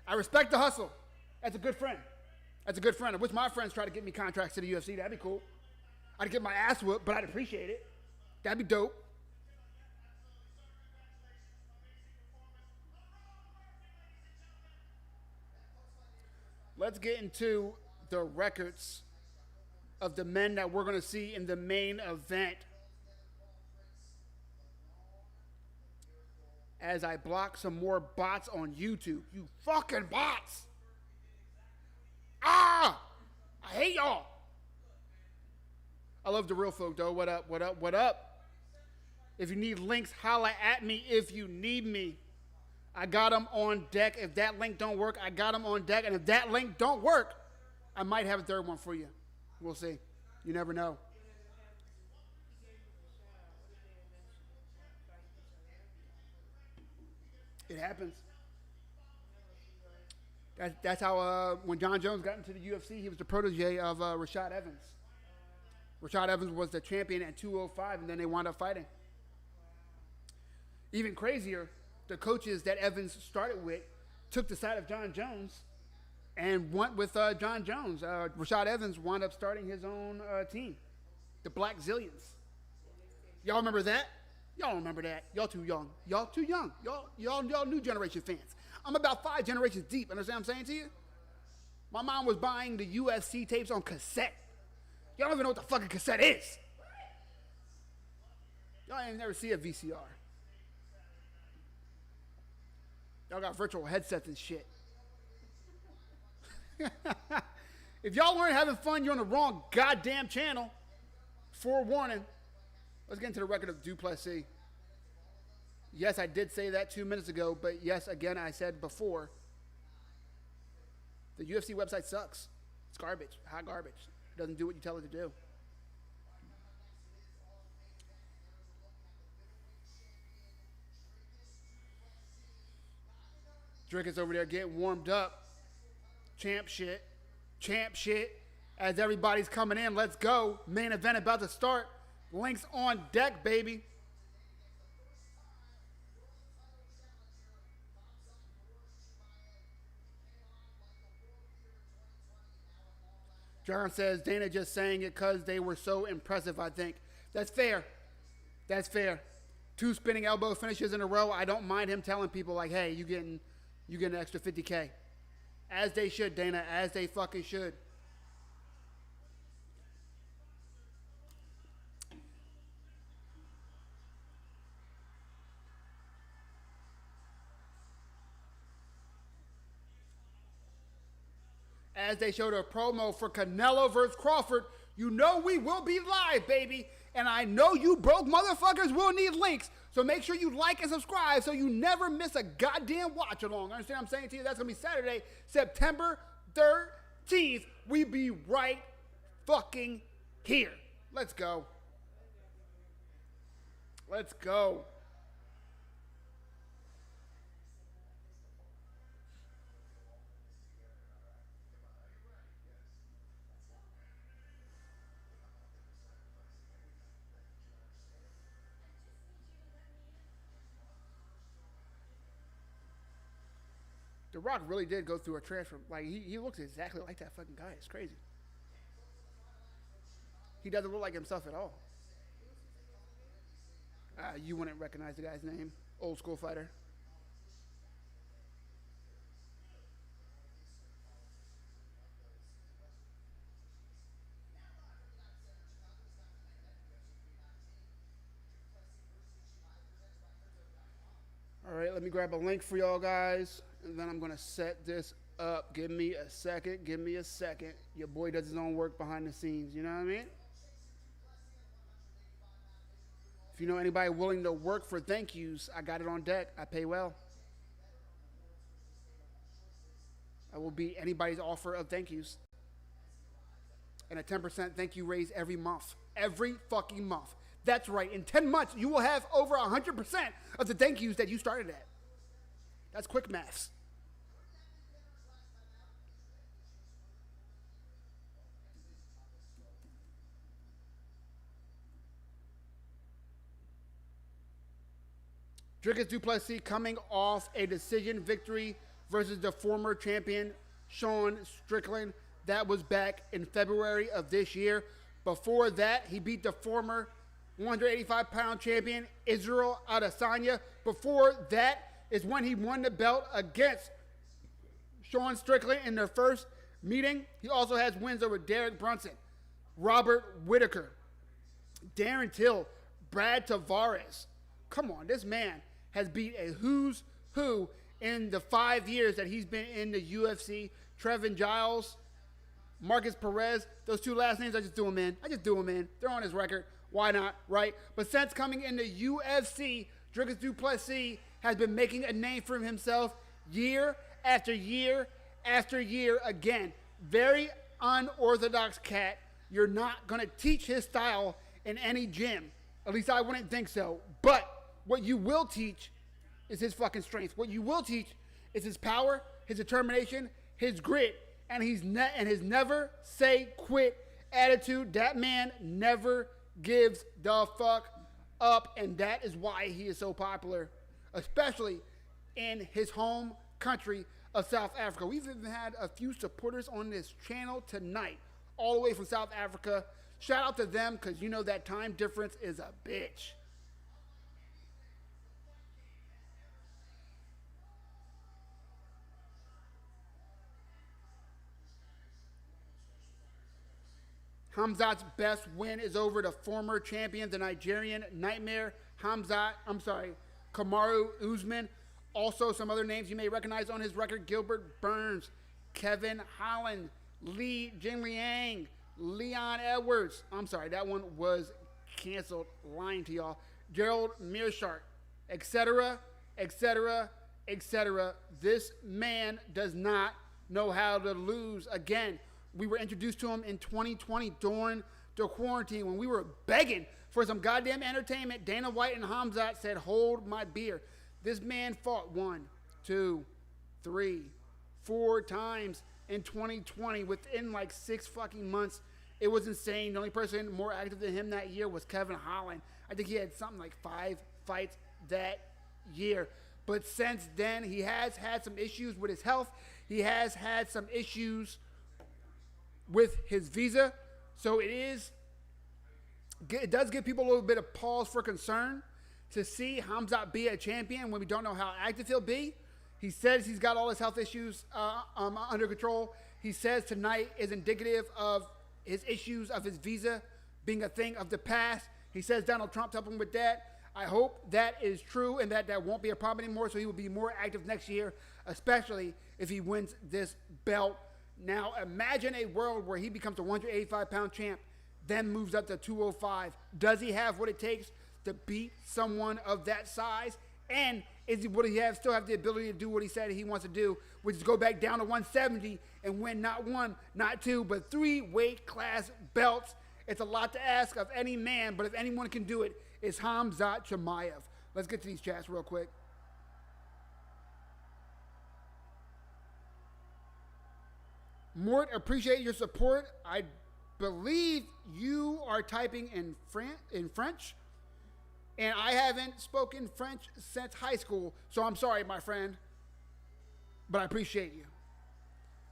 I respect the hustle. That's a good friend. That's a good friend. I wish my friends tried to get me contracts to the UFC. That'd be cool. I'd get my ass whooped, but I'd appreciate it. That'd be dope. let's get into the records of the men that we're going to see in the main event. As I block some more bots on YouTube. You fucking bots! Ah! I hate y'all. I love the real folk, though. What up, what up, what up? If you need links, holla at me if you need me. I got them on deck. If that link don't work, I got them on deck. And if that link don't work, I might have a third one for you. We'll see. You never know. It happens. That's how when John Jones got into the UFC, he was the protege of Rashad Evans. Rashad Evans was the champion at 205, and then they wound up fighting. Even crazier, the coaches that Evans started with took the side of John Jones and went with John Jones. Rashad Evans wound up starting his own team, the Black Zillions. Y'all remember that? Y'all remember that. Y'all too young. Y'all too young. Y'all new generation fans. I'm about 5 generations deep. Understand what I'm saying to you? My mom was buying the UFC tapes on cassette. Y'all don't even know what the fucking cassette is. Y'all ain't never see a VCR. Y'all got virtual headsets and shit. If y'all weren't having fun, you're on the wrong goddamn channel. Forewarning. Let's get into the record of Plessis. Yes, I did say that 2 minutes ago, but yes, again, I said before, the UFC website sucks. It's garbage, hot garbage. It doesn't do what you tell it to do. Drake is over there getting warmed up. Champ shit. As everybody's coming in, let's go. Main event about to start. Links on deck, baby. John says, Dana just saying it because they were so impressive, I think. That's fair. That's fair. 2 spinning elbow finishes in a row. I don't mind him telling people, like, hey, you getting an extra 50K. As they should, Dana. As they fucking should. As they showed a promo for Canelo versus Crawford, you know we will be live, baby. And I know you broke motherfuckers will need links. So make sure you like and subscribe so you never miss a goddamn watch along. Understand what I'm saying to you? That's going to be Saturday, September 13th. We be right fucking here. Let's go. Let's go. The Rock really did go through a transfer. Like, he looks exactly like that fucking guy. It's crazy. He doesn't look like himself at all. You wouldn't recognize the guy's name. Old school fighter. All right, let me grab a link for y'all guys. And then I'm going to set this up. Give me a second. Your boy does his own work behind the scenes. You know what I mean? If you know anybody willing to work for thank yous, I got it on deck. I pay well. I will be anybody's offer of thank yous. And a 10% thank you raise every month. Every fucking month. That's right. In 10 months, you will have over 100% of the thank yous that you started at. That's quick maths. Dricus Du Plessis coming off a decision victory versus the former champion, Sean Strickland. That was back in February of this year. Before that, he beat the former 185-pound champion, Israel Adesanya. Before that is when he won the belt against Sean Strickland in their first meeting. He also has wins over Derek Brunson, Robert Whitaker, Darren Till, Brad Tavares. Come on, this man has beat a who's who in the 5 years that he's been in the UFC. Trevin Giles, Marcus Perez, those two last names, I just do them in. They're on his record. Why not, right? But since coming into UFC, Dricus du Plessis has been making a name for himself year after year after year again. Very unorthodox cat. You're not going to teach his style in any gym. At least I wouldn't think so. But what you will teach is his fucking strength. What you will teach is his power, his determination, his grit, and his never say quit attitude. That man never gives the fuck up, and that is why he is so popular, especially in his home country of South Africa. We've even had a few supporters on this channel tonight, all the way from South Africa. Shout out to them, because you know that time difference is a bitch. Khamzat's best win is over the former champion, the Nigerian Nightmare, Kamaru Usman. Also, some other names you may recognize on his record: Gilbert Burns, Kevin Holland, Li Jinliang, Leon Edwards. I'm sorry, that one was canceled. Lying to y'all. Gerald Mearshart, etc., etc., etc. This man does not know how to lose. Again, we were introduced to him in 2020 during the quarantine when we were begging for some goddamn entertainment. Dana White and Khamzat said, "Hold my beer." This man fought 1, 2, 3, 4 times in 2020 within like 6 fucking months. It was insane. The only person more active than him that year was Kevin Holland. I think he had something like 5 fights that year. But since then, he has had some issues with his health. He has had some issues with his visa. So it does give people a little bit of pause for concern to see Khamzat be a champion when we don't know how active he'll be. He says he's got all his health issues under control. He says tonight is indicative of his issues of his visa being a thing of the past. He says Donald Trump helped him with that. I hope that is true and that won't be a problem anymore, so he will be more active next year, especially if he wins this belt. Now, imagine a world where he becomes a 185-pound champ, then moves up to 205. Does he have what it takes to beat someone of that size? And would he still have the ability to do what he said he wants to do, which is go back down to 170 and win not 1, not 2, but 3 weight class belts? It's a lot to ask of any man, but if anyone can do it, it's Khamzat Chimaev. Let's get to these chats real quick. Mort, appreciate your support. I believe you are typing in French, and I haven't spoken French since high school, so I'm sorry, my friend, but I appreciate you.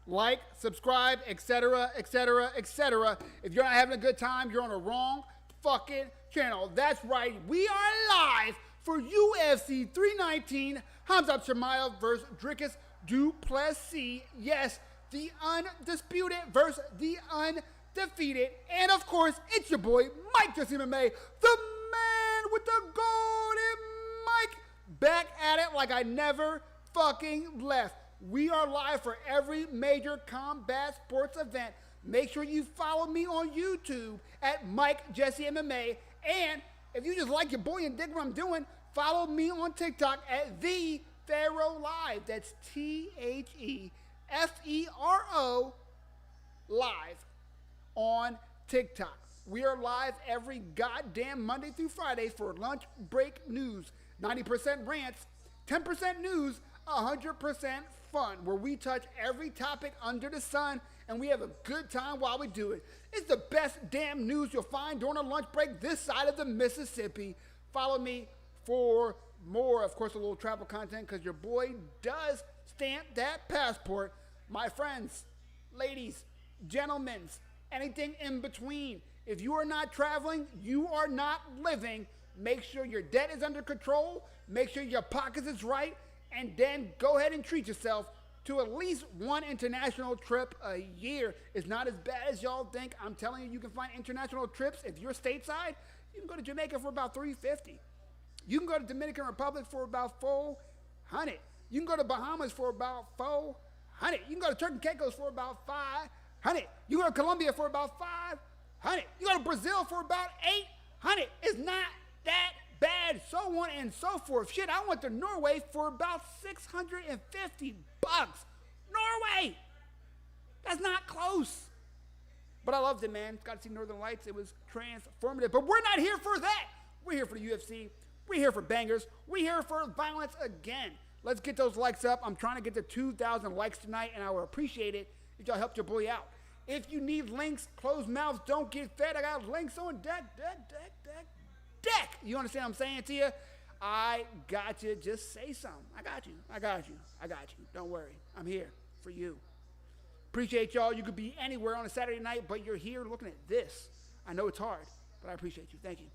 Like, subscribe, etc., etc., etc. If you're not having a good time, you're on the wrong fucking channel. That's right, we are live for UFC 319, Khamzat Chimaev versus Dricus du Plessis. Yes, the undisputed versus the undefeated. And of course, it's your boy, Mike Jesse MMA, the man with the golden mic, back at it like I never fucking left. We are live for every major combat sports event. Make sure you follow me on YouTube at Mike Jesse MMA. And if you just like your boy and dig what I'm doing, follow me on TikTok at The Pharaoh Live. That's TheFero Live on TikTok. We are live every goddamn Monday through Friday for lunch break news. 90% rants, 10% news, 100% fun, where we touch every topic under the sun and we have a good time while we do it. It's the best damn news you'll find during a lunch break this side of the Mississippi. Follow me for more, of course, a little travel content, because your boy does stamp that passport. My friends, ladies, gentlemen, anything in between. If you are not traveling, you are not living. Make sure your debt is under control. Make sure your pockets is right. And then go ahead and treat yourself to at least one international trip a year. It's not as bad as y'all think. I'm telling you, you can find international trips. If you're stateside, you can go to Jamaica for about $350. You can go to Dominican Republic for about $400. You can go to Bahamas for about $400. You can go to Turks and Caicos for about $500. You go to Colombia for about $500. You go to Brazil for about $800. It's not that bad, so on and so forth. Shit, I went to Norway for about $650. Norway! That's not close. But I loved it, man. Got to see Northern Lights. It was transformative. But we're not here for that. We're here for the UFC. We're here for bangers. We're here for violence again. Let's get those likes up. I'm trying to get to 2,000 likes tonight, and I would appreciate it if y'all helped your boy out. If you need links, closed mouths don't get fed. I got links on deck. You understand what I'm saying to you? I got you. Just say something. I got you. Don't worry. I'm here for you. Appreciate y'all. You could be anywhere on a Saturday night, but you're here looking at this. I know it's hard, but I appreciate you. Thank you.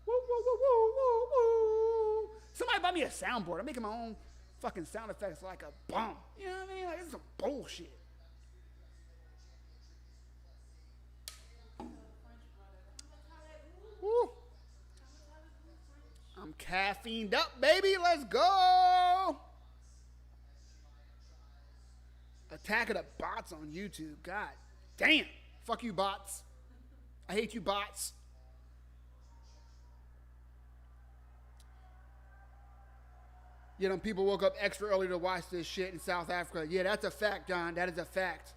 Woo, woo, woo, woo, woo, woo. Somebody buy me a soundboard. I'm making my own fucking sound effects like a bum. You know what I mean? Like, this is some bullshit. Woo. I'm caffeined up, baby. Let's go. Attack of the bots on YouTube. God damn. Fuck you, bots. I hate you, bots. You know, people woke up extra early to watch this shit in South Africa. Yeah, that's a fact, John. That is a fact.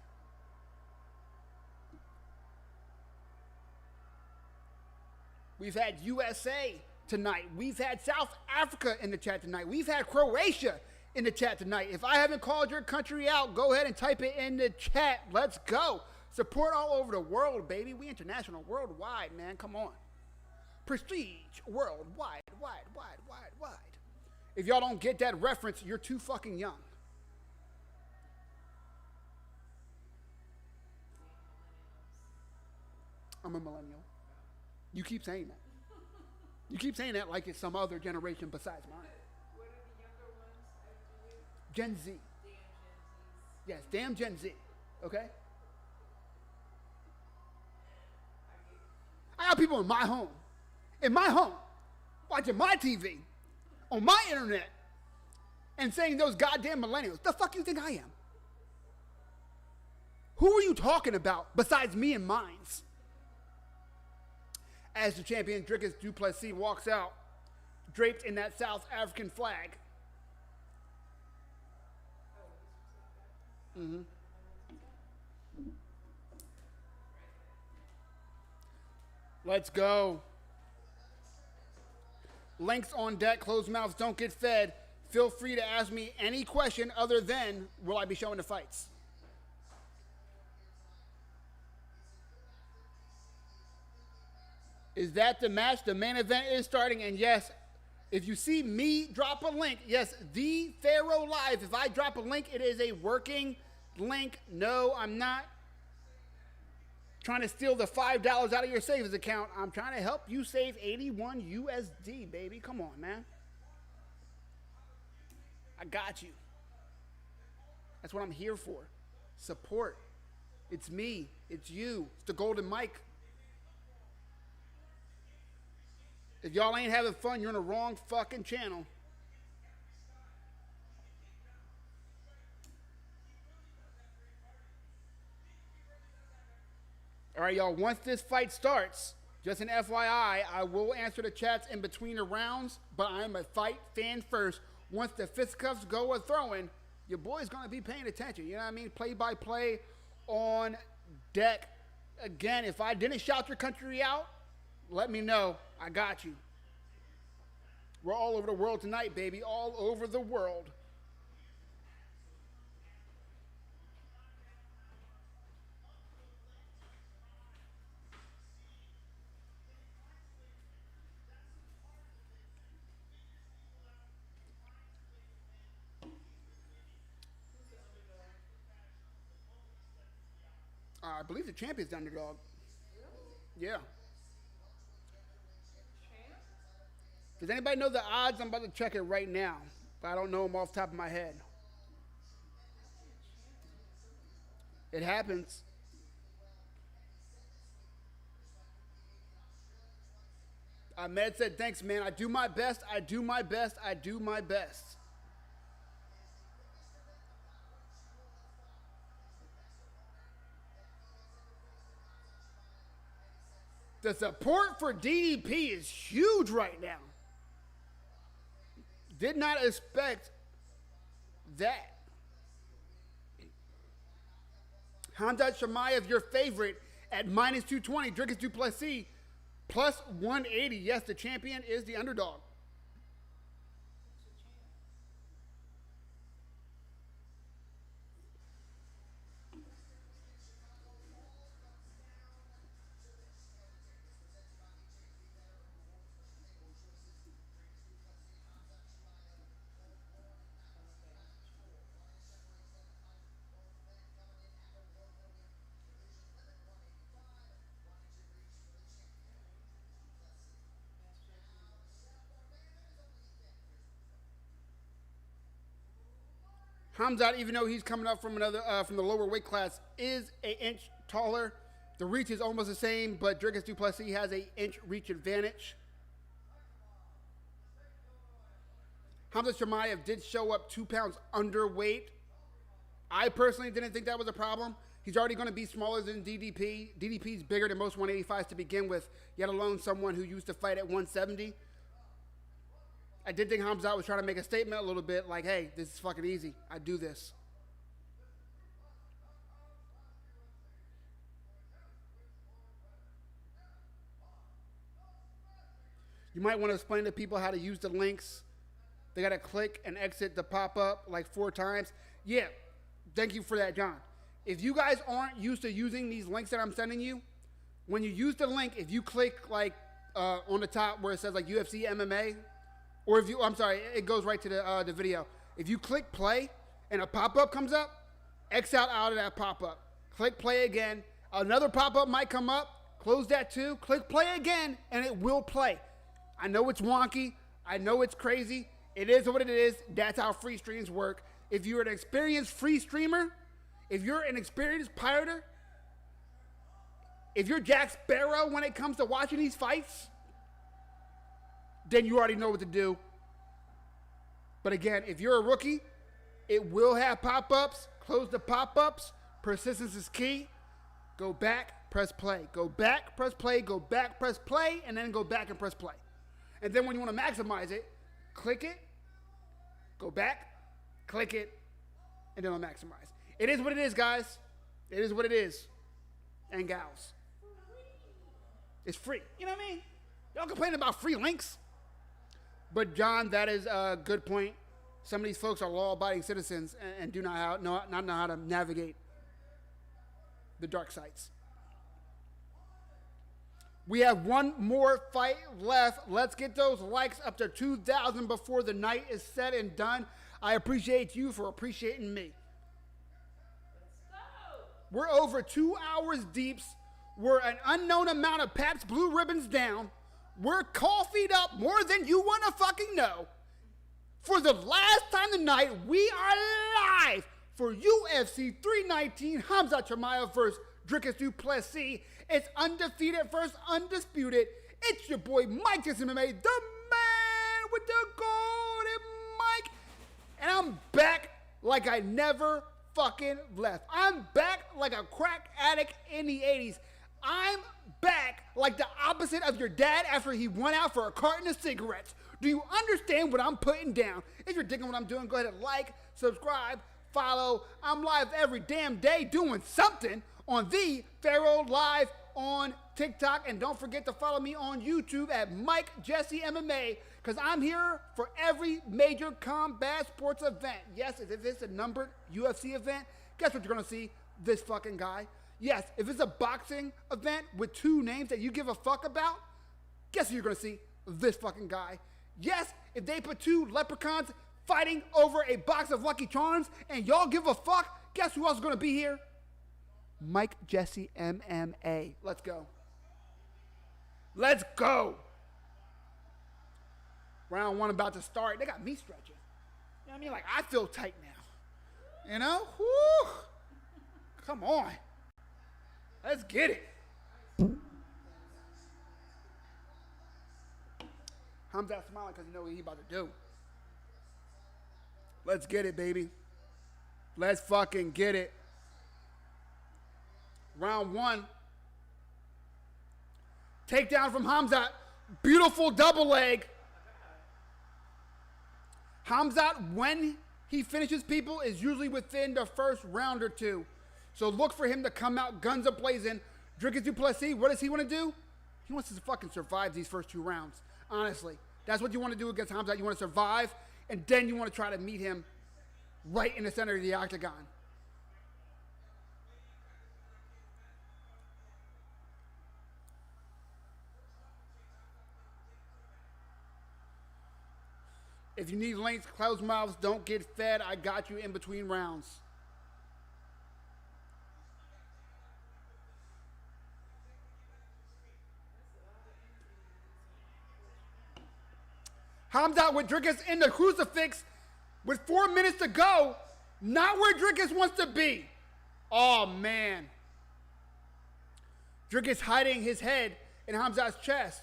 We've had USA tonight. We've had South Africa in the chat tonight. We've had Croatia in the chat tonight. If I haven't called your country out, go ahead and type it in the chat. Let's go. Support all over the world, baby. We international, worldwide, man. Come on. Prestige, worldwide, wide. If y'all don't get that reference, you're too fucking young. I'm a millennial. You keep saying that. You keep saying that like it's some other generation besides mine. What are the younger ones after you? Gen Z. Damn Gen Zs. Yes, damn Gen Z. Okay? I got people in my home, watching my TV, on my internet, and saying those goddamn millennials. The fuck you think I am? Who are you talking about besides me and mines? As the champion Drickus du Plessis walks out, draped in that South African flag. Mm-hmm. Let's go. Links on deck, closed mouths don't get fed. Feel free to ask me any question other than, will I be showing the fights? Is that the match? The main event is starting, and yes, if you see me drop a link, yes, the Pharaoh Live, if I drop a link, it is a working link. No, I'm not trying to steal the $5 out of your savings account. I'm trying to help you save 81 USD, baby. Come on, man. I got you. That's what I'm here for. Support. It's me. It's you. It's the Golden Mike. If y'all ain't having fun, you're in the wrong fucking channel. All right, y'all, once this fight starts, just an FYI, I will answer the chats in between the rounds, but I'm a fight fan first. Once the fisticuffs go a throwing, your boy's going to be paying attention. You know what I mean? Play by play on deck. Again, if I didn't shout your country out, let me know. I got you. We're all over the world tonight, baby. All over the world. I believe the champion's the underdog. Really? Yeah. Does anybody know the odds? I'm about to check it right now. But I don't know them off the top of my head. It happens. Ahmed said, thanks, man. I do my best. I do my best. I do my best. The support for DDP is huge right now. Did not expect that. Khamzat Shemaev, your favorite, at minus 220. Drickus du Plessis, plus 180. Yes, the champion is the underdog. Khamzat, even though he's coming up from from the lower weight class, is an inch taller. The reach is almost the same, but Drickus du Plessis has an inch reach advantage. Khamzat Shemaev did show up 2 pounds underweight. I personally didn't think that was a problem. He's already going to be smaller than DDP. DDP is bigger than most 185s to begin with, yet alone someone who used to fight at 170. I did think Khamzat was trying to make a statement a little bit like, hey, this is fucking easy. I do this. You might want to explain to people how to use the links. They got to click and exit the pop-up like 4 times. Yeah, thank you for that, John. If you guys aren't used to using these links that I'm sending you, when you use the link, if you click like on the top where it says like UFC MMA, or if you, I'm sorry, it goes right to the video. If you click play and a pop-up comes up, X out of that pop-up. Click play again. Another pop-up might come up. Close that too. Click play again, and it will play. I know it's wonky. I know it's crazy. It is what it is. That's how free streams work. If you're an experienced free streamer, if you're an experienced pirater, if you're Jack Sparrow when it comes to watching these fights, then you already know what to do. But again, if you're a rookie, it will have pop-ups. Close the pop-ups. Persistence is key. Go back, press play. Go back, press play. Go back, press play. And then go back and press play. And then when you want to maximize it, click it. Go back, click it, and then it'll maximize. It is what it is, guys. It is what it is. And gals. It's free. You know what I mean? Y'all complaining about free links? But John, that is a good point. Some of these folks are law-abiding citizens and do not know how to navigate the dark sites. We have one more fight left. Let's get those likes up to 2,000 before the night is said and done. I appreciate you for appreciating me. We're over 2 hours deep. We're an unknown amount of Pabst Blue Ribbons down. We're coffeeed up more than you want to fucking know. For the last time tonight, we are live for UFC 319, Khamzat Shemaev versus Drickus du Plessis. It's undefeated versus undisputed. It's your boy Mike Jesse MMA, the man with the golden mic. And I'm back like I never fucking left. I'm back like a crack addict in the 80s. I'm back like the opposite of your dad after he went out for a carton of cigarettes. Do you understand what I'm putting down? If you're digging what I'm doing, go ahead and like, subscribe, follow. I'm live every damn day doing something on the Pharaoh Live on TikTok. And don't forget to follow me on YouTube at Mike Jesse MMA, because I'm here for every major combat sports event. Yes, if it's a numbered UFC event, guess what you're going to see? This fucking guy. Yes, if it's a boxing event with 2 names that you give a fuck about, guess who you're going to see? This fucking guy. Yes, if they put 2 leprechauns fighting over a box of Lucky Charms and y'all give a fuck, guess who else is going to be here? Mike Jesse MMA. Let's go. Let's go. Round 1 about to start. They got me stretching. know what I mean? Like, I feel tight now. You know? Woo! Come on. Let's get it. Khamzat smiling because you know what he about to do. Let's get it, baby. Let's fucking get it. Round one. Takedown from Khamzat. Beautiful double leg. Khamzat, when he finishes people, is usually within the first round or two. So look for him to come out guns a-blazing. Dricus du Plessis, what does he want to do? He wants to fucking survive these first two rounds. Honestly. That's what you want to do against Khamzat. You want to survive, and then you want to try to meet him right in the center of the octagon. If you need length, closed mouths, don't get fed. I got you in between rounds. Khamzat with Dricus in the crucifix with 4 minutes to go. Not where Dricus wants to be. Oh, man. Dricus hiding his head in Khamzat's chest.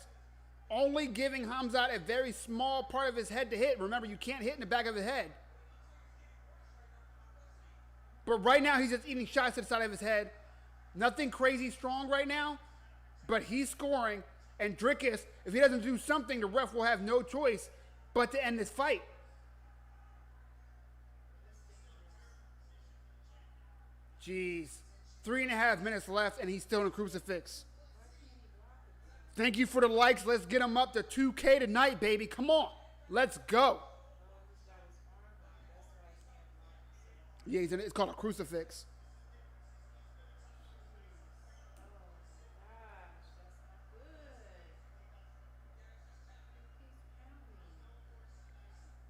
Only giving Khamzat a very small part of his head to hit. Remember, you can't hit in the back of the head. But right now, he's just eating shots to the side of his head. Nothing crazy strong right now, but he's scoring. And Dricus, if he doesn't do something, the ref will have no choice but to end this fight. Jeez. 3.5 minutes left, and he's still in a crucifix. Thank you for the likes. Let's get him up to 2K tonight, baby. Come on. Let's go. Yeah, it's called a crucifix.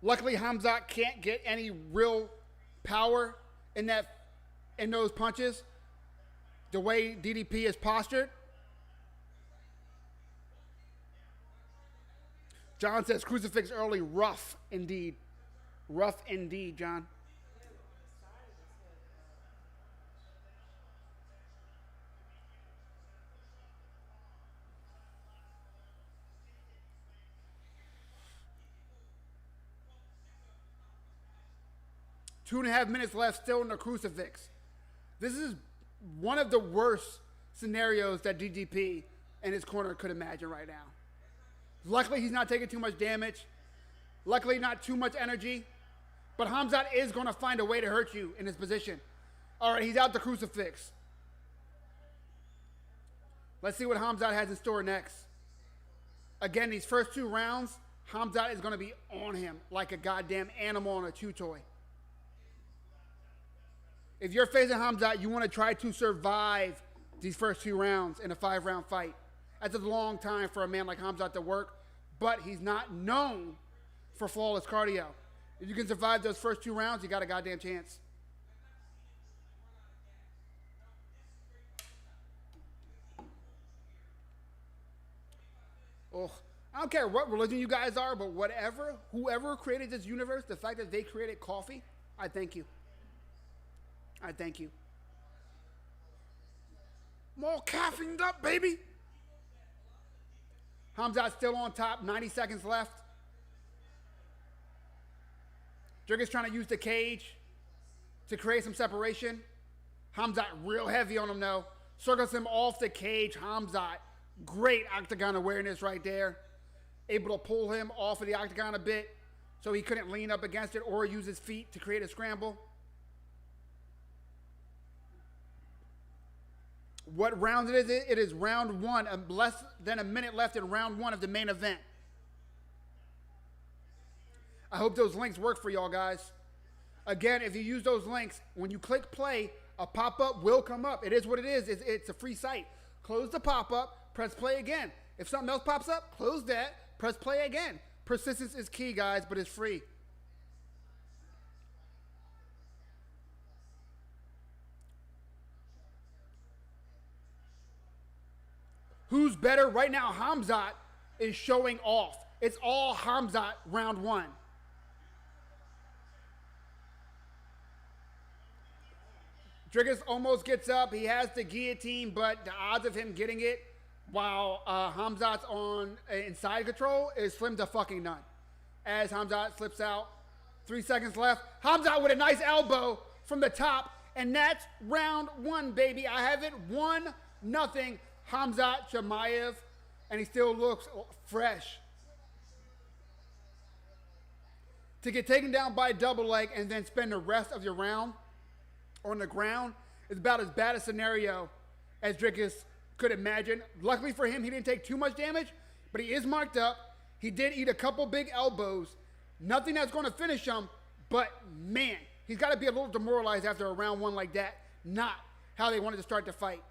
Luckily, Khamzat can't get any real power in those punches. The way DDP is postured. John says crucifix early, rough indeed. Rough indeed, John. Two and a half minutes left, still in the crucifix. This is one of the worst scenarios that DDP and his corner could imagine right now. Luckily, he's not taking too much damage. Luckily, not too much energy. But Khamzat is going to find a way to hurt you in his position. All right, he's out the crucifix. Let's see what Khamzat has in store next. Again, these first two rounds, Khamzat is going to be on him like a goddamn animal on a chew toy. If you're facing Khamzat, you want to try to survive these first two rounds in a 5-round fight. That's a long time for a man like Khamzat to work, but he's not known for flawless cardio. If you can survive those first two rounds, you got a goddamn chance. Oh, I don't care what religion you guys are, but whoever created this universe, the fact that they created coffee, I thank you. I thank you. I'm all caffeined up, baby. Khamzat still on top, 90 seconds left. Dricus trying to use the cage to create some separation. Khamzat real heavy on him though. Circles him off the cage. Khamzat, great octagon awareness right there. Able to pull him off of the octagon a bit so he couldn't lean up against it or use his feet to create a scramble. What round it is? It is round one. Less than a minute left in round one of the main event. I hope those links work for y'all guys. Again, if you use those links, when you click play, a pop-up will come up. It is what it is. It's a free site. Close the pop-up, press play again. If something else pops up, close that, press play again. Persistence is key, guys, but it's free. Who's better? Right now, Khamzat is showing off. It's all Khamzat round one. Dricus almost gets up. He has the guillotine, but the odds of him getting it while Khamzat's on inside control is slim to fucking none. As Khamzat slips out, 3 seconds left. Khamzat with a nice elbow from the top, and that's round one, baby. I have it 1-0 Khamzat Chimaev, and he still looks fresh. To get taken down by a double leg and then spend the rest of your round on the ground is about as bad a scenario as Dricus could imagine. Luckily for him, he didn't take too much damage, but he is marked up. He did eat a couple big elbows. Nothing that's going to finish him, but man, he's got to be a little demoralized after a round one like that. Not how they wanted to start the fight.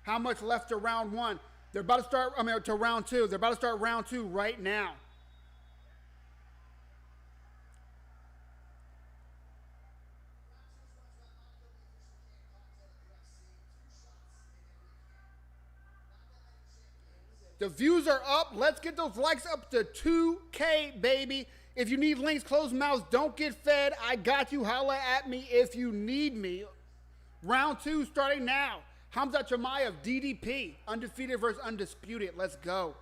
How much left to round one? They're about to start, to round two. They're about to start round two right now. The views are up. Let's get those likes up to 2K, baby. If you need links, closed mouths, don't get fed. I got you. Holla at me if you need me. Round two starting now. Khamzat Chimaev, DDP, undefeated versus undisputed. Let's go.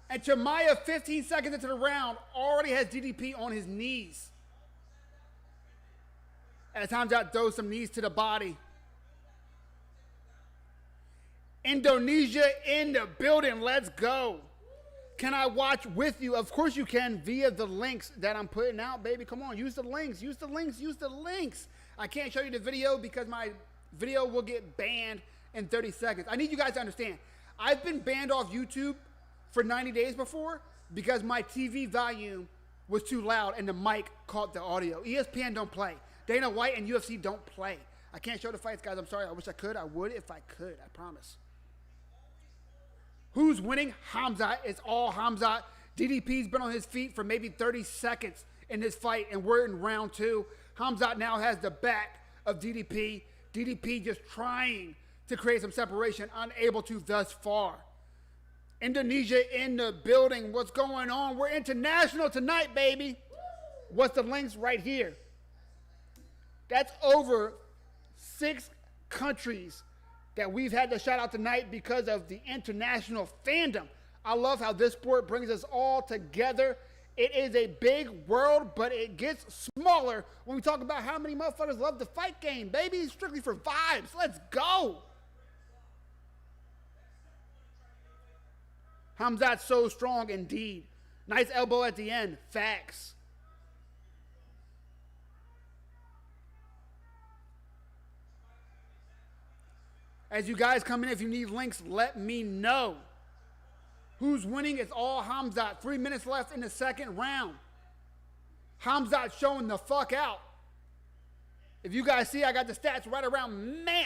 And Chimaev, 15 seconds into the round, already has DDP on his knees. As Khamzat throws some knees to the body. Indonesia in the building. Let's go. Can I watch with you? Of course you can via the links that I'm putting out, baby. Come on, use the links, use the links, use the links. I can't show you the video because my video will get banned in 30 seconds. I need you guys to understand. I've been banned off YouTube for 90 days before because my TV volume was too loud and the mic caught the audio. ESPN don't play. Dana White and UFC don't play. I can't show the fights, guys. I'm sorry. I wish I could. I would if I could. I promise. Who's winning? Khamzat. It's all Khamzat. DDP's been on his feet for maybe 30 seconds in this fight, and we're in round two. Khamzat now has the back of DDP. DDP just trying to create some separation, unable to thus far. Indonesia in the building. What's going on? We're international tonight, baby. What's the links right here? That's over 6 countries that we've had to shout out tonight because of the international fandom. I love how this sport brings us all together. It is a big world, but it gets smaller when we talk about how many motherfuckers love the fight game, baby. It's strictly for vibes. Let's go. Khamzat's so strong indeed. Nice elbow at the end. Facts. As you guys come in, if you need links, let me know. Who's winning? It's all Khamzat. 3 minutes left in the second round. Khamzat showing the fuck out. If you guys see, I got the stats right around meh.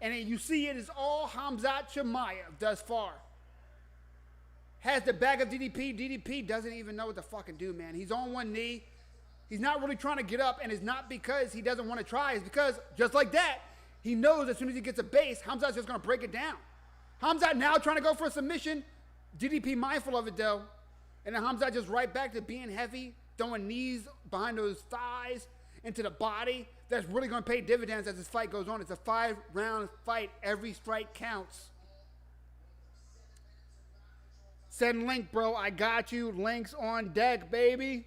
And you see it is all Khamzat Chimaev thus far. Has the back of DDP. DDP doesn't even know what to fucking do, man. He's on one knee. He's not really trying to get up, and it's not because he doesn't want to try. It's because, just like that, he knows as soon as he gets a base, Khamzat's just going to break it down. Khamzat now trying to go for a submission. DDP mindful of it, though. And then Khamzat just right back to being heavy, throwing knees behind those thighs into the body. That's really going to pay dividends as this fight goes on. It's a 5-round fight. Every strike counts. Send link, bro. I got you. Links on deck, baby.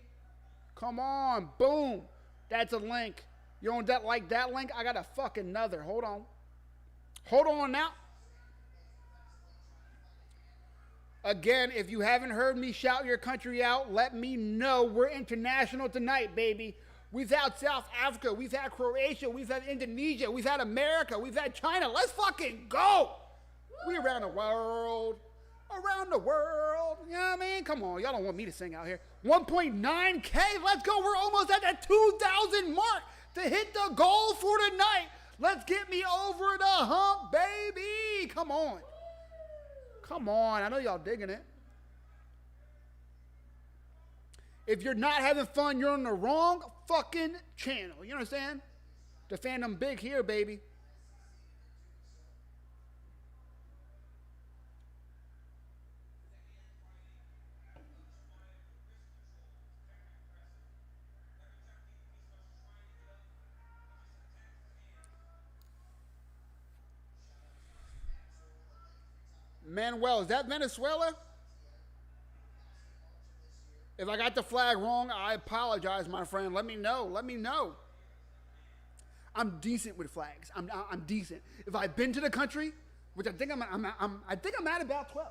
Come on. Boom. That's a link. You don't like that link? I got a fucking another. Hold on. Hold on now. Again, if you haven't heard me shout your country out, let me know. We're international tonight, baby. We've had South Africa. We've had Croatia. We've had Indonesia. We've had America. We've had China. Let's fucking go. We around the world. Around the world. You know what I mean? Come on. Y'all don't want me to sing out here. 1.9K. Let's go. We're almost at that 2,000 mark to hit the goal for tonight. Let's get me over the hump, baby. Come on. Come on. I know y'all digging it. If you're not having fun, you're on the wrong fucking channel. You understand? The fandom big here, baby. Manuel, is that Venezuela? If I got the flag wrong, I apologize, my friend. Let me know. Let me know. I'm decent with flags. I'm decent. If I've been to the country, which I think I'm at about 12.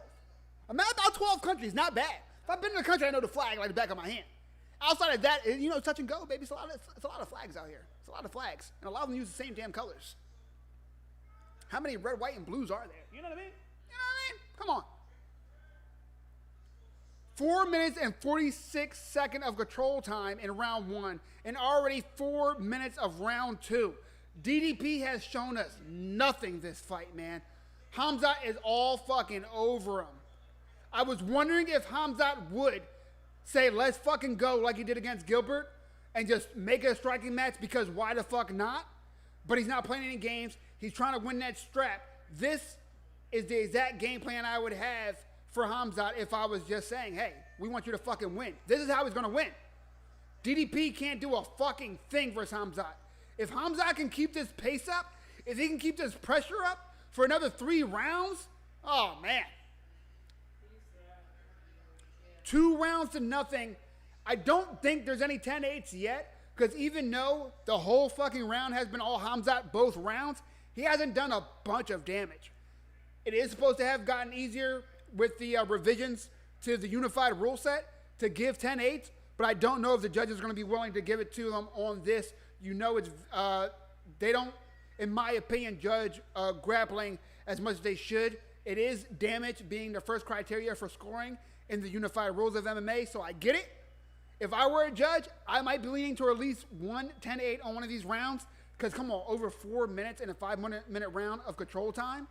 I'm at about 12 countries. Not bad. If I've been to the country, I know the flag like the back of my hand. Outside of that, you know, touch and go, baby. It's a lot of flags out here. It's a lot of flags, and a lot of them use the same damn colors. How many red, white, and blues are there? You know what I mean? You know what I mean? Come on. 4 minutes and 46 seconds of control time in round 1, and already 4 minutes of round 2. DDP has shown us nothing this fight, man. Khamzat is all fucking over him. I was wondering if Khamzat would say, let's fucking go like he did against Gilbert and just make it a striking match, because why the fuck not? But he's not playing any games. He's trying to win that strap. This is the exact game plan I would have for Khamzat if I was just saying, hey, we want you to fucking win. This is how he's going to win. DDP can't do a fucking thing versus Khamzat. If Khamzat can keep this pace up, if he can keep this pressure up for another 3 rounds, oh, man. 2 rounds to nothing. I don't think there's any 10-8s yet, because even though the whole fucking round has been all Khamzat both rounds, he hasn't done a bunch of damage. It is supposed to have gotten easier with the revisions to the unified rule set to give 10-8s, but I don't know if the judges are going to be willing to give it to them on this. You know, it's they don't, in my opinion, judge grappling as much as they should. It is damage being the first criteria for scoring in the unified rules of MMA, so I get it. If I were a judge, I might be leaning to at least 1 10-8 on one of these rounds, because come on, over 4 minutes in a 5-minute round of control time,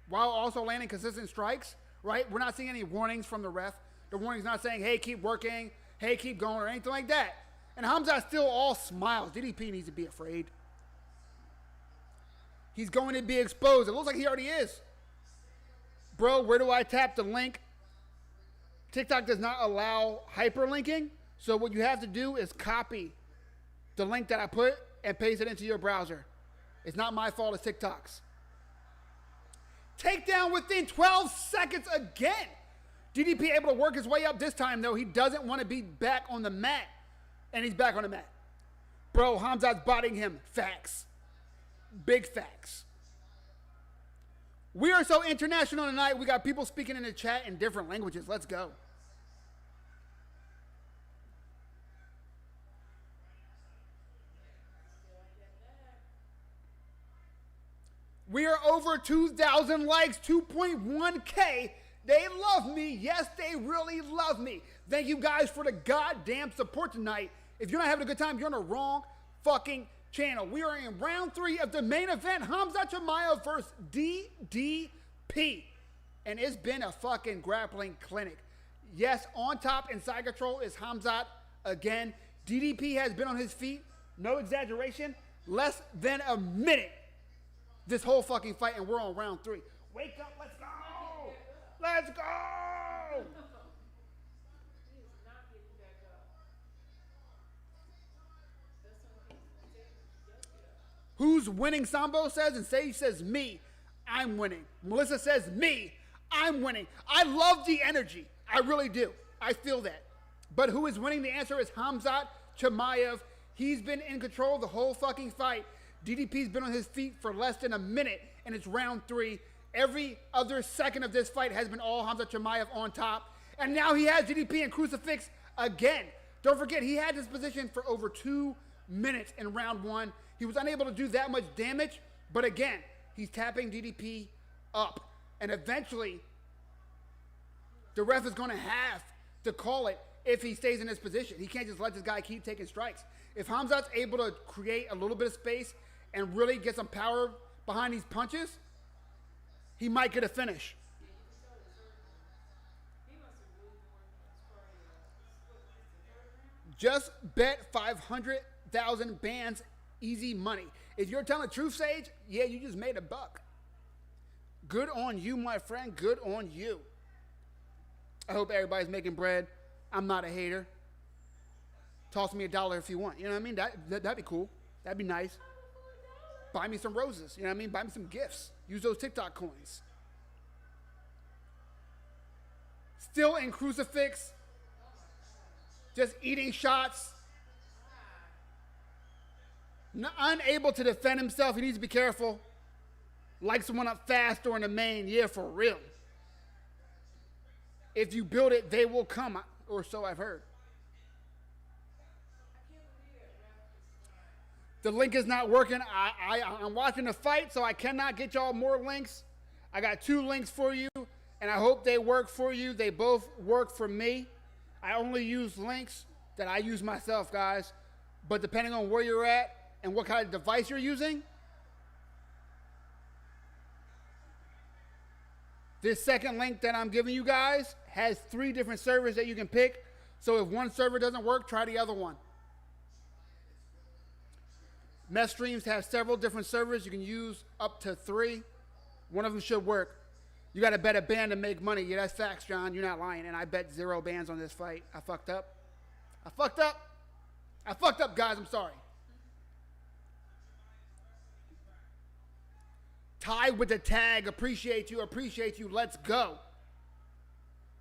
while also landing consistent strikes, right? We're not seeing any warnings from the ref. The warning's not saying, hey, keep working, hey, keep going, or anything like that. And Khamzat still all smiles. DDP needs to be afraid. He's going to be exposed. It looks like he already is. Bro, where do I tap the link? TikTok does not allow hyperlinking. So what you have to do is copy the link that I put and paste it into your browser. It's not my fault, it's TikTok's. Takedown within 12 seconds again. DDP able to work his way up this time, though. He doesn't want to be back on the mat. And he's back on the mat. Bro, Khamzat's bodying him. Facts. Big facts. We are so international tonight. We got people speaking in the chat in different languages. Let's go. We are over 2,000 likes, 2.1K. They love me. Yes, they really love me. Thank you guys for the goddamn support tonight. If you're not having a good time, you're on the wrong fucking channel. We are in round 3 of the main event, Khamzat Chimaev versus DDP. And it's been a fucking grappling clinic. Yes, on top in side control is Khamzat again. DDP has been on his feet, no exaggeration, less than a minute this whole fucking fight, and we're on round 3. Wake up, let's go! Let's go! Who's winning? Sambo says, and Sage says me. I'm winning. Melissa says me. I'm winning. I love the energy. I really do. I feel that. But who is winning? The answer is Khamzat Chimaev. He's been in control the whole fucking fight. DDP's been on his feet for less than a minute, and it's round 3. Every other second of this fight has been all Khamzat Chimaev on top. And now he has DDP in crucifix again. Don't forget, he had this position for over 2 minutes in round 1. He was unable to do that much damage, but again, he's tapping DDP up. And eventually, the ref is going to have to call it if he stays in this position. He can't just let this guy keep taking strikes. If Khamzat's able to create a little bit of space and really get some power behind these punches, he might get a finish. Just bet 500,000 bands, easy money. If you're telling the truth, Sage, yeah, you just made a buck. Good on you, my friend. Good on you. I hope everybody's making bread. I'm not a hater. Toss me $1 if you want. You know what I mean? That'd be cool. That'd be nice. Buy me some roses. You know what I mean? Buy me some gifts. Use those TikTok coins. still in crucifix, just eating shots, unable to defend himself. He needs to be careful. Like someone up fast or in the main. Yeah, for real. If you build it, they will come, or so I've heard. The link is not working. I'm watching the fight, so I cannot get y'all more links. I got 2 links for you, and I hope they work for you. They both work for me. I only use links that I use myself, guys. But depending on where you're at and what kind of device you're using, this second link that I'm giving you guys has 3 different servers that you can pick. So if one server doesn't work, try the other one. Mess streams have several different servers. You can use up to 3. One of them should work. You got to bet a band to make money. Yeah, that's facts, John. You're not lying. And I bet 0 bands on this fight. I fucked up. I fucked up, guys. I'm sorry. Ty with the tag. Appreciate you. Appreciate you. Let's go.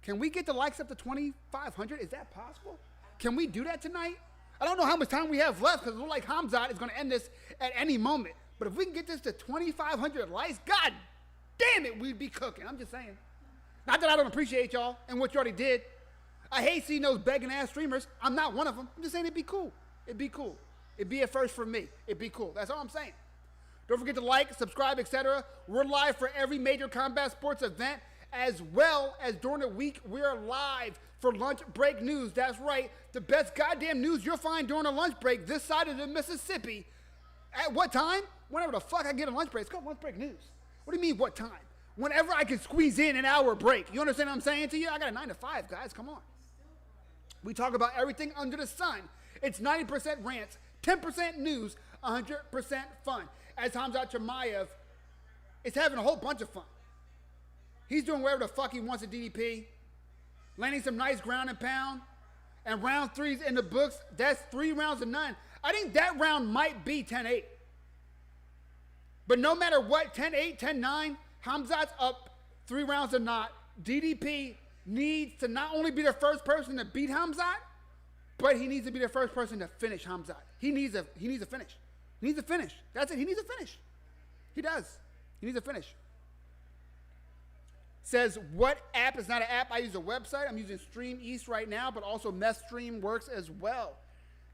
Can we get the likes up to 2,500? Is that possible? Can we do that tonight? I don't know how much time we have left because it looks like Khamzat is going to end this at any moment. But if we can get this to 2,500 likes, God damn it, we'd be cooking. I'm just saying. Not that I don't appreciate y'all and what you already did. I hate seeing those begging ass streamers. I'm not one of them. I'm just saying it'd be cool. It'd be cool. It'd be a first for me. It'd be cool. That's all I'm saying. Don't forget to like, subscribe, etc. We're live for every major combat sports event, as well as during the week, we're live for lunch break news. That's right. The best goddamn news you'll find during a lunch break this side of the Mississippi. At what time? Whenever the fuck I get a lunch break. It's called lunch break news. What do you mean, what time? Whenever I can squeeze in an hour break. You understand what I'm saying to you? I got a 9 to 5, guys. Come on. We talk about everything under the sun. It's 90% rants, 10% news, 100% fun. As Khamzat Chimaev is having a whole bunch of fun. He's doing whatever the fuck he wants at DDP. Landing some nice ground and pound. And round 3's in the books. That's 3 rounds to none. I think that round might be 10-8. But no matter what, 10-8, 10-9, Khamzat's up 3 rounds to naught. DDP needs to not only be the first person to beat Khamzat, but he needs to be the first person to finish Khamzat. He needs a finish. He needs a finish. That's it. He needs a finish. He does. He needs a finish. Says, what app is not an app? I use a website. I'm using Stream East right now, but also MessStream works as well.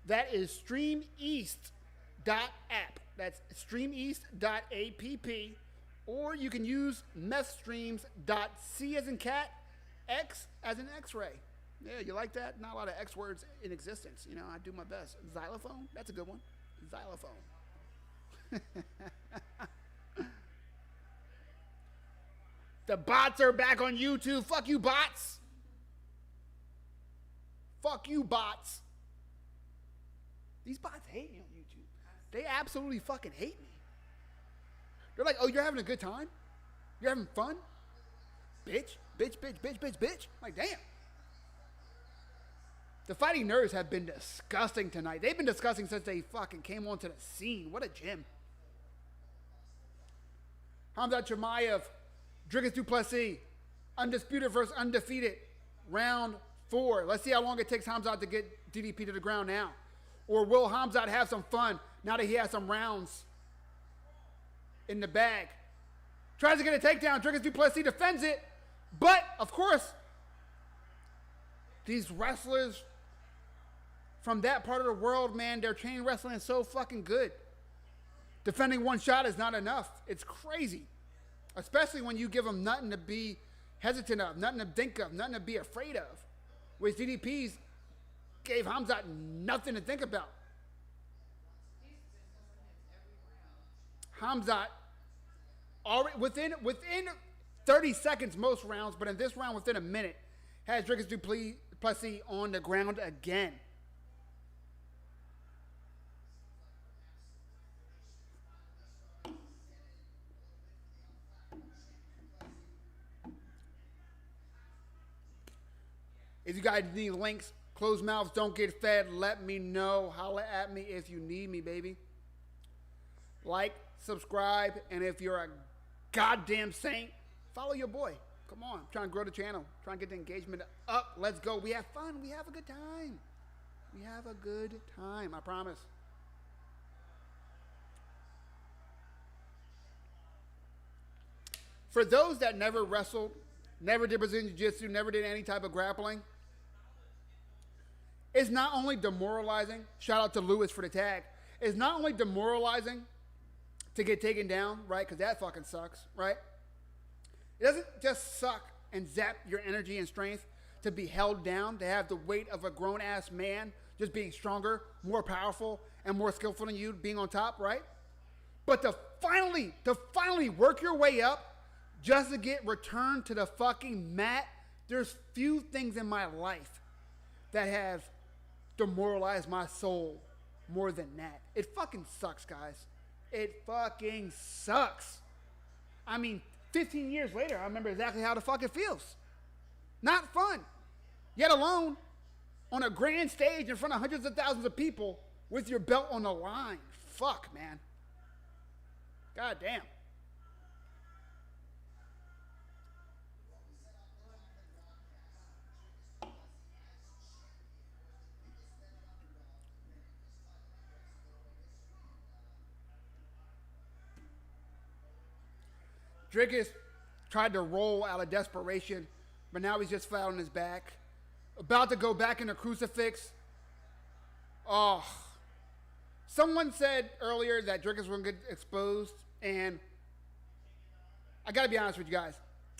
That is streameast.app. That's streameast.app. Or you can use messstreams.c as in cat, x as in x-ray. Yeah, you like that? Not a lot of X words in existence. You know, I do my best. Xylophone? That's a good one. Xylophone. The bots are back on YouTube. Fuck you, bots. Fuck you, bots. These bots hate me on YouTube. They absolutely fucking hate me. They're like, oh, you're having a good time? You're having fun? Bitch, bitch, bitch, bitch, bitch, bitch. I'm like, damn. The Fighting Nerds have been disgusting tonight. They've been disgusting since they fucking came onto the scene. What a gym. Khamzat Chimaev, Dricus du Plessis, undisputed versus undefeated, round 4. Let's see how long it takes Khamzat to get DDP to the ground now. Or will Khamzat have some fun now that he has some rounds in the bag? Tries to get a takedown. Dricus du Plessis defends it. But, of course, these wrestlers from that part of the world, man, their chain wrestling is so fucking good. Defending one shot is not enough. It's crazy. Especially when you give them nothing to be hesitant of, nothing to think of, nothing to be afraid of. Which DDP's gave Khamzat nothing to think about. Khamzat, already within 30 seconds most rounds, but in this round within a minute, has Dricus du Plessis on the ground again. If you guys need links, closed mouths don't get fed, let me know. Holla at me if you need me, baby. Like, subscribe, and if you're a goddamn saint, follow your boy. Come on. I'm trying to grow the channel. Trying to get the engagement up. Let's go. We have fun. We have a good time. We have a good time. I promise. For those that never wrestled, never did Brazilian Jiu-Jitsu, never did any type of grappling, it's not only demoralizing. Shout out to Lewis for the tag. It's not only demoralizing to get taken down, right? Because that fucking sucks, right? It doesn't just suck and zap your energy and strength to be held down, to have the weight of a grown-ass man just being stronger, more powerful, and more skillful than you being on top, right? But to finally work your way up just to get returned to the fucking mat, there's few things in my life that have demoralized my soul more than that. It fucking sucks, guys. It fucking sucks. I mean, 15 years later, I remember exactly how the fuck it feels. Not fun. Yet alone, on a grand stage in front of hundreds of thousands of people with your belt on the line. Fuck, man. God damn. Drickus tried to roll out of desperation, but now he's just flat on his back. About to go back in a crucifix. Oh. Someone said earlier that Drickus was going to get exposed, and I got to be honest with you guys.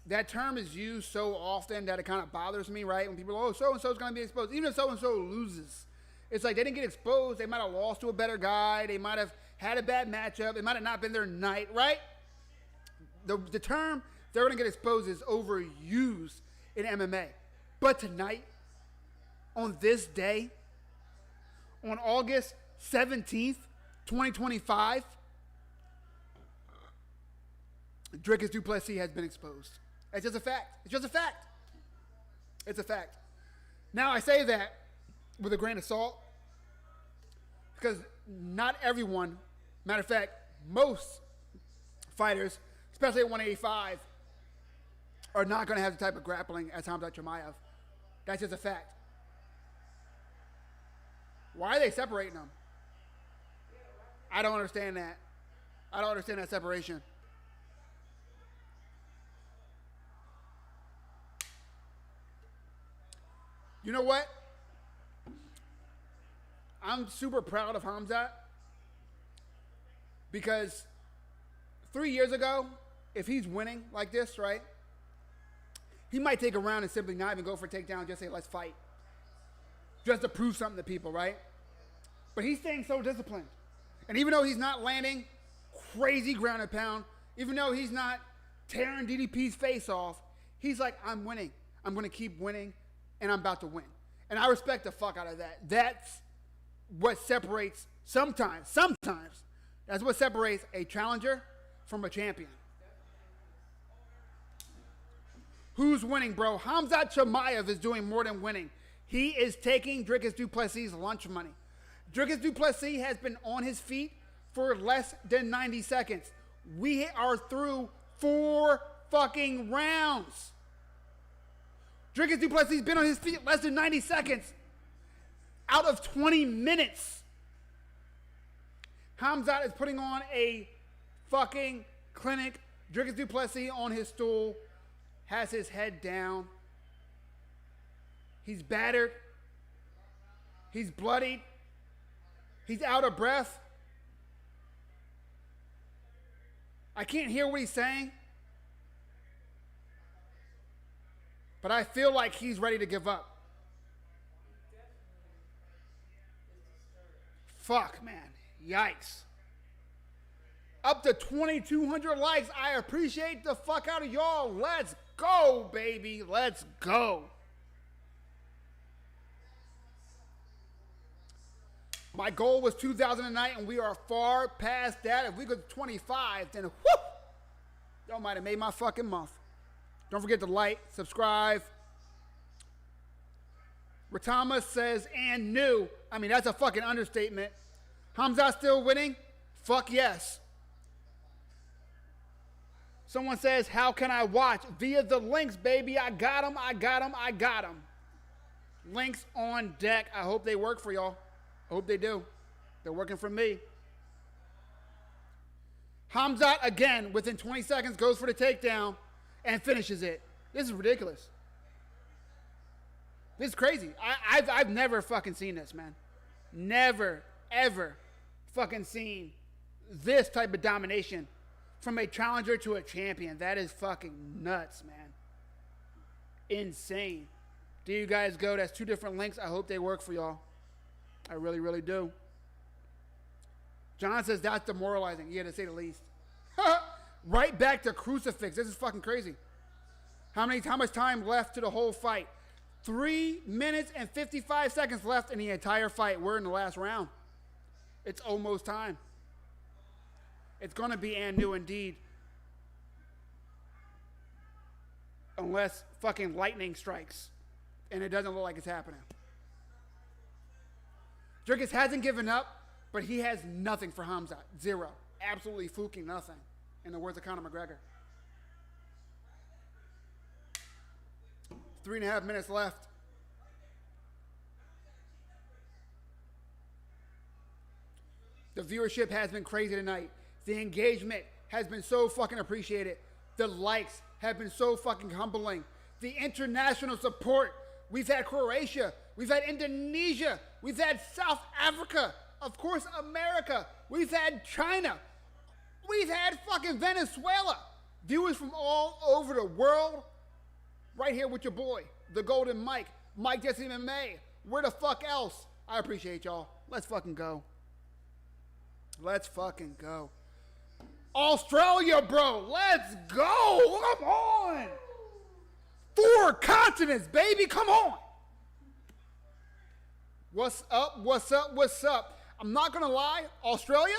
That term is used so often that it kind of bothers me, right? When people are, oh, so-and-so's going to be exposed. Even if so-and-so loses. It's like they didn't get exposed. They might have lost to a better guy. They might have had a bad matchup. It might have not been their night, right? The term they're going to get exposed is overused in MMA. But tonight, on this day, on August 17th, 2025, Drickus du Plessis has been exposed. It's just a fact. It's just a fact. It's a fact. Now, I say that with a grain of salt because not everyone, matter of fact, most fighters, especially at 185, are not going to have the type of grappling as Khamzat Chimaev. That's just a fact. Why are they separating them? I don't understand that. I don't understand that separation. You know what? I'm super proud of Khamzat because 3 years ago, if he's winning like this, right, he might take a round and simply not even go for a takedown, just say, let's fight. Just to prove something to people, right? But he's staying so disciplined. And even though he's not landing crazy ground and pound, even though he's not tearing DDP's face off, he's like, I'm winning. I'm going to keep winning, and I'm about to win. And I respect the fuck out of that. That's what separates, sometimes, that's what separates a challenger from a champion. Who's winning, bro? Khamzat Chimaev is doing more than winning. He is taking Drickus du Plessis' lunch money. Drickus du Plessis has been on his feet for less than 90 seconds. We are through 4 fucking rounds. Drickus du Plessis has been on his feet less than 90 seconds out of 20 minutes. Khamzat is putting on a fucking clinic. Drickus du Plessis on his stool has his head down. He's battered. He's bloodied. He's out of breath. I can't hear what he's saying. But I feel like he's ready to give up. Fuck, man. Yikes. Up to 2,200 likes. I appreciate the fuck out of y'all. Let's go, baby. Let's go. My goal was 2,000 a night, and we are far past that. If we go to 25, then whoop! Y'all might have made my fucking month. Don't forget to like, subscribe. Ratama says, and new. I mean, that's a fucking understatement. Khamzat still winning? Fuck yes. Someone says, how can I watch? Via the links, baby. I got them. I got them. I got them. Links on deck. I hope they work for y'all. I hope they do. They're working for me. Khamzat, again, within 20 seconds, goes for the takedown and finishes it. This is ridiculous. This is crazy. I've never fucking seen this, man. Never, ever fucking seen this type of domination from a challenger to a champion. That is fucking nuts, man. Insane. There you guys go. That's 2 different links. I hope they work for y'all. I really, really do. John says that's demoralizing. Yeah, to say the least. Right back to crucifix. This is fucking crazy. How much time left to the whole fight? 3 minutes and 55 seconds left in the entire fight. We're in the last round. It's almost time. It's going to be and new indeed. Unless fucking lightning strikes. And it doesn't look like it's happening. Drickus hasn't given up, but he has nothing for Khamzat. 0. Absolutely fucking nothing. In the words of Conor McGregor. 3.5 minutes left. The viewership has been crazy tonight. The engagement has been so fucking appreciated. The likes have been so fucking humbling. The international support. We've had Croatia. We've had Indonesia. We've had South Africa. Of course, America. We've had China. We've had fucking Venezuela. Viewers from all over the world. Right here with your boy, the Golden Mike. Mike Jesse MMA. Where the fuck else? I appreciate y'all. Let's fucking go. Let's fucking go. Australia, bro. Let's go. Come on. 4 continents, baby. Come on. What's up? What's up? What's up? I'm not going to lie. Australia,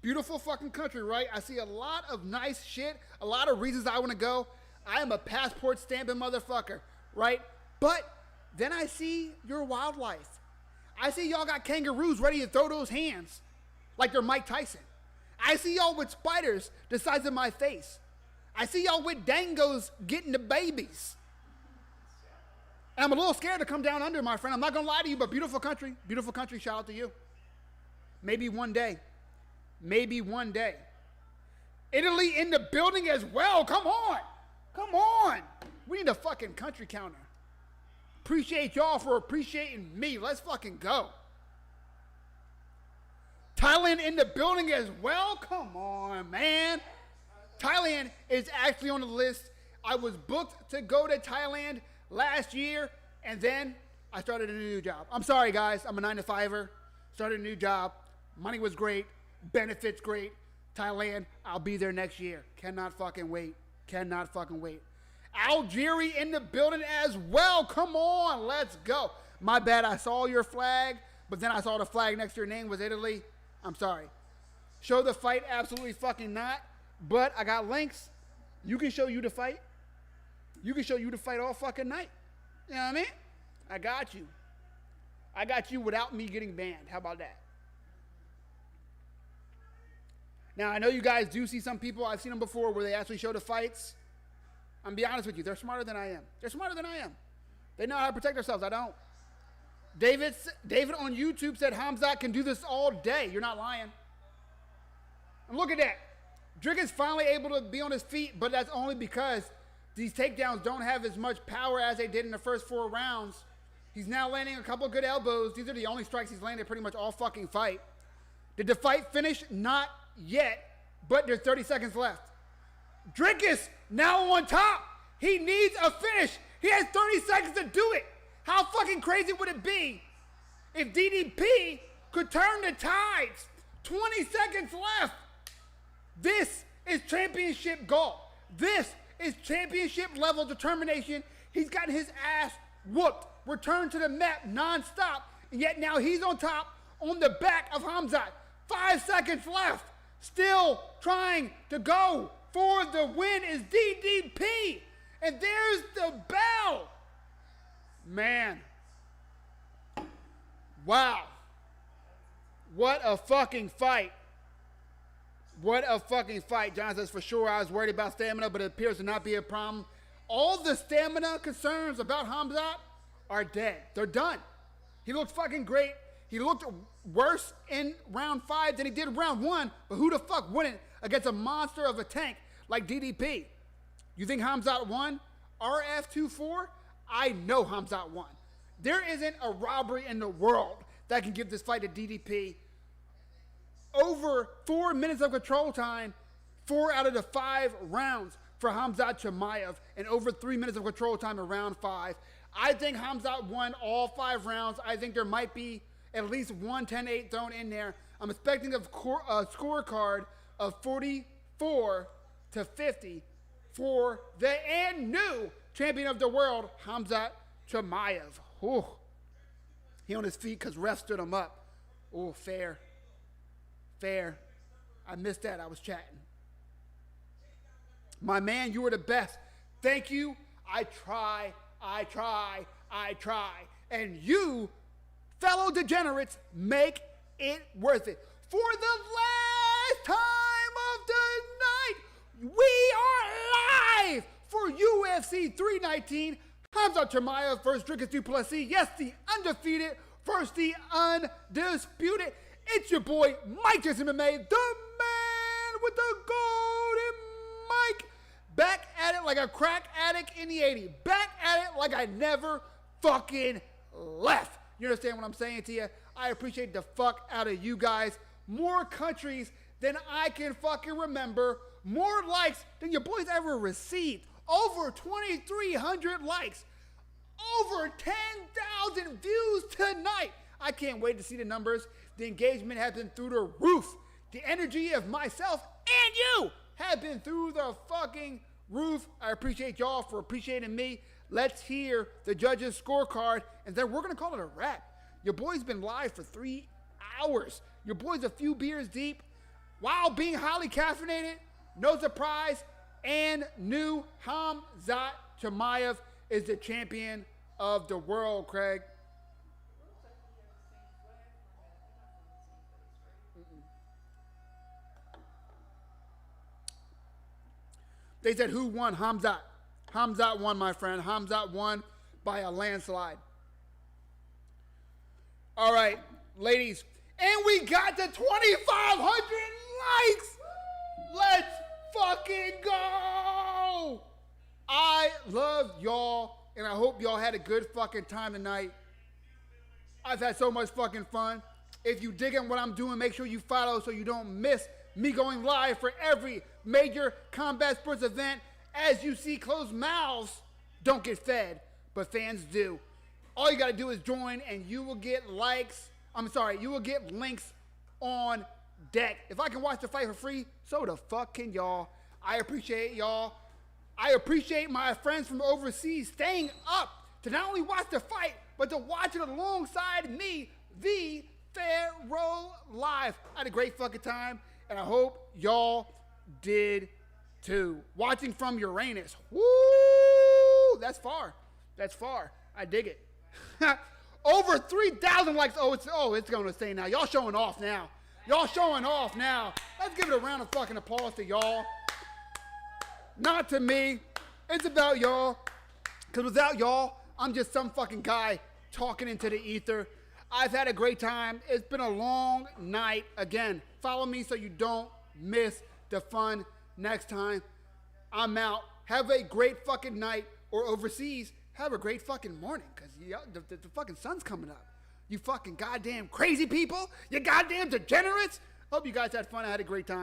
beautiful fucking country, right? I see a lot of nice shit. A lot of reasons I want to go. I am a passport stamping motherfucker, right? But then I see your wildlife. I see y'all got kangaroos ready to throw those hands like they're Mike Tyson. I see y'all with spiders the size of my face. I see y'all with dangos getting the babies. And I'm a little scared to come down under, my friend. I'm not going to lie to you, but beautiful country. Beautiful country. Shout out to you. Maybe one day. Maybe one day. Italy in the building as well. Come on. Come on. We need a fucking country counter. Appreciate y'all for appreciating me. Let's fucking go. Thailand in the building as well. Come on, man. Thailand is actually on the list. I was booked to go to Thailand last year, and then I started a new job. I'm sorry, guys. I'm a 9-to-5er. Started a new job. Money was great. Benefits great. Thailand, I'll be there next year. Cannot fucking wait. Cannot fucking wait. Algeria in the building as well. Come on, let's go. My bad, I saw your flag, but then I saw the flag next to your name was Italy. I'm sorry. Show the fight? Absolutely fucking not. But I got links. You can show you the fight. You can show you the fight all fucking night. You know what I mean? I got you. I got you without me getting banned. How about that? Now, I know you guys do see some people, I've seen them before, where they actually show the fights. I'm going to be honest with you. They're smarter than I am. They're smarter than I am. They know how to protect themselves. I don't. David on YouTube said Khamzat can do this all day. You're not lying. And look at that. Drickus finally able to be on his feet, but that's only because these takedowns don't have as much power as they did in the first 4 rounds. He's now landing a couple good elbows. These are the only strikes he's landed pretty much all fucking fight. Did the fight finish? Not yet, but there's 30 seconds left. Drickus now on top. He needs a finish. He has 30 seconds to do it. How fucking crazy would it be if DDP could turn the tides? 20 seconds left. This is championship goal. This is championship level determination. He's gotten his ass whooped. Return to the map nonstop. And yet now he's on top on the back of Khamzat. 5 seconds left. Still trying to go for the win is DDP. And there's the bell. Man. Wow. What a fucking fight. What a fucking fight. John says, for sure, I was worried about stamina, but it appears to not be a problem. All the stamina concerns about Khamzat are dead. They're done. He looked fucking great. He looked worse in round 5 than he did round 1, but who the fuck wouldn't against a monster of a tank like DDP? You think Khamzat won? RF24? I know Khamzat won. There isn't a robbery in the world that can give this fight to DDP. Over 4 minutes of control time, 4 out of the 5 rounds for Khamzat Chimaev, and over 3 minutes of control time in round 5. I think Khamzat won all 5 rounds. I think there might be at least one 10-8 thrown in there. I'm expecting a scorecard of 44 to 50 for the and new champion of the world, Khamzat Chimaev. Ooh. He on his feet because refs stood him up. Oh, fair. Fair. I missed that. I was chatting. My man, you were the best. Thank you. I try. And you, fellow degenerates, make it worth it. For the last time of the night, we are live for UFC 319. Khamzat Chimaev versus Plessis. Yes, the undefeated versus the undisputed. It's your boy, Mike Jason MMA, the man with the golden mic. Back at it like a crack addict in the 80s. Back at it like I never fucking left. You understand what I'm saying to you? I appreciate the fuck out of you guys. More countries than I can fucking remember. More likes than your boys ever received. Over 2,300 likes. Over 10,000 views tonight. I can't wait to see the numbers. The engagement has been through the roof. The energy of myself and you have been through the fucking roof. I appreciate y'all for appreciating me. Let's hear the judges' scorecard, and then we're going to call it a wrap. Your boy's been live for 3 hours. Your boy's a few beers deep while being highly caffeinated. No surprise. And new Khamzat Chimaev is the champion of the world, Craig. They said, who won? Khamzat. Khamzat won, my friend. Khamzat won by a landslide. All right, ladies. And we got the 2,500 likes. Let's fucking go. I love y'all, and I hope y'all had a good fucking time tonight. I've had so much fucking fun. If you digging what I'm doing, make sure you follow so you don't miss me going live for every major combat sports event. As you see, closed mouths don't get fed, but fans do. All you got to do is join, and you will get you will get links on deck. If I can watch the fight for free, so the fuck can y'all. I appreciate y'all. I appreciate my friends from overseas staying up to not only watch the fight, but to watch it alongside me, the Pharaoh Live. I had a great fucking time, and I hope y'all did too. Watching from Uranus. Woo! That's far. That's far. I dig it. Over 3,000 likes. It's going to stay now. Y'all showing off now. Y'all showing off now. Let's give it a round of fucking applause to y'all. Not to me. It's about y'all. Because without y'all, I'm just some fucking guy talking into the ether. I've had a great time. It's been a long night. Again, follow me so you don't miss the fun next time. I'm out. Have a great fucking night. Or overseas, have a great fucking morning. Because the fucking sun's coming up. You fucking goddamn crazy people. You goddamn degenerates. Hope you guys had fun. I had a great time.